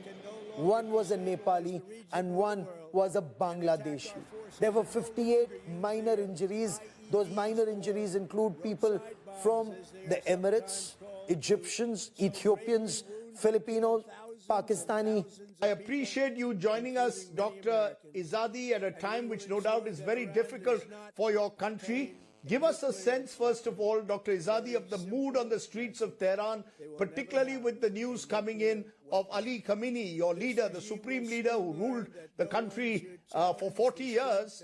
one was a Nepali, and one was a Bangladeshi. There were 58 minor injuries. Those minor injuries include people from the Emirates, Egyptians, Ethiopians, Filipinos, Pakistani. I appreciate you joining us, Dr. Izadi, at a time which no doubt is very difficult for your country. Give us a sense, first of all, Dr. Izadi, of the mood on the streets of Tehran, particularly with the news coming in of Ali Khamenei, your leader, the supreme leader who ruled the country for 40 years,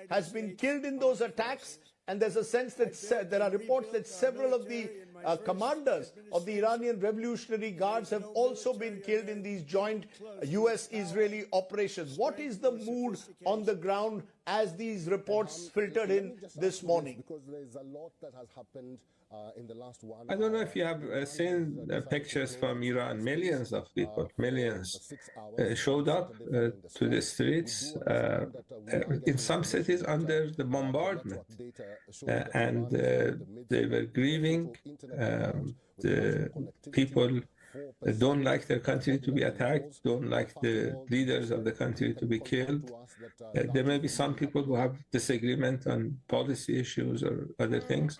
has been killed in those attacks. And there's a sense that there are reports that several of the commanders of the Iranian Revolutionary Guards have also been killed in these joint US-Israeli operations. What is the mood on the ground as these reports filtered in this morning? Because there is a lot that has happened in the last 1 I don't know if you have seen pictures from Iran. Millions of people, millions, showed up to the streets in some cities under the bombardment. And they were grieving. The people don't like their country to be attacked, don't like the leaders of the country to be killed. There may be some people who have disagreement on policy issues or other things.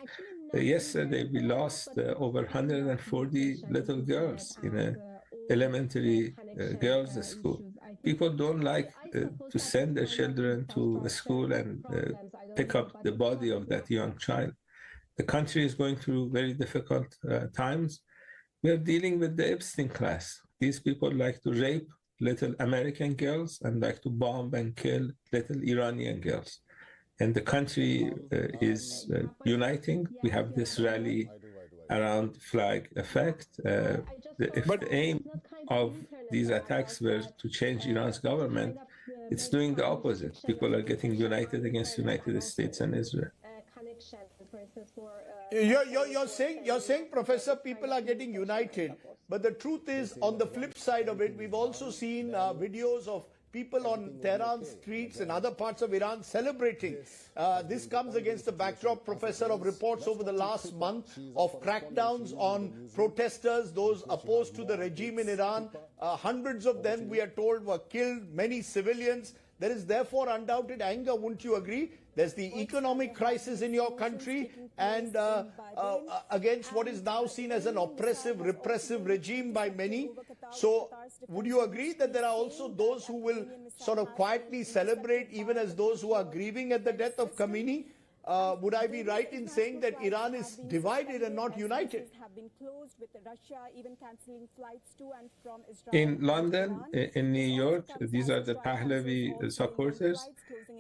Yesterday, we lost over 140 little girls in an elementary girls' school. People don't like to send their children to a school and pick up the body of that young child. The country is going through very difficult times. We are dealing with the Epstein class. These people like to rape little American girls and like to bomb and kill little Iranian girls. And the country is uniting. We have this rally around flag effect. If the aim of these attacks were to change Iran's government, it's doing the opposite. People are getting united against United States and Israel. You're saying, Professor, people are getting united. But the truth is, on the flip side of it, we've also seen videos of people on Tehran streets and other parts of Iran celebrating. This comes against the backdrop, Professor, of reports over the last month of crackdowns on protesters, those opposed to the regime in Iran. Hundreds of them, we are told, were killed, many civilians. There is therefore undoubted anger, wouldn't you agree? There's the economic crisis in your country and against what is now seen as an oppressive, repressive regime by many. So would you agree that there are also those who will sort of quietly celebrate, even as those who are grieving at the death of Khamenei? Would I be right in saying that Iran is divided and not united? In London, in New York, these are the Pahlavi supporters.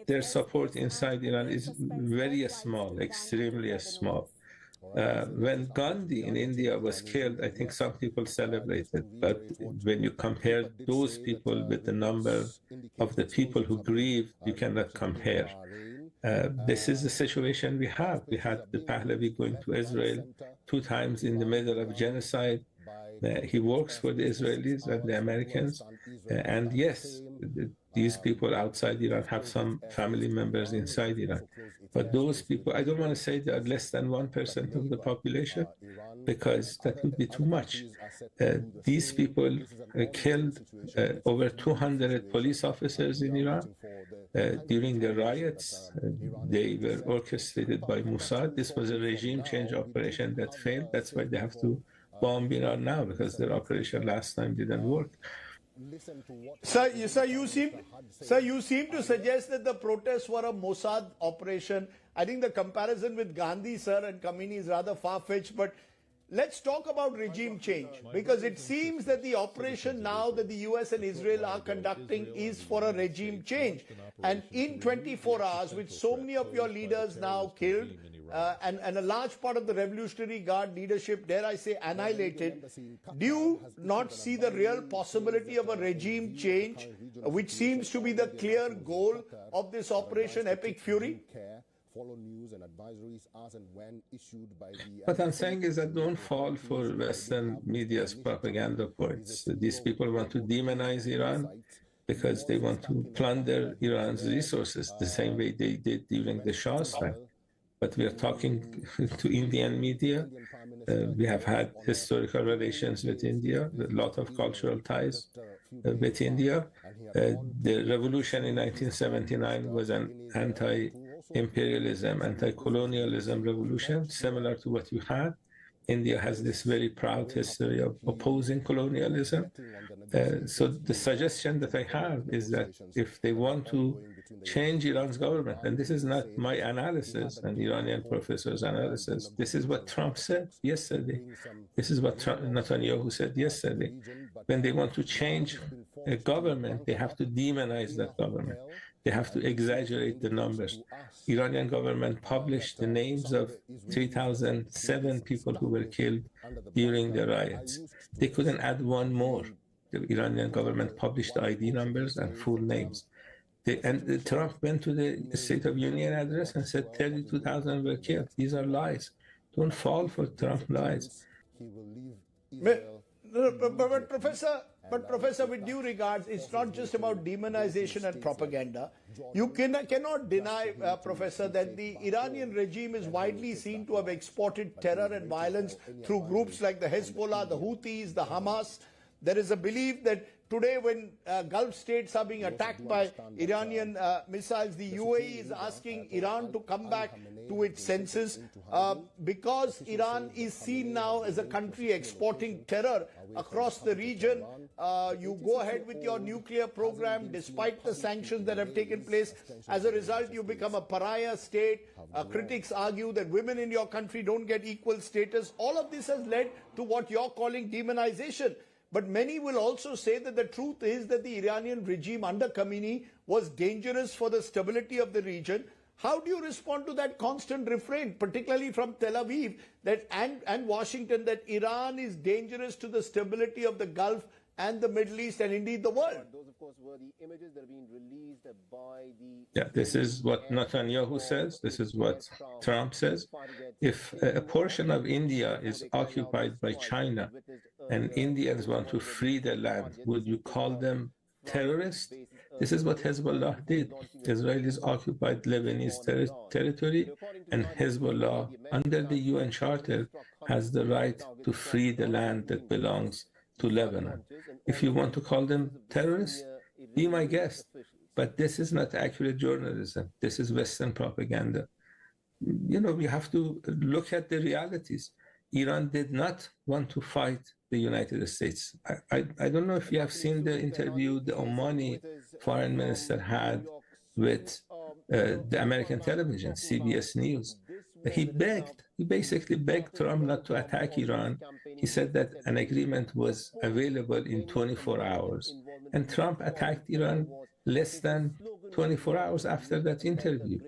Their support inside Iran is very small, extremely small. When Gandhi in India was killed, I think some people celebrated. But when you compare those people with the number of the people who grieve, you cannot compare. This is the situation we have. We had the Pahlavi going to Israel 2 times in the middle of genocide. He works for the Israelis and the Americans. And yes, these people outside Iran have some family members inside Iran. But those people, I don't want to say they are less than 1% of the population, because that would be too much. These people killed over 200 police officers in Iran during the riots. They were orchestrated by Mossad. This was a regime change operation that failed. That's why they have to bomb Iran now, because their operation last time didn't work. Sir, you seem to suggest that the protests were a Mossad operation. I think the comparison with Gandhi, sir, and Khomeini is rather far-fetched, but let's talk about regime change, because it seems that the operation now that the US and Israel are conducting is for a regime change. And in 24 hours, with so many of your leaders now killed, and a large part of the Revolutionary Guard leadership, dare I say, annihilated, do you not see the real possibility of a regime change, which seems to be the clear goal of this Operation Epic Fury? Follow news and advisories as and when issued by the... What I'm saying is that don't fall for Western media's propaganda points. These people want to demonize Iran because they want to plunder Iran's resources the same way they did during the Shah's time. But we are talking to Indian media. We have had historical relations with India, a lot of cultural ties with India. The revolution in 1979 was an anti-imperialism, anti-colonialism revolution, similar to what you had. India has this very proud history of opposing colonialism. So the suggestion that I have is that if they want to change Iran's government, and this is not my analysis and Iranian professors' analysis, this is what Trump said yesterday. This is what Netanyahu said yesterday. When they want to change a government, they have to demonize that government. They have to exaggerate the numbers. Iranian government published the names of 3,007 people who were killed during the riots. They couldn't add one more. The Iranian government published the ID numbers and full names. And Trump went to the State of Union address and said 32,000 were killed. These are lies. Don't fall for Trump lies. But Professor, with due regards, it's not just about demonization and propaganda. You cannot deny, Professor, that the Iranian regime is widely seen to have exported terror and violence through groups like the Hezbollah, the Houthis, the Hamas. There is a belief that today, when Gulf states are being attacked by Iranian missiles, the UAE is asking Iran to come back to its senses because Iran is seen now as a country exporting terror across the region. You go ahead with your nuclear program despite the sanctions that have taken place. As a result, you become a pariah state. Critics argue that women in your country don't get equal status. All of this has led to what you're calling demonization. But many will also say that the truth is that the Iranian regime under Khomeini was dangerous for the stability of the region. How do you respond to that constant refrain, particularly from Tel Aviv and Washington, that Iran is dangerous to the stability of the Gulf and the Middle East and indeed the world? Those, of course, were the images that are being released by the... Yeah, this is what Netanyahu says. This is what Trump says. If a portion of India is occupied by China and Indians want to free the land, would you call them terrorists? This is what Hezbollah did. Israelis occupied Lebanese territory, and Hezbollah, under the UN Charter, has the right to free the land that belongs to Lebanon. If you want to call them terrorists, be my guest. But this is not accurate journalism. This is Western propaganda. You know, we have to look at the realities. Iran did not want to fight the United States. I don't know if you have seen the interview the Omani foreign minister had with the American television, CBS News. He basically begged Trump not to attack Iran. He said that an agreement was available in 24 hours. And Trump attacked Iran less than 24 hours after that interview.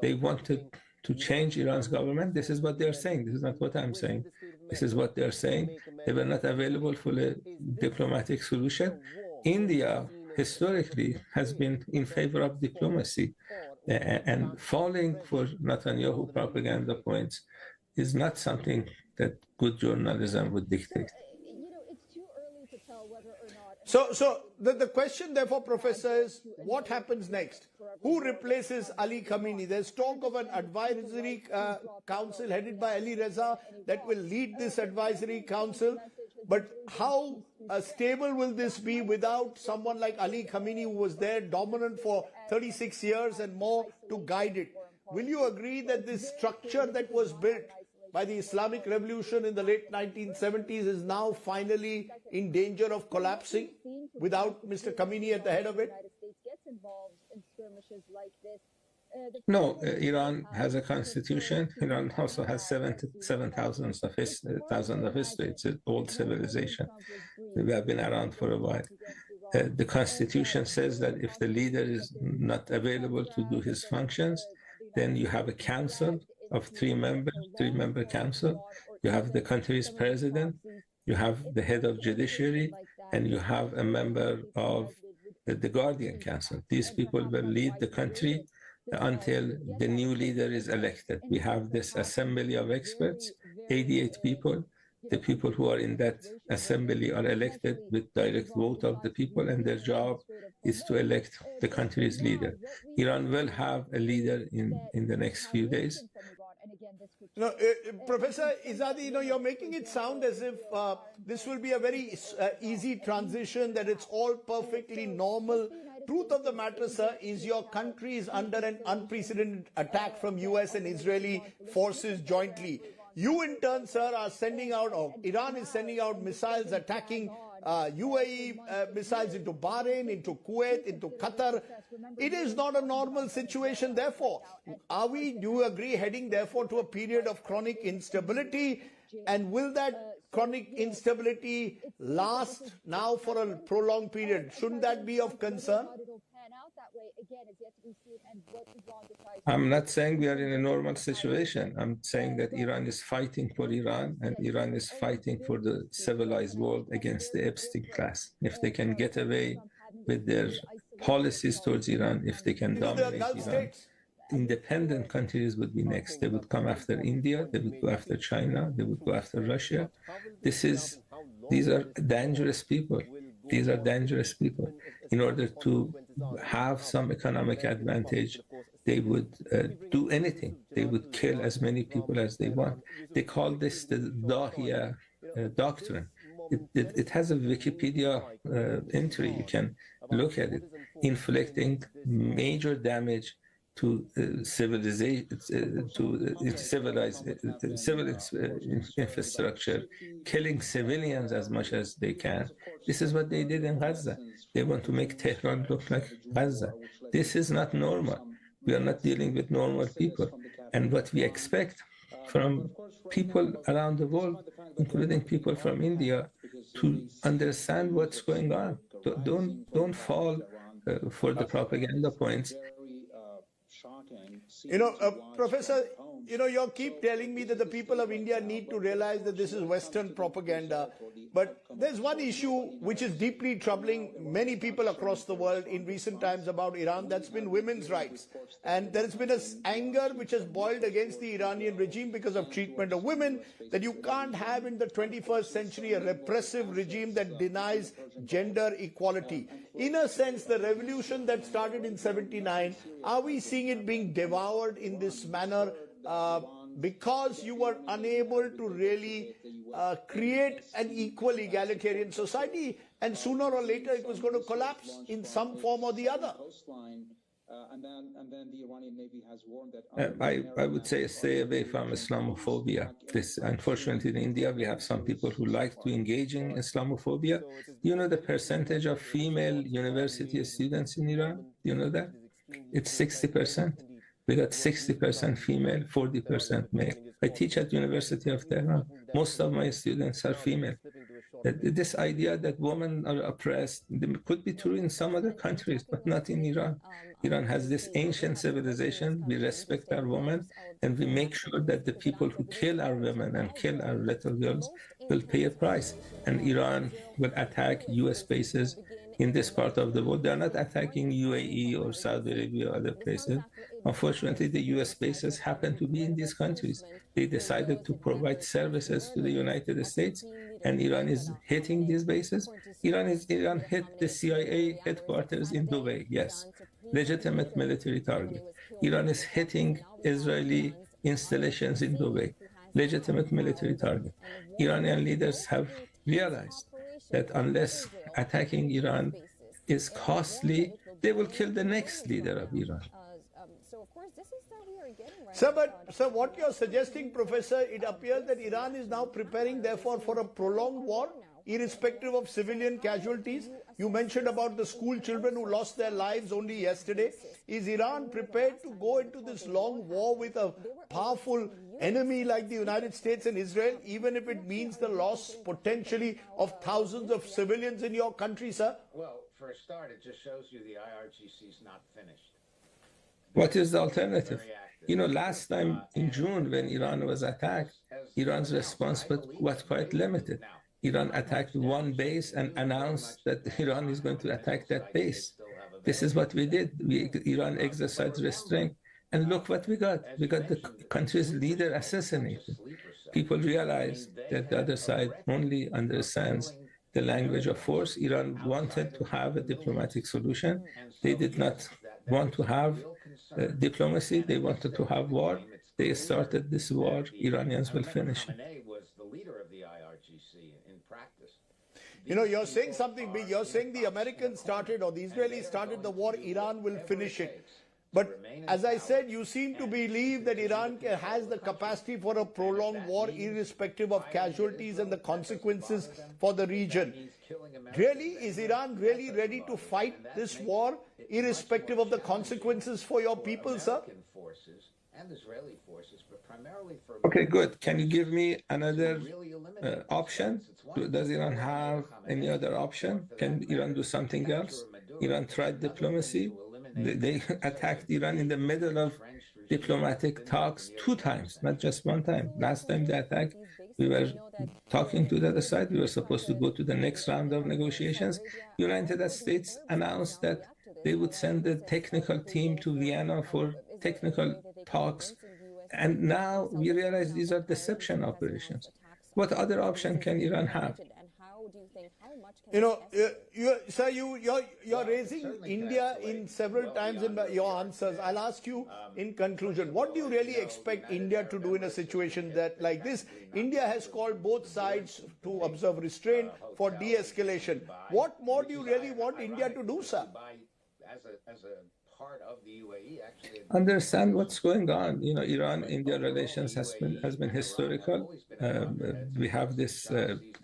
They wanted to change Iran's government. This is what they're saying. This is not what I'm saying. This is what they're saying. They were not available for a diplomatic solution. India, historically, has been in favor of diplomacy. And falling for Netanyahu propaganda points is not something that good journalism would dictate. So the question, therefore, Professor, is what happens next? Who replaces Ali Khamenei? There's talk of an advisory council headed by Ali Reza that will lead this advisory council. But how stable will this be without someone like Ali Khamenei, who was there dominant for 36 years and more, to guide it? Will you agree that this structure that was built by the Islamic Revolution in the late 1970s is now finally in danger of collapsing? without Mr. Khamenei at the head of it? No, Iran has a constitution. Iran also has 7,000 of history. It's an old civilization. We have been around for a while. The constitution says that if the leader is not available to do his functions, then you have a council of three-member council. You have the country's president, you have the head of judiciary, and you have a member of the Guardian Council. These people will lead the country until the new leader is elected. We have this assembly of experts, 88 people. The people who are in that assembly are elected with direct vote of the people, and their job is to elect the country's leader. Iran will have a leader in the next few days. Professor Izadi, you're making it sound as if this will be a very easy transition, that it's all perfectly normal. Truth of the matter, sir, is your country is under an unprecedented attack from US and Israeli forces jointly. You, in turn, sir, are sending out, or Iran is sending out missiles attacking UAE missiles into Bahrain, into Kuwait, into Qatar. It is not a normal situation. Therefore, do you agree, heading therefore to a period of chronic instability? And will that chronic instability last now for a prolonged period? Shouldn't that be of concern? I'm not saying we are in a normal situation. I'm saying that Iran is fighting for Iran, and Iran is fighting for the civilized world against the Epstein class. If they can get away with their policies towards Iran, if they can dominate Iran, independent countries would be next. They would come after India, they would go after China, they would go after Russia. These are dangerous people. These are dangerous people. In order to have some economic advantage, they would do anything. They would kill as many people as they want. They call this the Dahiya doctrine. It has a Wikipedia entry. You can look at it. Inflicting major damage to civilization, civil infrastructure, killing civilians as much as they can. This is what they did in Gaza. They want to make Tehran look like Gaza. This is not normal. We are not dealing with normal people. And what we expect from people around the world, including people from India, to understand what's going on. Don't fall for the propaganda points. Professor, you keep telling me that the people of India need to realize that this is Western propaganda. But there's one issue which is deeply troubling many people across the world in recent times about Iran. That's been women's rights. And there has been an anger which has boiled against the Iranian regime because of treatment of women, that you can't have in the 21st century a repressive regime that denies gender equality. In a sense, the revolution that started in '79, are we seeing it being devoured in this manner because you were unable to really create an equal egalitarian society, and sooner or later it was going to collapse in some form or the other? And then the Iranian Navy has warned that I would say stay away from Islamophobia. Unfortunately, in India, we have some people who like to engage in Islamophobia. You know the percentage of female university students in Iran? Do you know that? It's 60%. We got 60% female, 40% male. I teach at University of Tehran. Most of my students are female. This idea that women are oppressed could be true in some other countries, but not in Iran. Iran has this ancient civilization. We respect our women, and we make sure that the people who kill our women and kill our little girls will pay a price. And Iran will attack US bases in this part of the world. They are not attacking UAE or Saudi Arabia or other places. Unfortunately, the US bases happen to be in these countries. They decided to provide services to the United States, and Iran is hitting these bases. Iran hit the CIA headquarters in Dubai, yes, legitimate military target. Iran is hitting Israeli installations in Dubai, legitimate military target. Iranian leaders have realized that unless attacking Iran is costly, they will kill the next leader of Iran. Sir, what you're suggesting, Professor, it appears that Iran is now preparing, therefore, for a prolonged war, irrespective of civilian casualties. You mentioned about the school children who lost their lives only yesterday. Is Iran prepared to go into this long war with a powerful enemy like the United States and Israel, even if it means the loss potentially of thousands of civilians in your country, sir? Well, for a start, it just shows you the IRGC is not finished. What is the alternative? You know, last time in June when Iran was attacked, Iran's response was quite limited. Iran attacked one base and announced that Iran is going to attack that base. This is what we did. Iran exercised restraint. And look what we got. We got the country's leader assassinated. People realized that the other side only understands the language of force. Iran wanted to have a diplomatic solution. They did not want to have diplomacy. They wanted to have war. They started this war. Iranians will finish it. You know, you're saying something big. You're saying the Americans started or the Israelis started the war, Iran will finish it. But as I said, you seem to believe that Iran has the capacity for a prolonged war irrespective of casualties and the consequences for the region. Really, is Iran really ready to fight this war irrespective of the consequences for your people, sir? Okay, good. Can you give me another option? Does Iran have any other option? Can Iran do something else? Iran tried diplomacy. They attacked Iran in the middle of diplomatic talks 2 times, not just 1 time. Last time they attacked, we were talking to the other side. We were supposed to go to the next round of negotiations. United States announced that they would send a technical team to Vienna for technical talks. And now we realize these are deception operations. What other option can Iran have? You know, sir, you're raising India in several times in your answers. I'll ask you in conclusion, what do you really expect India to do in a situation that like this? India has called both sides to observe restraint for de-escalation. What more do you really want India to do, sir? As a part of the UAE, actually, understand what's going on. You know, Iran-India relations has been historical. We have this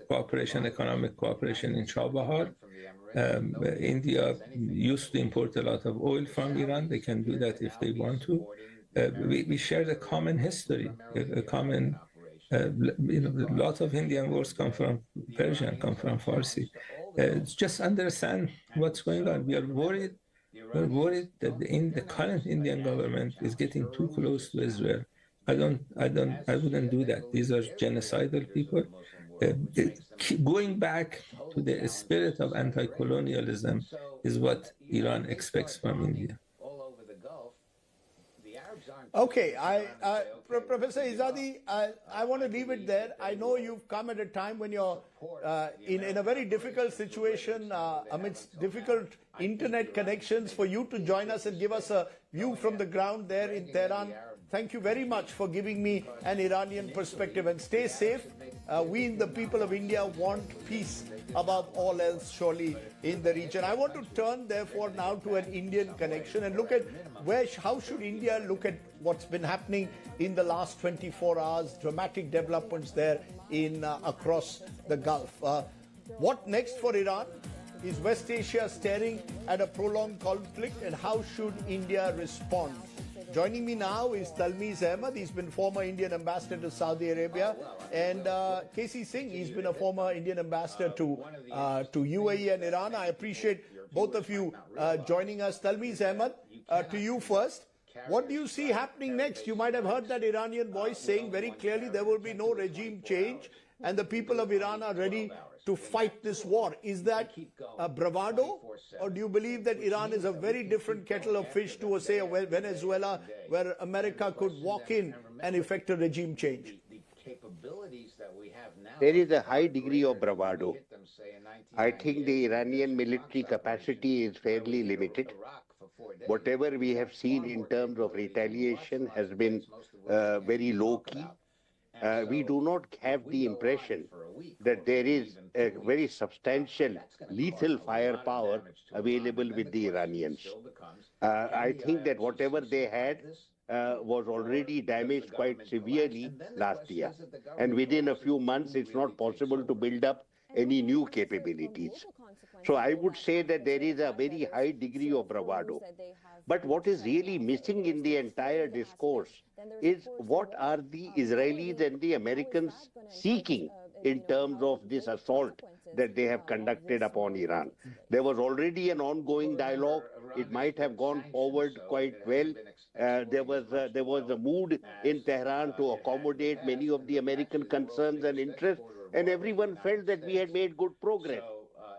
cooperation, economic cooperation in Chabahar. India used to import a lot of oil from Iran. They can do that if they want to. We share a common history, a common. A lot of Indian words come from Persian, come from Farsi. Just understand what's going on. We are worried. We're worried that the current Indian government is getting too close to Israel. I wouldn't do that. These are genocidal people. Going back to the spirit of anti-colonialism is what Iran expects from India. Okay, Professor Izadi, I want to leave it there. I know you've come at a time when you're in a very difficult situation amidst difficult internet connections. For you to join us and give us a view from the ground there in Tehran, thank you very much for giving me an Iranian perspective, and stay safe. We, the people of India, want peace above all else, surely, in the region. I want to turn, therefore, now to an Indian connection and look at how should India look at what's been happening in the last 24 hours, dramatic developments there in across the Gulf. What next for Iran? Is West Asia staring at a prolonged conflict, and how should India respond? Joining me now is Talmiz Ahmed. He's been former Indian ambassador to Saudi Arabia, and K.C. Singh. He's been a former Indian ambassador to UAE and Iran. I appreciate both of you joining us. Talmiz Ahmed, to you first. What do you see happening next? You might have heard that Iranian voice saying very clearly there will be no regime change, and the people of Iran are ready to fight this war. Is that a bravado, or do you believe that Iran is a very different kettle of fish to, say, Venezuela, where America could walk in and effect a regime change? There is a high degree of bravado. I think the Iranian military capacity is fairly limited. Whatever we have seen in terms of retaliation has been very low-key. We do not have the impression that there is a very substantial lethal firepower available with the Iranians. I think that whatever they had was already damaged quite severely last year. And within a few months, it's not possible to build up any new capabilities. So I would say that there is a very high degree of bravado. But what is really missing in the entire discourse is what are the Israelis and the Americans seeking in terms of this assault that they have conducted upon Iran. There was already an ongoing dialogue. It might have gone forward quite well. There was a mood in Tehran to accommodate many of the American concerns and interests, and everyone felt that we had made good progress.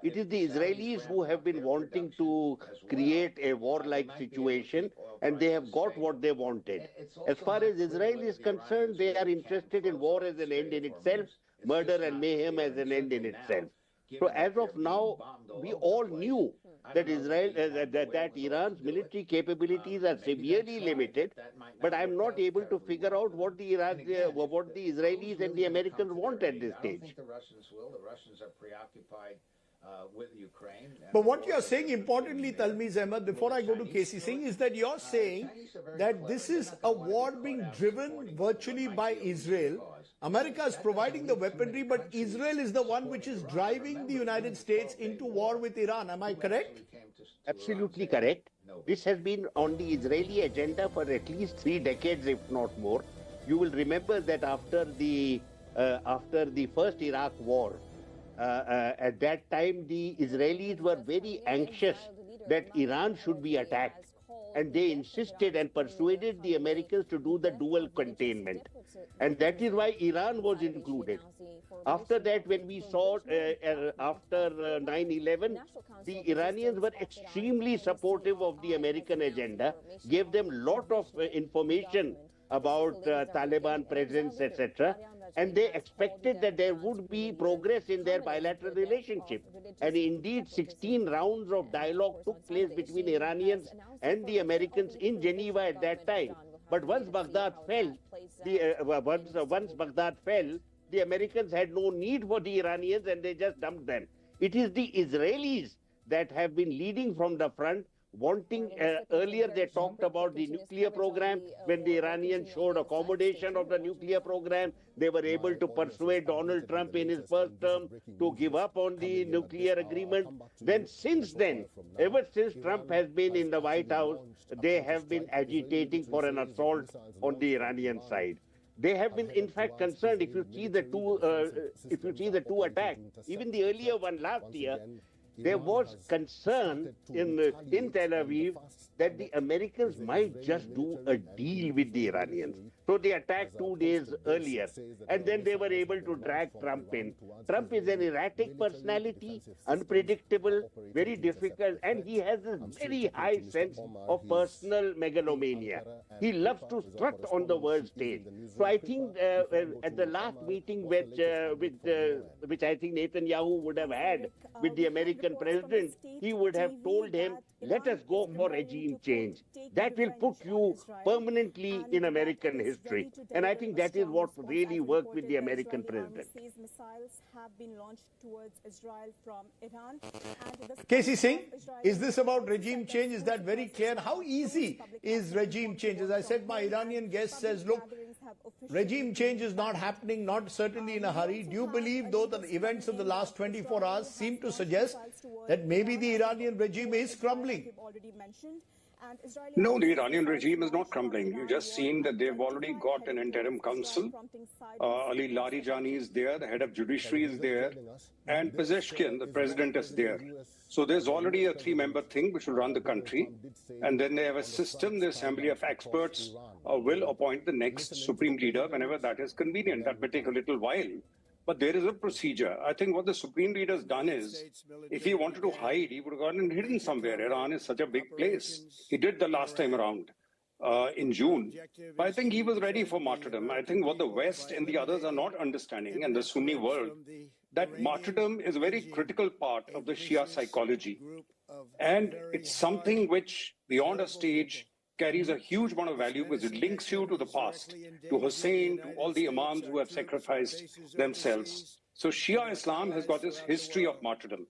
It is the Israelis who have been wanting to create a war-like situation, and they have got what they wanted. As far as Israel is concerned, they are interested in war as an end in itself, murder and mayhem as an end in itself. So as of now, we all knew that that Iran's military capabilities are severely limited, but I'm not able to figure out what the Israelis and the Americans want at this stage. I don't think the Russians will. The Russians are preoccupied with Ukraine. But what you're saying importantly, Talmiz Ahmed, before I go to Casey Singh, is that you're saying that this is a war being driven virtually by Israel. America is providing the weaponry, but Israel is the one which is driving the United States into war with Iran. Am I correct? Absolutely correct. This has been on the Israeli agenda for at least 3 decades, if not more. You will remember that after the first Iraq war, at that time, the Israelis were very anxious that Iran should be attacked. And they insisted and persuaded the Americans to do the dual containment. And that is why Iran was included. After that, when we saw after 9/11, the Iranians were extremely supportive of the American agenda, gave them a lot of information about Taliban presence, etc. And they expected that there would be progress in their bilateral relationship. And indeed, 16 rounds of dialogue took place between Iranians and the Americans in Geneva at that time. But once Baghdad fell, the Americans had no need for the Iranians and they just dumped them. It is the Israelis that have been leading from the front, wanting, earlier they talked about the nuclear program. When the Iranians showed accommodation of the nuclear program, they were able to persuade Donald Trump in his first term to give up on the nuclear agreement. Then since then, ever since Trump has been in the White House, they have been agitating for an assault on the Iranian side. They have been, in fact, concerned. If you see the two attacks, even the earlier one last year, there was concern in Tel Aviv that the Americans might just do a deal with the Iranians. So they attacked 2 days earlier, and then they were able to drag Trump in. Trump is an erratic personality, unpredictable, very difficult, and he has a very high sense of personal megalomania. He loves to strut on the world stage. So I think at the last meeting which I think Netanyahu would have had with the American president, he would have told him, let us go for regime change. That will put you permanently in American history. And I think that is what really worked with the American president. Casey Singh, is this about regime change? Is that very clear? How easy is regime change? As I said, my Iranian guest says, look, regime change is not happening, not certainly in a hurry. Do you believe, though, the events of the last 24 hours seem to suggest that maybe the Iranian regime is crumbling? No, the Iranian regime is not crumbling. You've just seen that they've already got an interim council. Ali Larijani is there, the head of judiciary is there, and Pezeshkian, the president, is there. So there's already a 3-member thing which will run the country. And then they have a system, the assembly of experts will appoint the next supreme leader whenever that is convenient. That may take a little while. But there is a procedure. I think what the supreme leader has done is, if he wanted to hide, he would have gone and hidden somewhere. Iran is such a big place. He did the last time around in June. But I think he was ready for martyrdom. I think what the West and the others are not understanding, and the Sunni world, that martyrdom is a very critical part of the Shia psychology. And it's something which, beyond a stage, carries a huge amount of value because it links you to the past, to Hussein, to all the imams who have sacrificed themselves. So Shia Islam has got this history of martyrdom.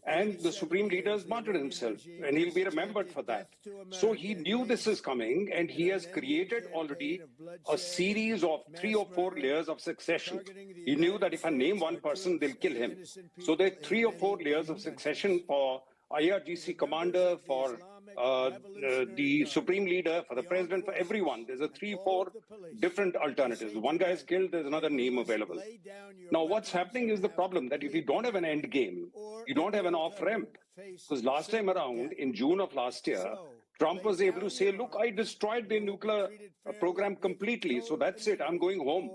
And the supreme leader has martyred himself, and he'll be remembered for that. So he knew this is coming, and he has created already a series of 3 or 4 layers of succession. He knew that if I name one person, they'll kill him. So there are 3 or 4 layers of succession for IRGC commander, for the supreme leader, for the president, for everyone. There's a 3, 4 different alternatives. One guy is killed, there's another name available. Now, what's happening is the problem that if you don't have an end game, you don't have an off-ramp. Because last time around, in June of last year, Trump was able to say, look, I destroyed the nuclear program completely, so that's it, I'm going home.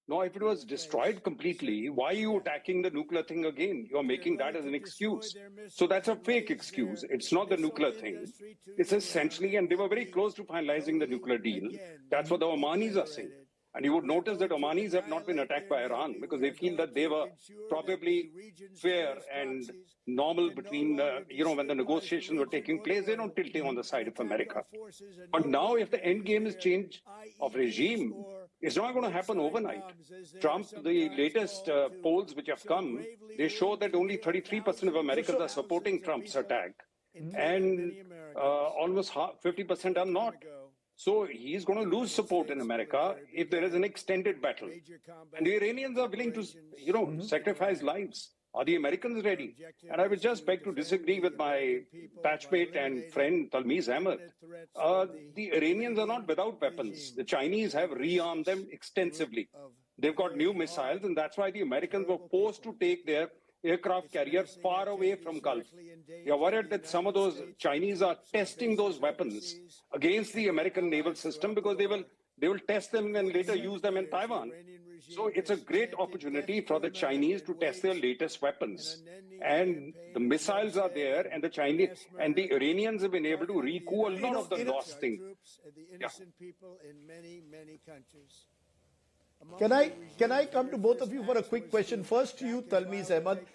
No, if it was destroyed completely, why are you attacking the nuclear thing again? You're making that as an excuse. So that's a fake excuse. It's not the nuclear thing. It's essentially, and they were very close to finalizing the nuclear deal. That's what the Omanis are saying. And you would notice that Omanis have not been attacked by Iran because they feel that they were probably fair and normal between, when the negotiations were taking place. They don't tilt on the side of America. But now if the end game is change of regime, it's not going to happen overnight. Trump, the latest polls which have come, they show that only 33% of Americans are supporting Trump's attack. And almost 50% are not. So he's going to lose support in America if there is an extended battle. And the Iranians are willing to, sacrifice lives. Are the Americans ready? And I would just beg to disagree with my batchmate and friend Talmiz Ahmed. The Iranians are not without weapons. The Chinese have rearmed them extensively. They've got new missiles, and that's why the Americans were forced to take their aircraft carriers far away from Gulf. You're worried that some of those Chinese are testing those weapons against the American naval system because they will test them and later use them in Taiwan. So it's a great opportunity for the Chinese to test their latest weapons. And the missiles are there, and the Chinese and the Iranians have been able to recoup a lot of the lost things. Yeah. Can I come to both of you for a quick question? First to you, Talmiz Ahmed.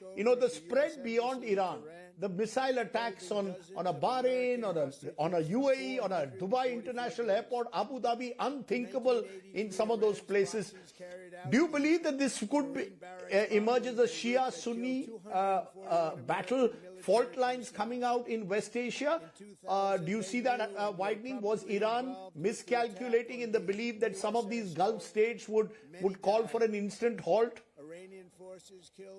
The spread beyond Iran, the missile attacks on a Bahrain, on a UAE, on a Dubai International Airport, Abu Dhabi, unthinkable in some of those places. Do you believe that this could emerge as a Shia-Sunni battle, fault lines coming out in West Asia? Do you see that widening? Was Iran miscalculating in the belief that some of these Gulf states would call for an instant halt?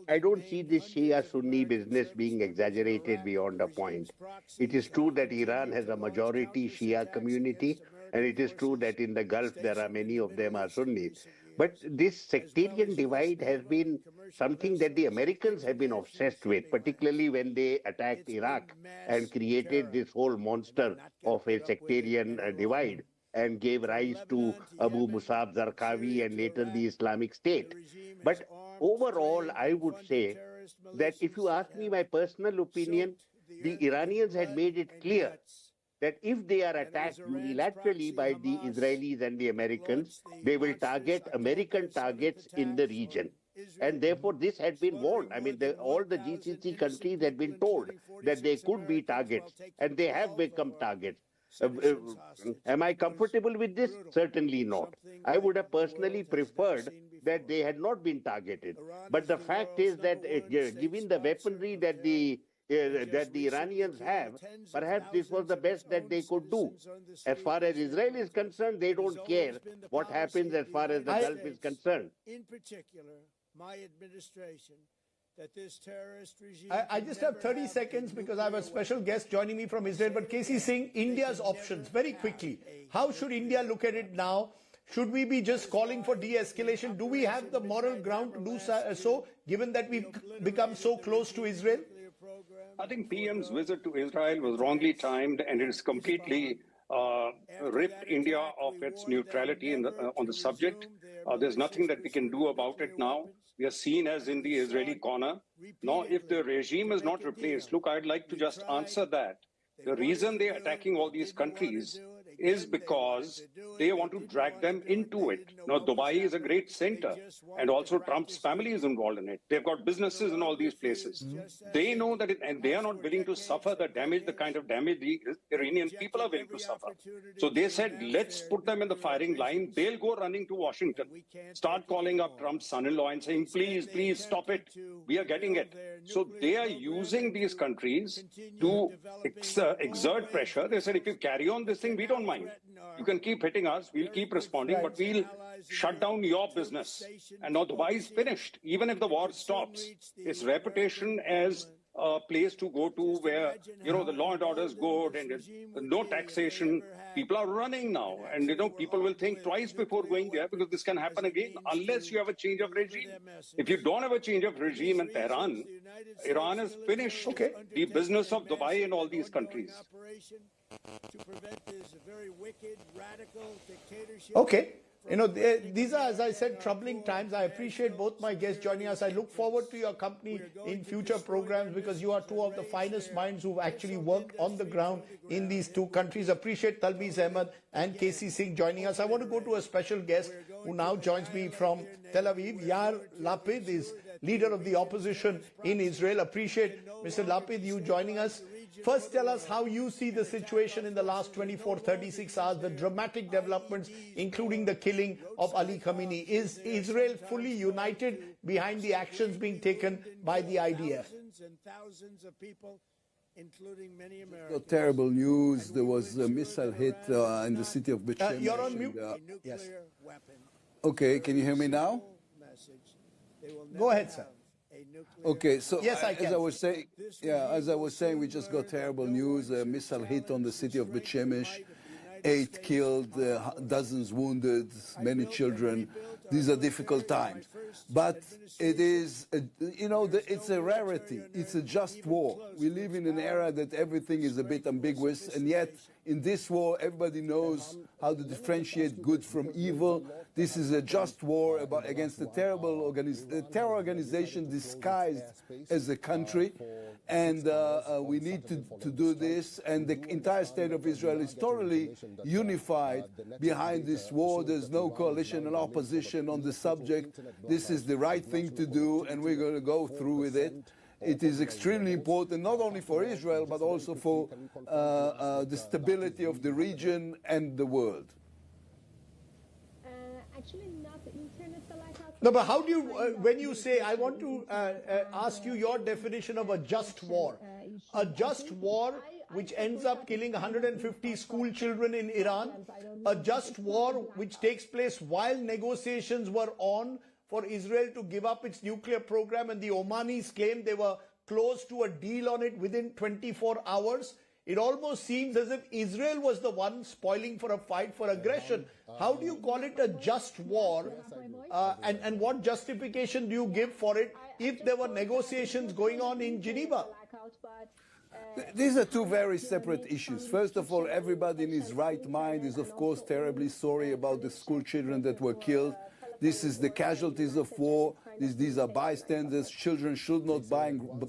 I don't see this Shia-Sunni business being exaggerated beyond a point. It is true that Iran has a majority Shia community, and it is true that in the Gulf there are many of them are Sunnis. But this sectarian divide has been something that the Americans have been obsessed with, particularly when they attacked Iraq and created this whole monster of a sectarian divide and gave rise to Abu Musab Zarqawi and later the Islamic State. But overall, I would say that if you ask me my personal opinion, the Iranians had made it clear that if they are attacked unilaterally by the Israelis and the Americans, they will target American targets in the region. And therefore, this had been warned. I mean, all the GCC countries had been told that they could be targets, and they have become targets. Am I comfortable with this? Certainly not. I would have personally preferred that they had not been targeted. But the fact is that given the weaponry that the Iranians have, perhaps this was the best that they could do. As far as Israel is concerned, they don't care what happens as far as the Gulf is concerned. In particular, my administration, that this terrorist regime... I just have 30 seconds because I have a special guest joining me from Israel. But Casey Singh, India's options, very quickly. How should India look at it now? Should we be just calling for de-escalation? Do we have the moral ground to do so, given that we've become so close to Israel? I think PM's visit to Israel was wrongly timed, and it has completely ripped India of its neutrality on the subject. There's nothing that we can do about it now. We are seen as in the Israeli corner. Now, if the regime is not replaced, look, I'd like to just answer that. The reason they're attacking all these countries is because they want to drag them into it. Now, Dubai is a great center, and also Trump's family is involved in it. They've got businesses in all these places. They know that, and they are not willing to suffer the damage, the kind of damage the Iranian people are willing to suffer. So they said, let's put them in the firing line. They'll go running to Washington, start calling up Trump's son-in-law and saying, please, please stop it. We are getting it. So they are using these countries to exert pressure. They said, if you carry on this thing, we don't mind. You can keep hitting us, we'll keep responding, but we'll shut down your business. And now Dubai is finished. Even if the war stops, its reputation as a place to go to where, the law and order is good and there's no taxation, people are running now. And, people will think twice before going there because this can happen again unless you have a change of regime. If you don't have a change of regime in Tehran, Iran has finished the business of Dubai and all these countries. Okay. These are, as I said, troubling times. I appreciate both my guests joining us. I look forward to your company in future programs because you are two of the finest minds who've actually worked on the ground in these two countries. Appreciate Talmiz Ahmed and Casey Singh joining us. I want to go to a special guest who now joins me from Tel Aviv. Yair Lapid is leader of the opposition in Israel. Appreciate, Mr. Lapid, you joining us. First, tell us how you see the situation in the last 24, 36 hours, the dramatic developments, including the killing of Ali Khamenei. Is Israel fully united behind the actions being taken by the IDF? Thousands of people, including many Americans. Terrible news. There was a missile hit in the city of Bet Shemesh. You're on mute. Yes. Okay, can you hear me now? Go ahead, sir. Okay, so yes, I can. as I was saying, we just got terrible news. A missile hit on the city of Bet Shemesh, 8 killed, dozens wounded, many children. These are difficult times, but it is, it's a rarity. It's a just war. We live in an era that everything is a bit ambiguous, and yet in this war, everybody knows how to differentiate good from evil. This is a just war against a terrible terror organization disguised as a country, and we need to do this. And the entire state of Israel is totally unified behind this war. There's no coalition and opposition on the subject. This is the right thing to do, and we're going to go through with it. It is extremely important, not only for Israel, but also for the stability of the region and the world. No, but how do you, when you say, I want to ask you your definition of a just war. A just war which ends up killing 150 school children in Iran. A just war which takes place while negotiations were on for Israel to give up its nuclear program, and the Omanis claimed they were close to a deal on it within 24 hours. It almost seems as if Israel was the one spoiling for a fight for aggression. How do you call it a just war? And what justification do you give for it if there were negotiations going on in Geneva? These are two very separate issues. First of all, everybody in his right mind is, of course, terribly sorry about the school children that were killed. This is the casualties of war. These are bystanders. Children should not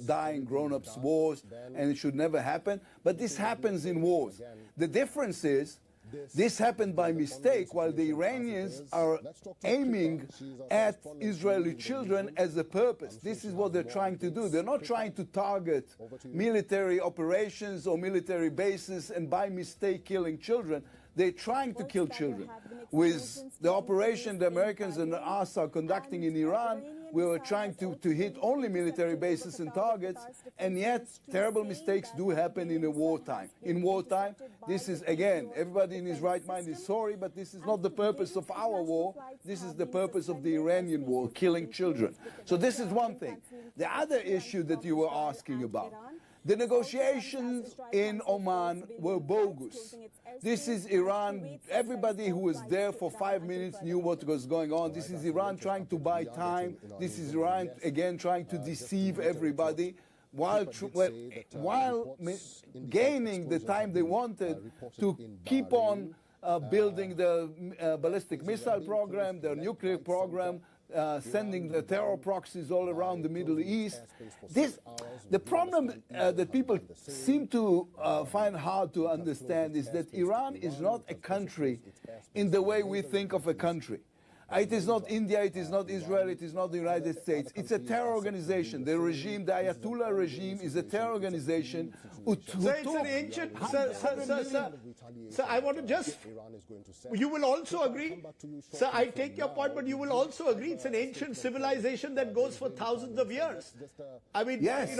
die in grown-ups' wars, and it should never happen. But this happens in wars. The difference is this happened by mistake, while the Iranians are aiming at Israeli children as a purpose. This is what they're trying to do. They're not trying to target military operations or military bases and by mistake killing children. They're trying to kill children. With the operation the Americans and us are conducting in Iran, we were trying to hit only military bases and targets, and yet terrible mistakes do happen in a wartime. In wartime, this is, again, everybody in his right mind is sorry, but this is not the purpose of our war. This is the purpose of the Iranian war, killing children. So this is one thing. The other issue that you were asking about, the negotiations in Oman were bogus. This is Iran. Everybody who was there for 5 minutes knew what was going on. This is Iran trying to buy time. This is Iran, again, trying to deceive everybody while gaining the time they wanted to keep on building the ballistic missile program, their nuclear program, sending the terror proxies all around the Middle East. The problem that people seem to find hard to understand is that Iran is not a country in the way we think of a country. It is not India, it is not Israel, it is not the United States. It's a terror organization. The regime, the Ayatollah regime, is a terror organization. Sir, it's an ancient... Sir, I want to just... You will also agree... Sir, I take your point, but you will also agree it's an ancient civilization that goes for thousands of years. I mean, yes.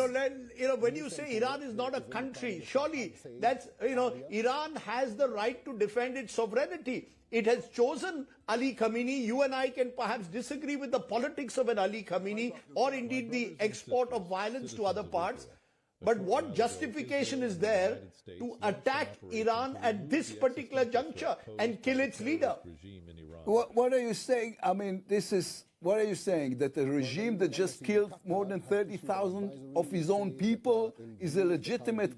When you say Iran is not a country, surely that's, Iran has the right to defend its sovereignty. It has chosen Ali Khamenei. You and I can perhaps disagree with the politics of an Ali Khamenei or indeed the export of violence to other parts. But what justification is there to attack Iran at this particular juncture and kill its leader? What are you saying? I mean, what are you saying? That the regime that just killed more than 30,000 of his own people is a legitimate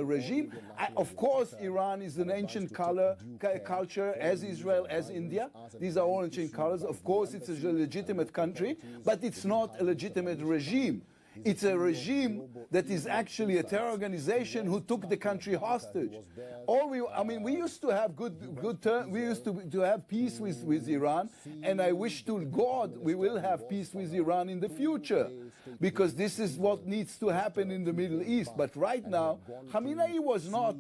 regime? Of course, Iran is an ancient culture, as Israel, as India. These are all ancient colors. Of course, it's a legitimate country, but it's not a legitimate regime. It's a regime that is actually a terror organization who took the country hostage. We used to have good terms. We used to have peace with Iran, and I wish to God we will have peace with Iran in the future, because this is what needs to happen in the Middle East. But right now, Khamenei was not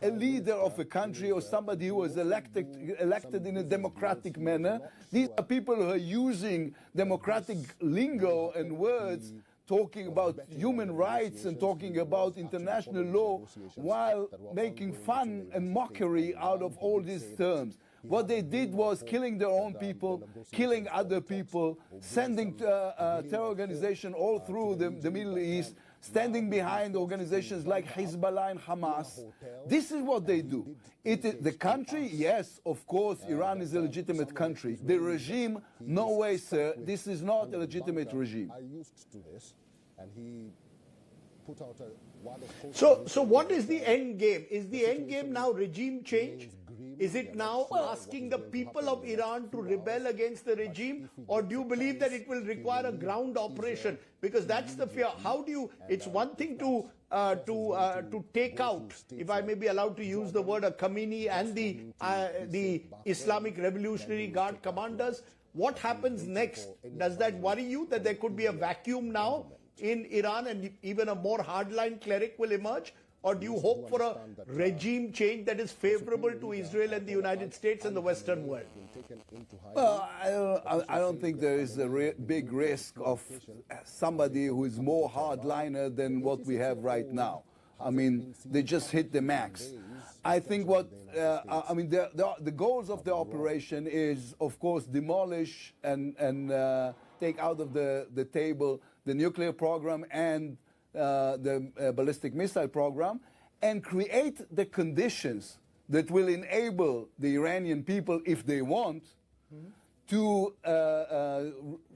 a leader of a country or somebody who was elected in a democratic manner. These are people who are using democratic lingo and words, talking about human rights and talking about international law while making fun and mockery out of all these terms. What they did was killing their own people, killing other people, sending terror organizations all through the Middle East, standing behind organizations like Hezbollah and Hamas. This is what they do. The country, yes, of course, Iran is a legitimate country. The regime, no way, sir. This is not a legitimate regime. So what is the end game? Is the end game now regime change? Is it now asking the people of Iran to rebel against the regime, or do you believe that it will require a ground operation? Because that's the fear. How do you? It's one thing to take out, if I may be allowed to use the word, a Khamenei and the Islamic Revolutionary Guard commanders. What happens next? Does that worry you that there could be a vacuum now in Iran and even a more hardline cleric will emerge? Or do you hope for a regime change that is favorable to Israel and the United States and the Western world? Well, I don't think there is a big risk of somebody who is more hardliner than what we have right now. I mean, they just hit the max. I think the goals of the operation is, of course, demolish and take out of the table the nuclear program and the ballistic missile program, and create the conditions that will enable the Iranian people, if they want, to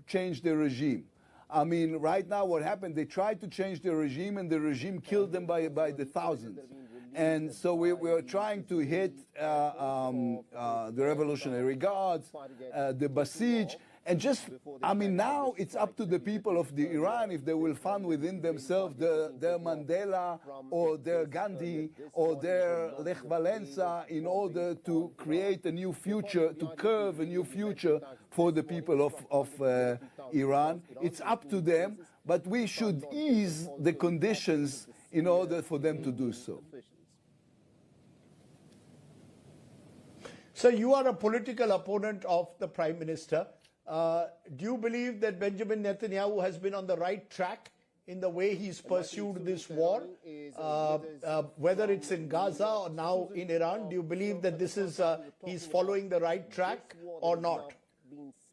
change the regime. I mean, right now what happened, they tried to change the regime and the regime killed them by the thousands. And so we are trying to hit the Revolutionary Guards, the Basij, and now it's up to the people of Iran if they will find within themselves their Mandela or their Gandhi or their Lech Walesa in order to create a new future, to curve a new future for the people of Iran. It's up to them, but we should ease the conditions in order for them to do so. So you are a political opponent of the Prime Minister. Do you believe that Benjamin Netanyahu has been on the right track in the way he's pursued this war? Whether it's in Gaza or now in Iran, do you believe that this is he's following the right track or not?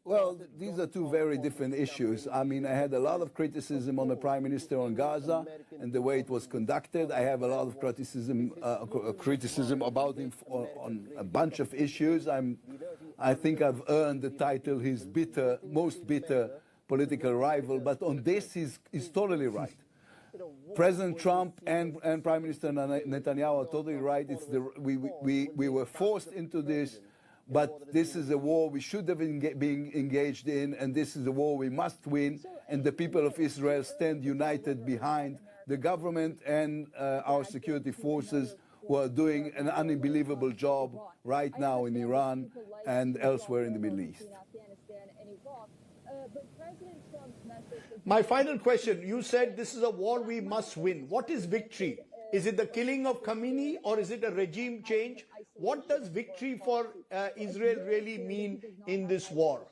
Well, these are two very different issues. I mean, I had a lot of criticism on the Prime Minister on Gaza and the way it was conducted. I have a lot of criticism about him on a bunch of issues. I think I've earned the title his most bitter political rival, but on this he's totally right. President Trump and Prime Minister Netanyahu are totally right. We were forced into this. But this is a war we should have been engaged in, and this is a war we must win, and the people of Israel stand united behind the government and our security forces, who are doing an unbelievable job right now in Iran and elsewhere in the Middle East. My final question, you said this is a war we must win. What is victory? Is it the killing of Khamenei, or is it a regime change? What does victory for Israel really mean in this war?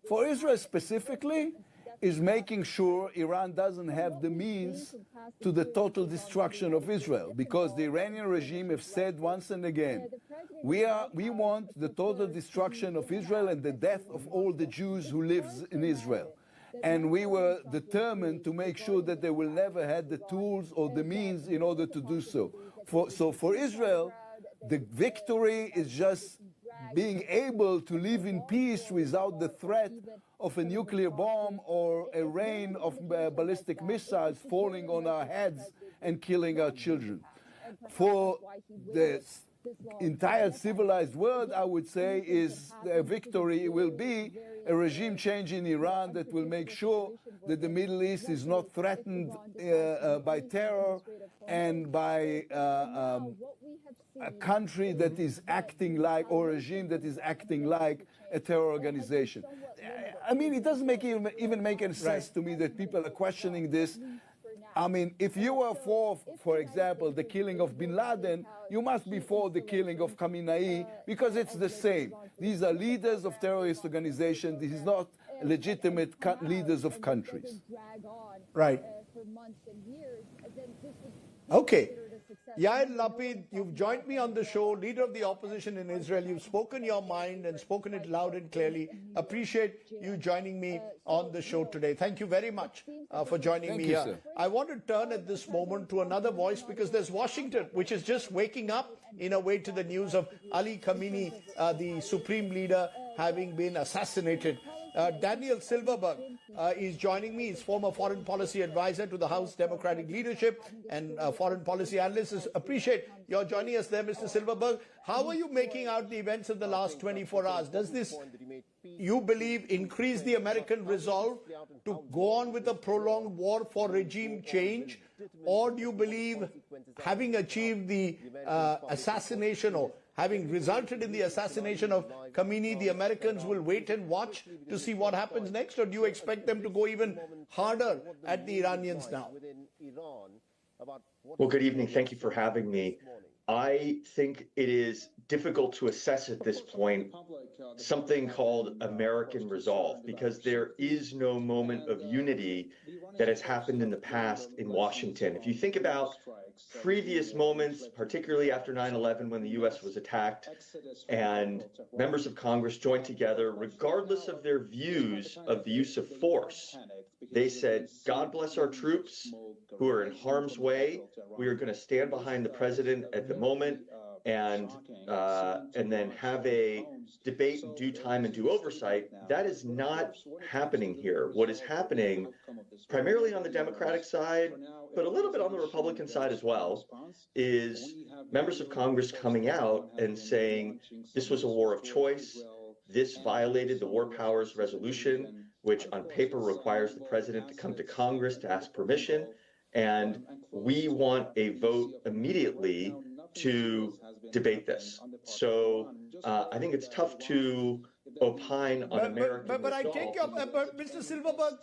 For Israel specifically, is making sure Iran doesn't have the means to the total destruction of Israel, because the Iranian regime have said once and again, we want the total destruction of Israel and the death of all the Jews who live in Israel. And we were determined to make sure that they will never have the tools or the means in order to do so. So for Israel, the victory is just being able to live in peace without the threat of a nuclear bomb or a rain of ballistic missiles falling on our heads and killing our children. For the entire civilized world, I would say, is a victory will be a regime change in Iran that will make sure that the Middle East is not threatened by terror and by a country that is acting like, or a regime that is acting like a terror organization. I mean, it doesn't even make any sense to me that people are questioning this. I mean, if you are for example, the killing of bin Laden, you must be for the killing of Khamenei, because it's the same. These are leaders of terrorist organizations. This is not legitimate leaders of countries. Right. Okay. Yair Lapid, you've joined me on the show, leader of the opposition in Israel. You've spoken your mind and spoken it loud and clearly. Appreciate you joining me on the show today. Thank you very much for joining me here. Sir. I want to turn at this moment to another voice, because there's Washington, which is just waking up in a way to the news of Ali Khamenei, the supreme leader, having been assassinated. Daniel Silverberg is joining me. He's former foreign policy advisor to the House Democratic leadership and foreign policy analyst. Appreciate your joining us there, Mr. Silverberg. How are you making out the events of the last 24 hours? Does this, you believe, increase the American resolve to go on with a prolonged war for regime change? Or do you believe, having achieved the assassination, or having resulted in the assassination of Khamenei, the Americans will wait and watch to see what happens next? Or do you expect them to go even harder at the Iranians now? Well, good evening. Thank you for having me. I think it is difficult to assess at this point something called American resolve, because there is no moment of unity that has happened in the past in Washington. If you think about previous moments, particularly after 9/11, when the U.S. was attacked and members of Congress joined together, regardless of their views of the use of force, they said, God bless our troops who are in harm's way. We are going to stand behind the president at the moment, and then have a debate in due time and due oversight. That is not happening here. What is happening, primarily on the Democratic side, but a little bit on the Republican side as well, is members of Congress coming out and saying this was a war of choice. This violated the War Powers Resolution, which on paper requires the president to come to Congress to ask permission. And we want a vote immediately to debate this. So I think it's tough to opine on American But I take your, Mr. Silverberg,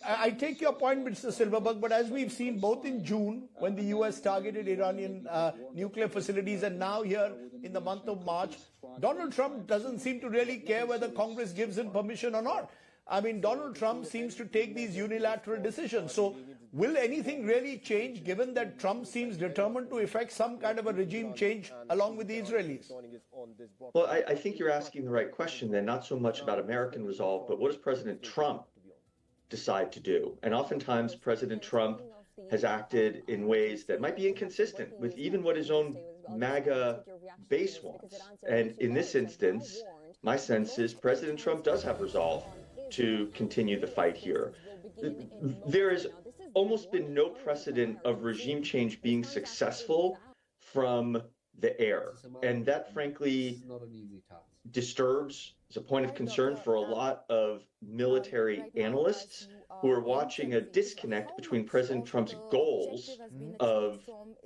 I take your point, Mr. Silverberg, but as we've seen both in June, when the U.S. targeted Iranian nuclear facilities, and now here in the month of March, Donald Trump doesn't seem to really care whether Congress gives him permission or not. I mean, Donald Trump seems to take these unilateral decisions. So will anything really change, given that Trump seems determined to effect some kind of a regime change along with the Israelis? Well, I think you're asking the right question then, not so much about American resolve, but what does President Trump decide to do? And oftentimes President Trump has acted in ways that might be inconsistent with even what his own MAGA base wants. And in this instance, my sense is President Trump does have resolve to continue the fight here. There has almost been no precedent of regime change being successful from the air. And that, frankly, disturbs, is a point of concern for a lot of military analysts who are watching a disconnect between President Trump's goals of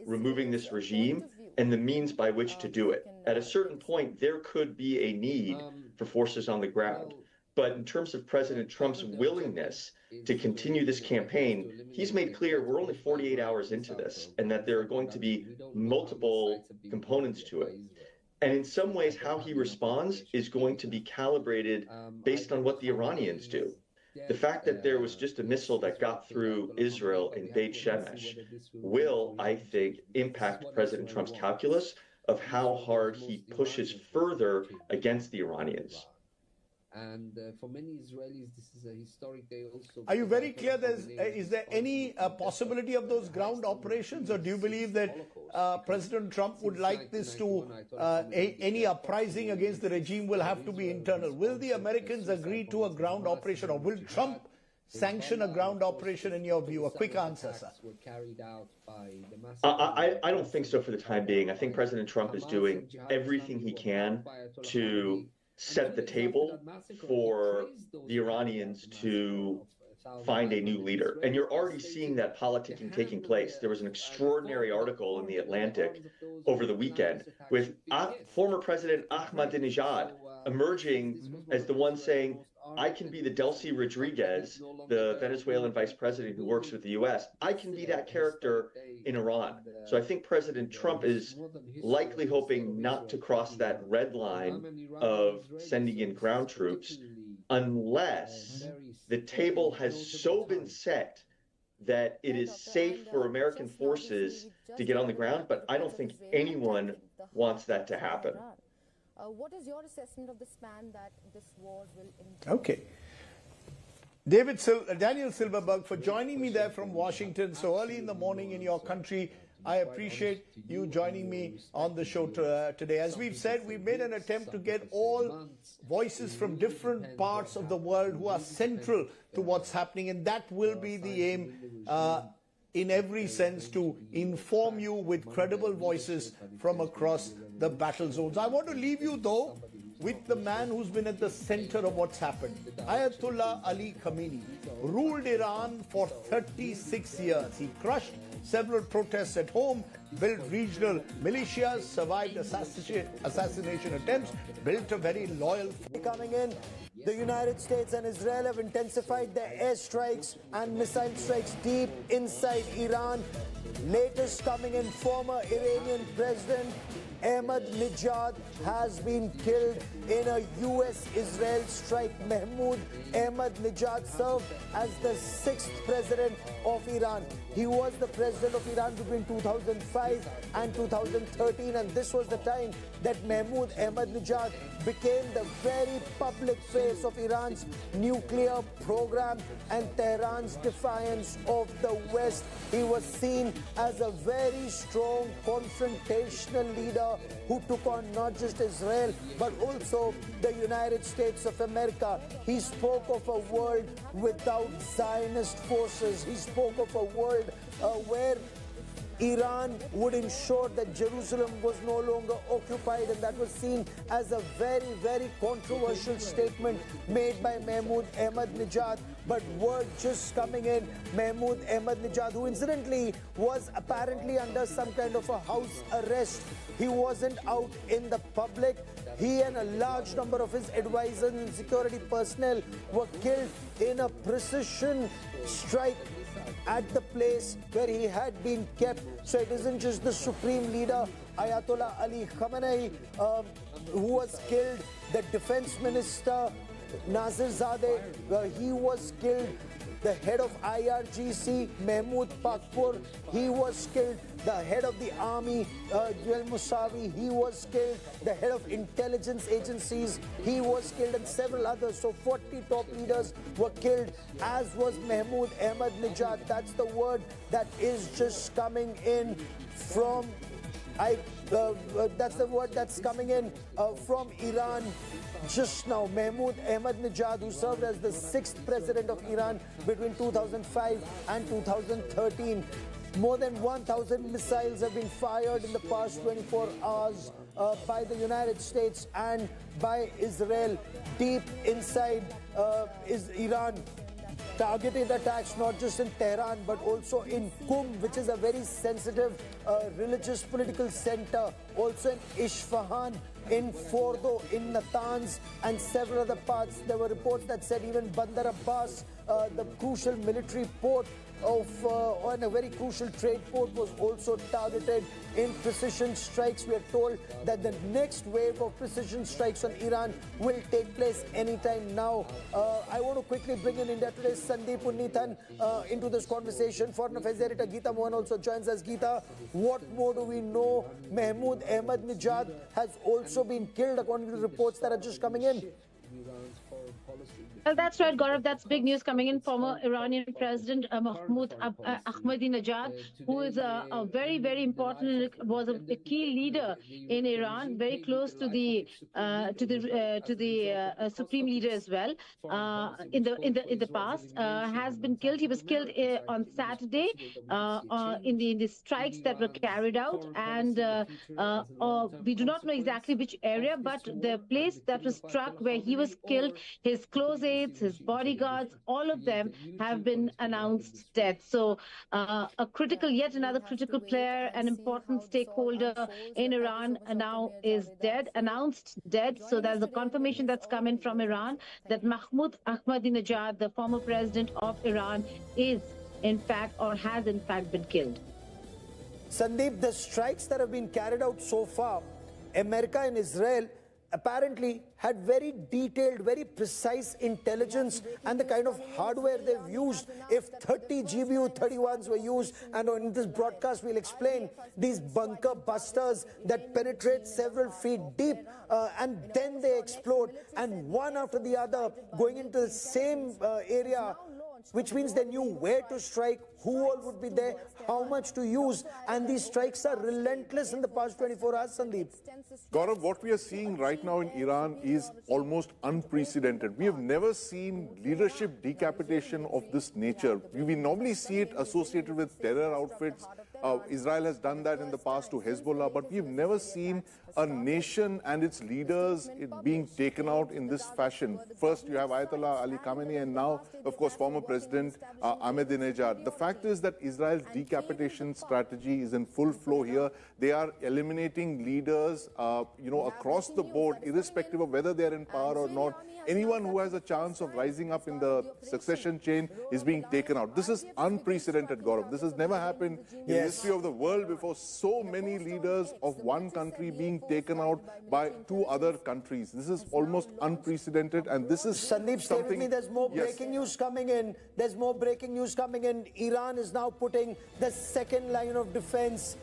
removing this regime and the means by which to do it. At a certain point, there could be a need for forces on the ground. But in terms of President Trump's willingness to continue this campaign, he's made clear we're only 48 hours into this and that there are going to be multiple components to it. And in some ways, how he responds is going to be calibrated based on what the Iranians do. The fact that there was just a missile that got through Israel in Beit Shemesh will, I think, impact President Trump's calculus of how hard he pushes further against the Iranians. And for many Israelis, this is a historic day also. Are you very clear? Is there any possibility of those ground operations, or do you believe that President Trump would like this to, any uprising against the regime will have to be internal? Will the Americans agree to a ground operation, or will Trump sanction a ground operation in your view? A quick answer, sir. I don't think so for the time being. I think President Trump is doing everything he can to set the table for the Iranians to find a new leader. And you're already seeing that politicking taking place. There was an extraordinary article in The Atlantic over the weekend with former President Ahmadinejad emerging as the one saying, I can be the Delcy Rodriguez, the Venezuelan vice president who works with the U.S. I can be that character in Iran. So I think President Trump is likely hoping not to cross that red line of sending in ground troops unless the table has so been set that it is safe for American forces to get on the ground. But I don't think anyone wants that to happen. What is your assessment of the span that this war will entail? Okay. Daniel Silverberg, for joining me there from Washington so early in the morning in your country. I appreciate you joining me on the show today. As we've said, we've made an attempt to get all voices from different parts of the world who are central to what's happening, and that will be the aim in every sense, to inform you with credible voices from across the battle zones. I want to leave you, though, with the man who's been at the center of what's happened. Ayatollah Ali Khamenei ruled Iran for 36 years. He crushed several protests at home, built regional militias, survived assassination attempts, built a very loyal... Coming in, the United States and Israel have intensified their airstrikes and missile strikes deep inside Iran. Latest coming in, former Iranian President Ahmadinejad has been killed in a US-Israel strike. Mahmoud Ahmadinejad served as the 6th president of Iran. He was the president of Iran between 2005 and 2013, and this was the time that Mahmoud Ahmadinejad became the very public face of Iran's nuclear program and Tehran's defiance of the West. He was seen as a very strong confrontational leader who took on not just Israel but also the United States of America. He spoke of a world without Zionist forces. He spoke of a world where Iran would ensure that Jerusalem was no longer occupied, and that was seen as a very, very controversial statement made by Mahmoud Ahmadinejad. But word just coming in, Mahmoud Ahmadinejad, who incidentally was apparently under some kind of a house arrest. He wasn't out in the public. He and a large number of his advisors and security personnel were killed in a precision strike at the place where he had been kept. So it isn't just the supreme leader, Ayatollah Ali Khamenei, who was killed. The Defence Minister Nasirzadeh, he was killed. The head of IRGC, Mohammed Pakpour, he was killed. The head of the army, Musawi, he was killed. The head of intelligence agencies, he was killed, and several others. So 40 top leaders were killed, as was Mahmoud Ahmadinejad. That's the word that is just coming in from that's the word that's coming in from Iran just now. Mahmoud Ahmadinejad, who served as the 6th president of Iran between 2005 and 2013. More than 1,000 missiles have been fired in the past 24 hours by the United States and by Israel deep inside Iran. Targeted attacks not just in Tehran but also in Qum, which is a very sensitive religious political center, also in Isfahan, in Fordo, in Natanz and several other parts. There were reports that said even Bandar Abbas, the crucial military port and a very crucial trade port, was also targeted in precision strikes. We are told that the next wave of precision strikes on Iran will take place anytime now. I want to quickly bring in India Today's Sandeep Unnithan into this conversation. Foreign Affairs Editor Geeta Mohan also joins us. Geeta, what more do we know? Mahmoud Ahmadinejad has also been killed according to the reports that are just coming in. Well, that's right, Gaurav. That's big news coming in. Former Iranian President Mohammed Ahmadinejad, who is a very, very important, was a key leader in Iran, very close to the supreme leader as well. In the past, has been killed. He was killed on Saturday in the strikes that were carried out, and we do not know exactly which area, but the place that was struck where he was killed, his close aides, his bodyguards, all of them have been announced dead. So yet another critical player, an important stakeholder in Iran now is dead, announced dead. So there's a confirmation that's come in from Iran that Mahmoud Ahmadinejad, the former president of Iran, is in fact or has in fact been killed. Sandeep, the strikes that have been carried out so far, America and Israel apparently had very detailed, very precise intelligence and the kind of hardware they've used. If 30 GBU-31s were used, and in this broadcast we'll explain these bunker busters that penetrate several feet deep and then they explode, and one after the other going into the same area, which means they knew where to strike, who all would be there, how much to use, and these strikes are relentless in the past 24 hours, Sandeep. Gaurav, what we are seeing right now in Iran is almost unprecedented. We have never seen leadership decapitation of this nature. We normally see it associated with terror outfits. Israel has done that in the past to Hezbollah, but we've never seen a nation and its leaders being taken out in this fashion. First, you have Ayatollah Ali Khamenei, and now, of course, former President Ahmadinejad. The fact is that Israel's decapitation strategy is in full flow here. They are eliminating leaders, across the board, irrespective of whether they are in power or not. Anyone who has a chance of rising up in the succession chain is being taken out. This is unprecedented, Gaurav. This has never happened in the history of the world before. So many leaders of one country being taken out by two other countries. This is almost unprecedented, and this is Sandeep, stay with me. There's more breaking news coming in. There's more breaking news coming in. Iran is now putting the second line of defense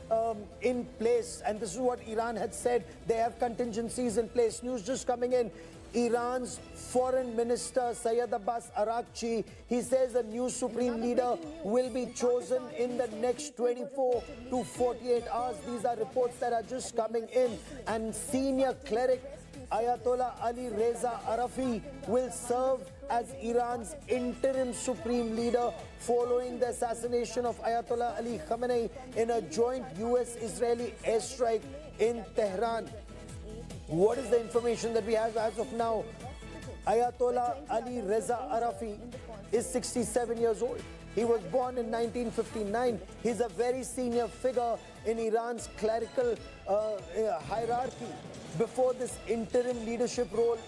in place, and this is what Iran had said. They have contingencies in place. News just coming in. Iran's Foreign Minister Sayyid Abbas Araghchi, he says a new supreme leader will be chosen in the next 24 to 48 hours. These are reports that are just coming in. And senior cleric Ayatollah Ali Reza Arafi will serve as Iran's interim supreme leader following the assassination of Ayatollah Ali Khamenei in a joint US-Israeli airstrike in Tehran. What is the information that we have as of now? Ayatollah Ali Reza Arafi is 67 years old. He was born in 1959. He's a very senior figure in Iran's clerical hierarchy. Before this interim leadership role,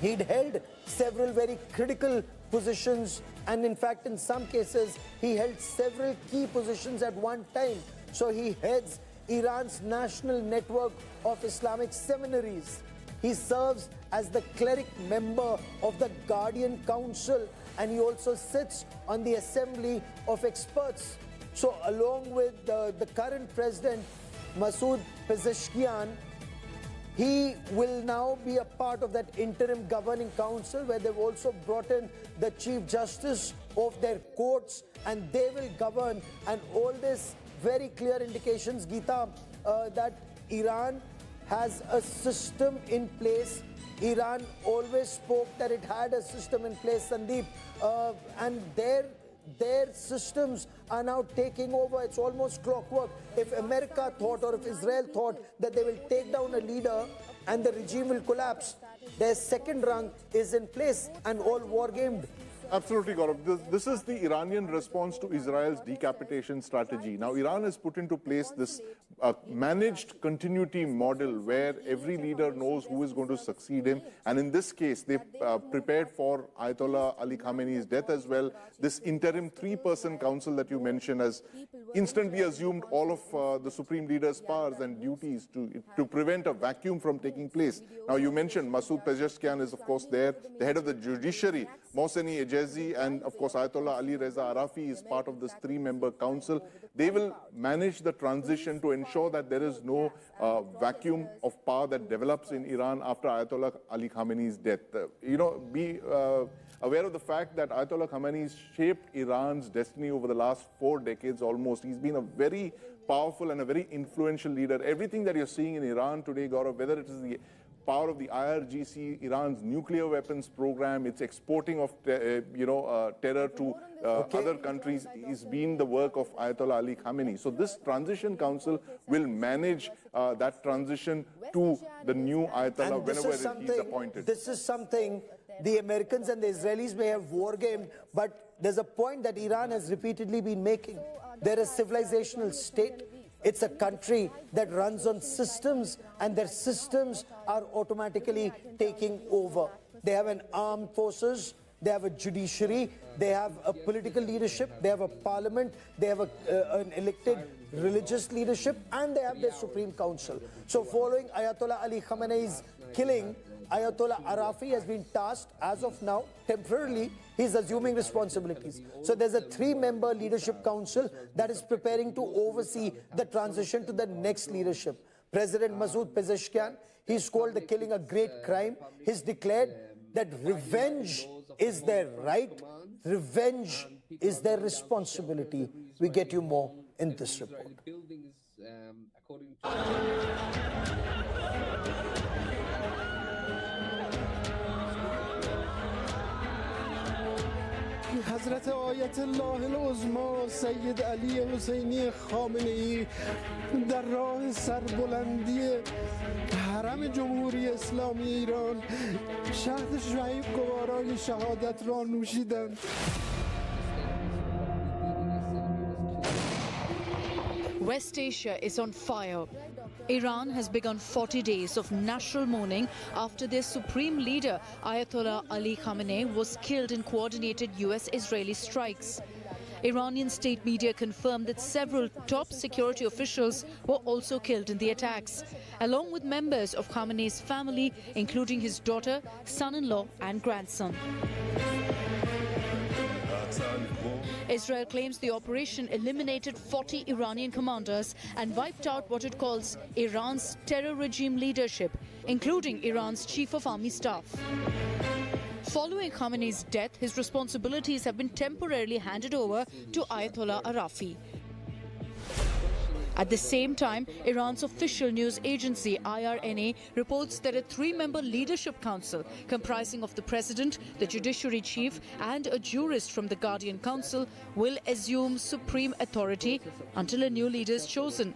he'd held several very critical positions, and in fact, in some cases, he held several key positions at one time. So he heads Iran's national network of Islamic seminaries. He serves as the cleric member of the Guardian Council, and he also sits on the Assembly of Experts. So along with the current president, Masoud Pezeshkian, he will now be a part of that interim governing council, where they've also brought in the Chief Justice of their courts, and they will govern. And all this very clear indications, Geeta, that Iran has a system in place. Iran always spoke that it had a system in place, Sandeep, and their their systems are now taking over. It's almost clockwork. If America thought, or if Israel thought, that they will take down a leader and the regime will collapse, their second rung is in place and all war-gamed. Absolutely, Gaurav. This is the Iranian response to Israel's decapitation strategy. Now, Iran has put into place this managed continuity model where every leader knows who is going to succeed him. And in this case, they prepared for Ayatollah Ali Khamenei's death as well. This interim three-person council that you mentioned has instantly assumed all of the supreme leader's powers and duties to prevent a vacuum from taking place. Now, you mentioned Masoud Pezeshkian is, of course, there. The head of the judiciary, Mohseni Ejezi, and, of course, Ayatollah Ali Reza Arafi is part of this three-member council. They will manage the transition to ensure that there is no vacuum of power that develops in Iran after Ayatollah Ali Khamenei's death. Be aware of the fact that Ayatollah Khamenei shaped Iran's destiny over the last 4 decades almost. He's been a very powerful and a very influential leader. Everything that you're seeing in Iran today, Gaurav, whether it is the power of the IRGC, Iran's nuclear weapons program, its exporting of terror to other countries, is been the work of Ayatollah Ali Khamenei. So this transition council will manage that transition to the new Ayatollah whenever he's appointed. This is something the Americans and the Israelis may have war-gamed, but there's a point that Iran has repeatedly been making. They're a civilizational state. It's a country that runs on systems, and their systems are automatically taking over. They have an armed forces, they have a judiciary, they have a political leadership, they have a parliament, they have an elected religious leadership, and they have their Supreme Council. So following Ayatollah Ali Khamenei's killing, Ayatollah Arafi has been tasked, as of now, temporarily, he's assuming responsibilities. So there's a three-member leadership council that is preparing to oversee the transition to the next leadership. President Masoud Pezeshkian, he's called the killing a great crime. He's declared that revenge is their right, revenge is their responsibility. We get you more in this report. حضرت آیت الله العظما سید علی حسینی خامنه‌ای در راه سربلندی حرم جمهوری اسلامی ایران شهد شهید گوارای شهادت را نوشیدند. West Asia is on fire. Iran has begun 40 days of national mourning after their supreme leader, Ayatollah Ali Khamenei, was killed in coordinated US-Israeli strikes. Iranian state media confirmed that several top security officials were also killed in the attacks, along with members of Khamenei's family, including his daughter, son-in-law and grandson. Israel claims the operation eliminated 40 Iranian commanders and wiped out what it calls Iran's terror regime leadership, including Iran's chief of army staff. Following Khamenei's death, his responsibilities have been temporarily handed over to Ayatollah Arafi. At the same time, Iran's official news agency IRNA reports that a three-member leadership council comprising of the president, the judiciary chief and a jurist from the Guardian Council will assume supreme authority until a new leader is chosen.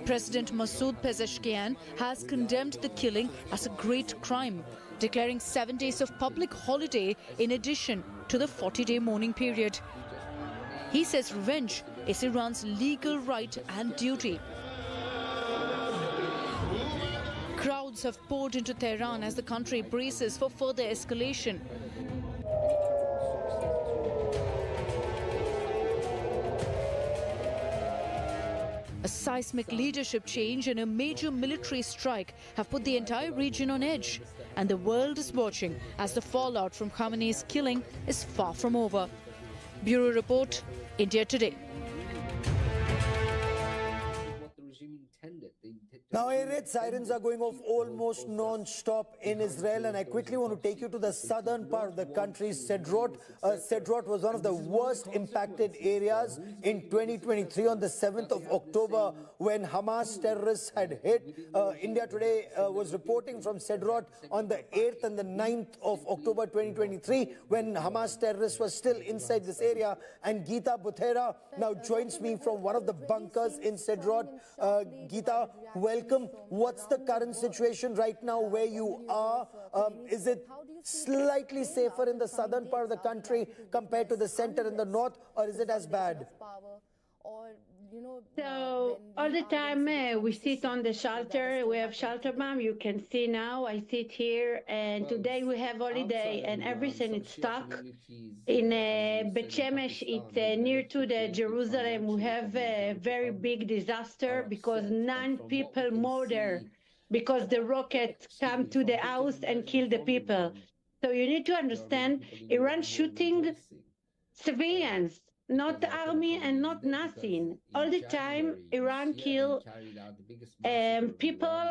President Masoud Pezeshkian has condemned the killing as a great crime, declaring 7 days of public holiday in addition to the 40-day mourning period. He says revenge is Iran's legal right and duty. Crowds have poured into Tehran as the country braces for further escalation. A seismic leadership change and a major military strike have put the entire region on edge, and the world is watching as the fallout from Khamenei's killing is far from over. Bureau Report, India Today. Now, air raid sirens are going off almost non-stop in Israel, and I quickly want to take you to the southern part of the country, Sderot. Sderot was one of the worst impacted areas in 2023 on the 7th of October when Hamas terrorists had hit. India Today was reporting from Sderot on the 8th and the 9th of October 2023 when Hamas terrorists were still inside this area. And Geeta Buthera now joins me from one of the bunkers in Sderot. Geeta, welcome. What's the current situation right now where you are? Is it slightly safer in the southern part of the country compared to the center and the north, or is it as bad? So all the time we sit on the shelter. We have shelter bomb. You can see now. I sit here, and today we have holiday, and everything is stuck. In Bet Shemesh, it's near to the Jerusalem. We have a very big disaster because 9 people murdered because the rocket come to the house and kill the people. So you need to understand, Iran shooting civilians, not the army and not nothing. All the time, Iran kill people,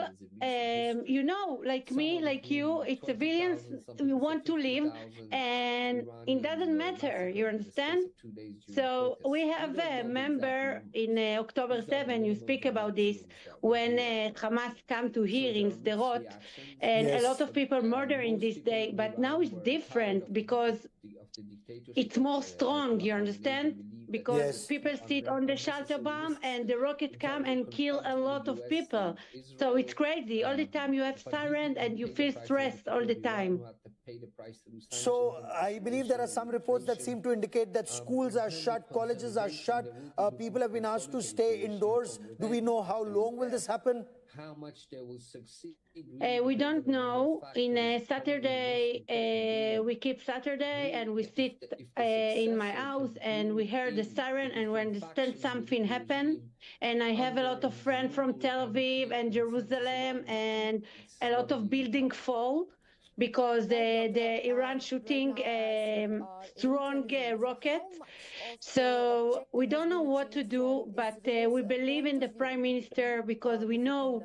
you know, like me, like you, it's civilians, we want to live, and it doesn't matter, you understand? So we have a member in October 7, you speak about this, when Hamas come to here in Sderot, and a lot of people murdering this day, but now it's different because it's more strong, you understand? Because people sit on the shelter bomb and the rocket come and kill a lot of people. So it's crazy. All the time you have siren and you feel stressed all the time. So I believe there are some reports that seem to indicate that schools are shut, colleges are shut, people have been asked to stay indoors. Do we know how long will this happen? How much they will succeed? We don't know. In Saturday, we keep Saturday and we sit in my house and we heard the siren and we understand something happened. And I have a lot of friends from Tel Aviv and Jerusalem, and a lot of buildings fall because the Iran shooting strong rockets. So we don't know what to do, but we believe in the Prime Minister because we know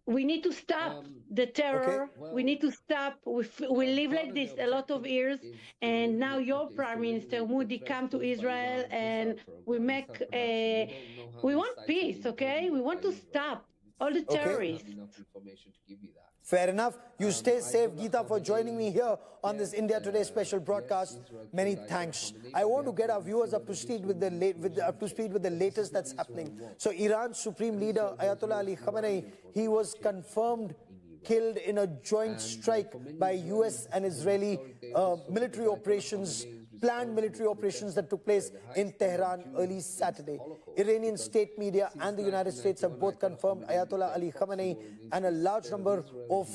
we need to stop the terror. We need to stop. We live like this a lot of years, and now your Prime Minister Moody come to Israel, and we make we want peace, okay? We want to stop all the terrorists. Fair enough. You stay safe, Geeta, for joining me here on this India Today special broadcast. Many thanks. I want to get our viewers up to speed with the latest that's happening. So Iran's Supreme Leader Ayatollah Ali Khamenei, he was confirmed killed in a joint strike by US and Israeli military operations, planned military operations that took place in Tehran early Saturday. Iranian state media and the United States have both confirmed Ayatollah Ali Khamenei and a large number of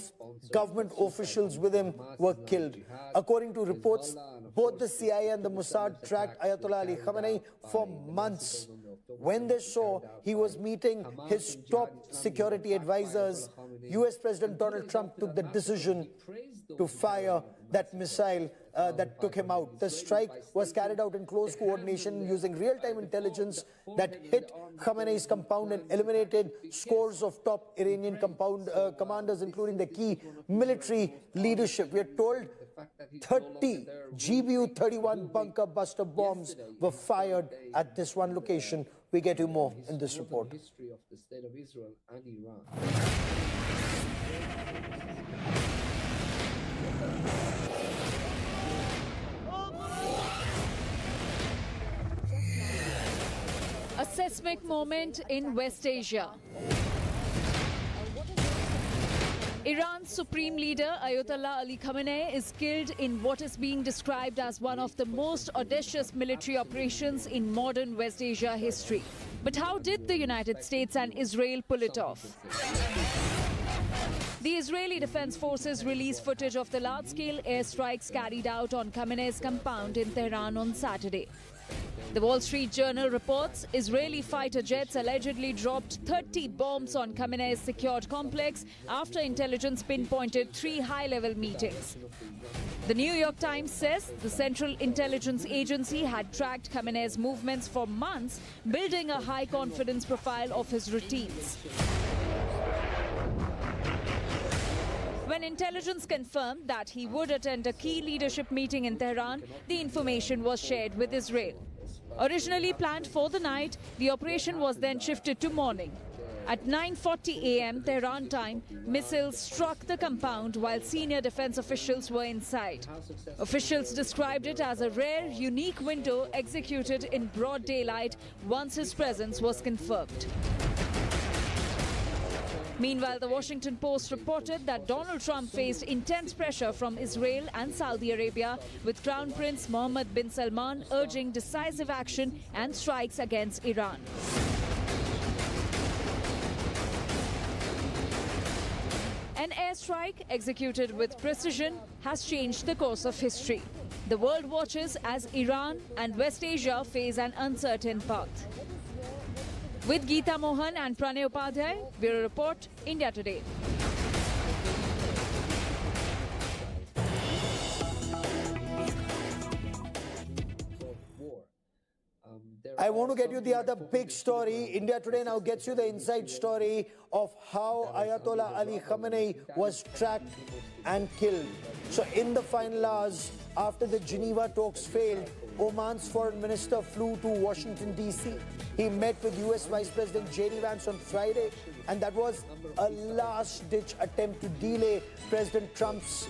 government officials with him were killed. According to reports, both the CIA and the Mossad tracked Ayatollah Ali Khamenei for months. When they saw he was meeting his top security advisors, US President Donald Trump took the decision to fire that missile that took him out. The strike was carried out in close coordination using real-time intelligence that hit Khamenei's compound and eliminated scores of top Iranian commanders, including the key military leadership. We are told 30 GBU-31 bunker buster bombs were fired at this one location. We get you more in this report. History of the state of Israel and Iran. A seismic moment in West Asia. Iran's Supreme Leader Ayatollah Ali Khamenei is killed in what is being described as one of the most audacious military operations in modern West Asia history. But how did the United States and Israel pull it off? The Israeli Defense Forces released footage of the large-scale airstrikes carried out on Khamenei's compound in Tehran on Saturday. The Wall Street Journal reports Israeli fighter jets allegedly dropped 30 bombs on Khamenei's secured complex after intelligence pinpointed 3 high-level meetings. The New York Times says the Central Intelligence Agency had tracked Khamenei's movements for months, building a high-confidence profile of his routines. When intelligence confirmed that he would attend a key leadership meeting in Tehran, the information was shared with Israel. Originally planned for the night, the operation was then shifted to morning. At 9:40 a.m. Tehran time, missiles struck the compound while senior defense officials were inside. Officials described it as a rare, unique window executed in broad daylight once his presence was confirmed. Meanwhile, the Washington Post reported that Donald Trump faced intense pressure from Israel and Saudi Arabia, with Crown Prince Mohammed bin Salman urging decisive action and strikes against Iran. An airstrike executed with precision has changed the course of history. The world watches as Iran and West Asia face an uncertain path. With Geeta Mohan and Pranay Upadhyay, Bureau Report, India Today. I want to get you the other big story. India Today now gets you the inside story of how Ayatollah Ali Khamenei was tracked and killed. So in the final hours, after the Geneva talks failed, Oman's foreign minister flew to Washington, D.C. He met with US Vice President J.D. Vance on Friday, and that was a last-ditch attempt to delay President Trump's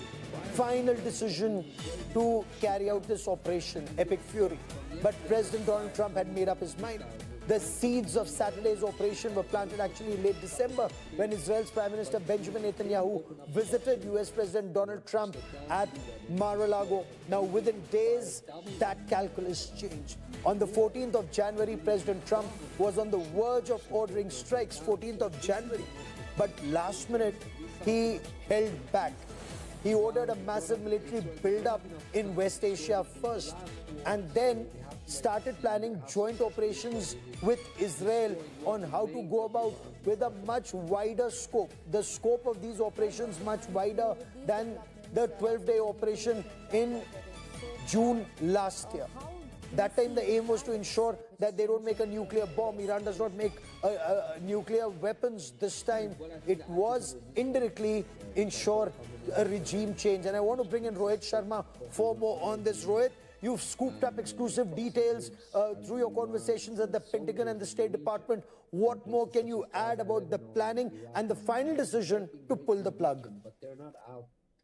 final decision to carry out this operation, Epic Fury. But President Donald Trump had made up his mind. The seeds of Saturday's operation were planted actually in late December when Israel's Prime Minister Benjamin Netanyahu visited US President Donald Trump at Mar-a-Lago. Now, within days, that calculus changed. On the 14th of January, President Trump was on the verge of ordering strikes, 14th of January. But last minute, he held back. He ordered a massive military build-up in West Asia first, and then started planning joint operations with Israel on how to go about with a much wider scope. The scope of these operations much wider than the 12-day operation in June last year. That time the aim was to ensure that they don't make a nuclear bomb. Iran does not make nuclear weapons this time. It was indirectly ensure a regime change. And I want to bring in Rohit Sharma for more on this. Rohit, you've scooped up exclusive details through your conversations at the Pentagon and the State Department. What more can you add about the planning and the final decision to pull the plug?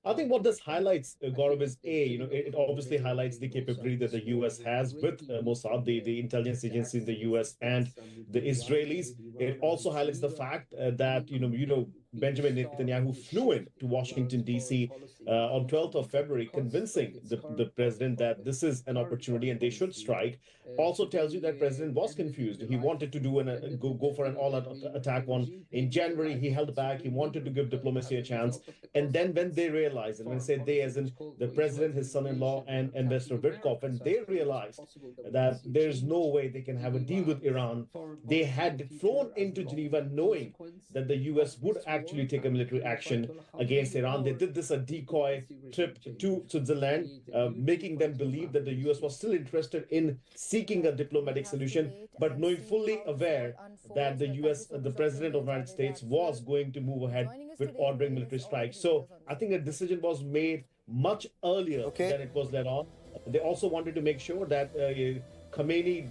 I think what this highlights, Gaurav, is it obviously highlights the capability that the U.S. has with Mossad, the intelligence agency in the U.S. and the Israelis. It also highlights the fact that Benjamin Netanyahu flew in to Washington, D.C. On 12th of February, convincing the president that this is an opportunity and they should strike. Also tells you that president was confused. He wanted to do go for an all-out attack in January. He held back. He wanted to give diplomacy a chance. And then when they realized, and when I say they as in the president, his son-in-law, and Ambassador Witkoff, and they realized that there's no way they can have a deal with Iran, they had flown into Geneva knowing that the U.S. would actually take a military action against Iran. They did this a decoy trip to Switzerland, making them believe that the U.S. was still interested in seeking a diplomatic solution, but knowing fully aware that the U.S., the President of the United States, was going to move ahead with ordering military strikes. So I think a decision was made much earlier than it was led on. They also wanted to make sure that Khamenei,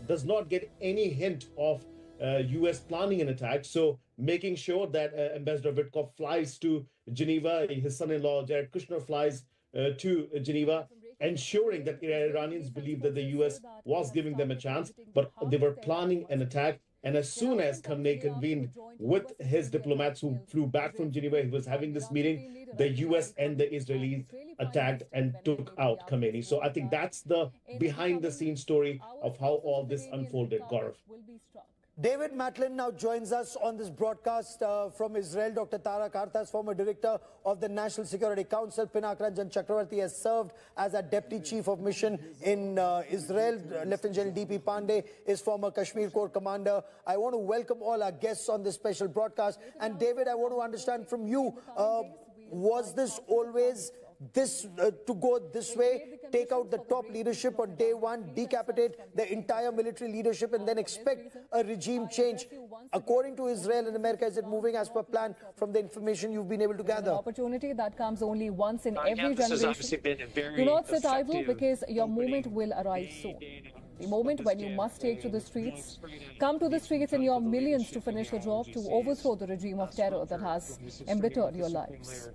does not get any hint of U.S. planning an attack. So making sure that Ambassador Witkoff flies to Geneva, his son-in-law Jared Kushner flies to Geneva, ensuring that Iranians believe that the U.S. was giving them a chance, but they were planning an attack. And as soon as Khamenei convened with his diplomats who flew back from Geneva, he was having this meeting, the U.S. and the Israelis attacked and took out Khamenei. So I think that's the behind-the-scenes story of how all this unfolded, Gaurav. David Matlin now joins us on this broadcast from Israel. Dr. Tara Kartas, former director of the National Security Council. Pinak Ranjan Chakravarti has served as a deputy chief of mission in Israel. Lieutenant General D.P. Pandey is former Kashmir Corps commander. I want to welcome all our guests on this special broadcast. And David, I want to understand from you, was this always this to go this way, take out the top leadership on day one, decapitate the entire military leadership, and then expect a regime change? According to Israel and America, is it moving as per plan from the information you've been able to gather? An opportunity that comes only once in every This has generation. obviously been a very Do not sit idle effective because your moment will arrive soon. The moment when you must take to the streets. Come to the streets in your millions to finish the job, to overthrow the regime of terror that has embittered your lives.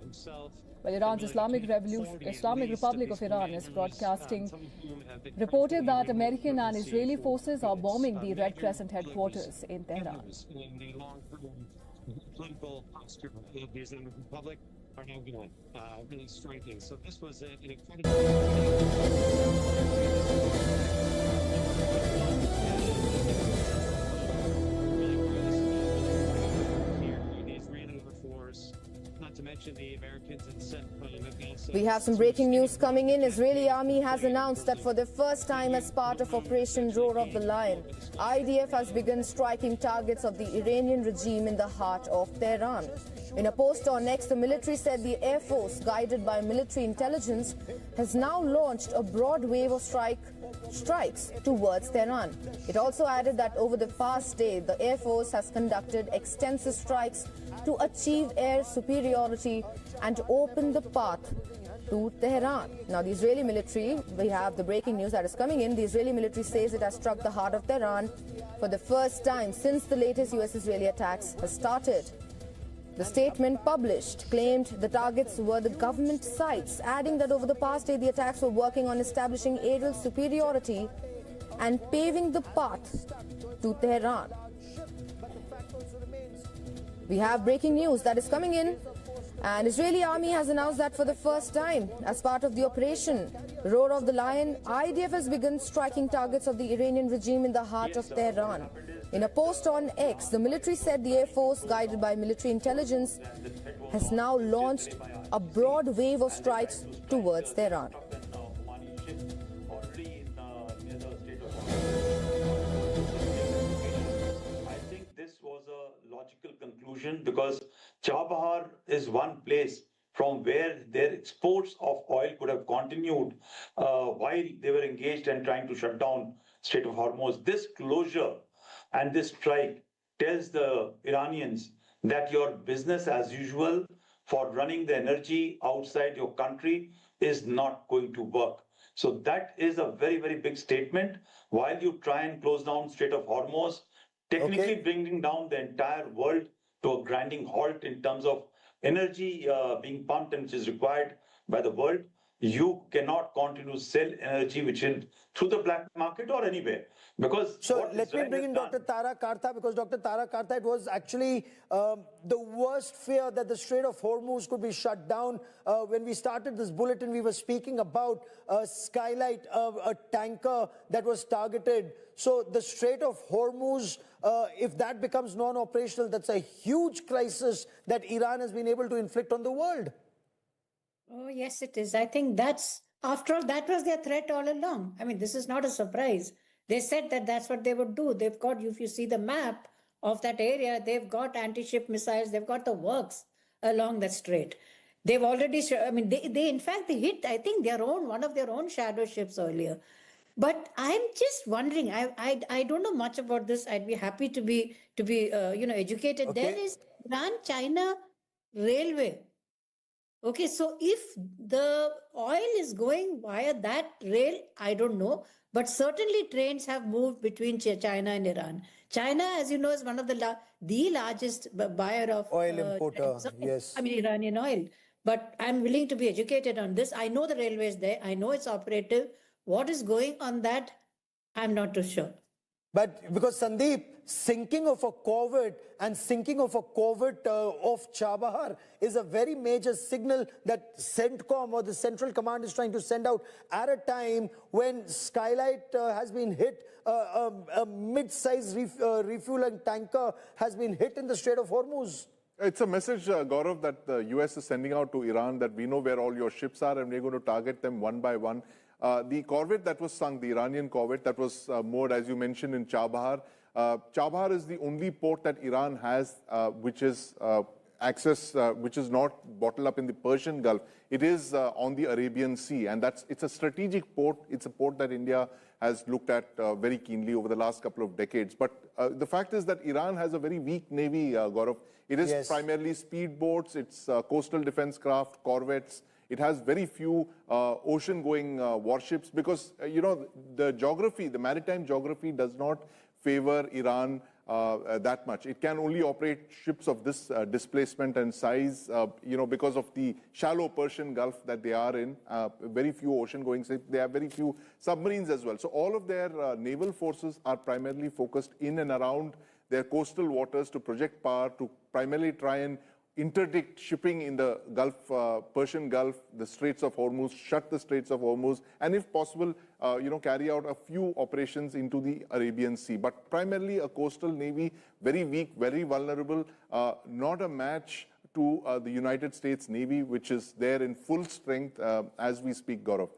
Well, Iran's Islamic Republic of Iran is broadcasting, reported that American and Israeli forces are bombing the Red Crescent headquarters in Tehran. Political posture of the Islamic Republic are now going really striking. So this was an incredible. We have some breaking news coming in. Israeli army has announced that for the first time as part of Operation Roar of the Lion, IDF has begun striking targets of the Iranian regime in the heart of Tehran. In a post on X, the military said the Air Force, guided by military intelligence, has now launched a broad wave of strikes towards Tehran. It also added that over the past day, the Air Force has conducted extensive strikes to achieve air superiority and open the path to Tehran. Now, the Israeli military, we have the breaking news that is coming in. The Israeli military says it has struck the heart of Tehran for the first time since the latest US-Israeli attacks has started. The statement published claimed the targets were the government sites, adding that over the past day, the attacks were working on establishing aerial superiority and paving the path to Tehran. We have breaking news that is coming in, and Israeli army has announced that for the first time, as part of the Operation Roar of the Lion, IDF has begun striking targets of the Iranian regime in the heart of Tehran. In a post on X, the military said the Air Force, guided by military intelligence, has now launched a broad wave of strikes towards Tehran. Logical conclusion, because Chabahar is one place from where their exports of oil could have continued while they were engaged and trying to shut down Strait of Hormuz. This closure and this strike tells the Iranians that your business as usual for running the energy outside your country is not going to work. So that is a very, very big statement. While you try and close down Strait of Hormuz, technically bringing down the entire world to a grinding halt in terms of energy being pumped and which is required by the world, you cannot continue to sell energy which is through the black market or anywhere. Because so let me bring in Dr. Tara Karta, because Dr. Tara Karta, it was actually the worst fear that the Strait of Hormuz could be shut down. When we started this bulletin, we were speaking about Skylight, a tanker that was targeted. So the Strait of Hormuz, if that becomes non-operational, that's a huge crisis that Iran has been able to inflict on the world. Oh, yes, it is. I think that's, after all, that was their threat all along. I mean, this is not a surprise. They said that that's what they would do. They've got, if you see the map of that area, they've got anti-ship missiles, they've got the works along that strait. They've already, I mean, they in fact, they hit, I think, one of their own shadow ships earlier. But I'm just wondering, I don't know much about this. I'd be happy to be educated. Okay. There is Iran-China railway. Okay, so if the oil is going via that rail, I don't know. But certainly trains have moved between China and Iran. China, as you know, is one of the largest buyer of oil importer, yes. I mean, Iranian oil. But I'm willing to be educated on this. I know the railway is there. I know it's operative. What is going on that, I'm not too sure. But because Sandeep, sinking of a corvette and sinking of a corvette off Chabahar is a very major signal that CENTCOM or the Central Command is trying to send out at a time when Skylight has been hit, a mid-sized refueling tanker has been hit in the Strait of Hormuz. It's a message, Gaurav, that the US is sending out to Iran that we know where all your ships are and we're going to target them one by one. The corvette that was sunk, the Iranian corvette that was moored, as you mentioned, in Chabahar. Chabahar is the only port that Iran has which is access which is not bottled up in the Persian Gulf. It is on the Arabian Sea, and it's a strategic port. It's a port that India has looked at very keenly over the last couple of decades. But the fact is that Iran has a very weak navy, Gaurav. It is primarily speedboats, it's coastal defense craft, corvettes. It has very few ocean-going warships because, the geography, the maritime geography does not favor Iran that much. It can only operate ships of this displacement and size, because of the shallow Persian Gulf that they are in. Very few ocean-going ships. They have very few submarines as well. So all of their naval forces are primarily focused in and around their coastal waters to project power, to primarily try and interdict shipping in the Gulf, Persian Gulf, the Straits of Hormuz, shut the Straits of Hormuz, and if possible, carry out a few operations into the Arabian Sea. But primarily a coastal navy, very weak, very vulnerable, not a match to the United States Navy, which is there in full strength as we speak, Gaurav.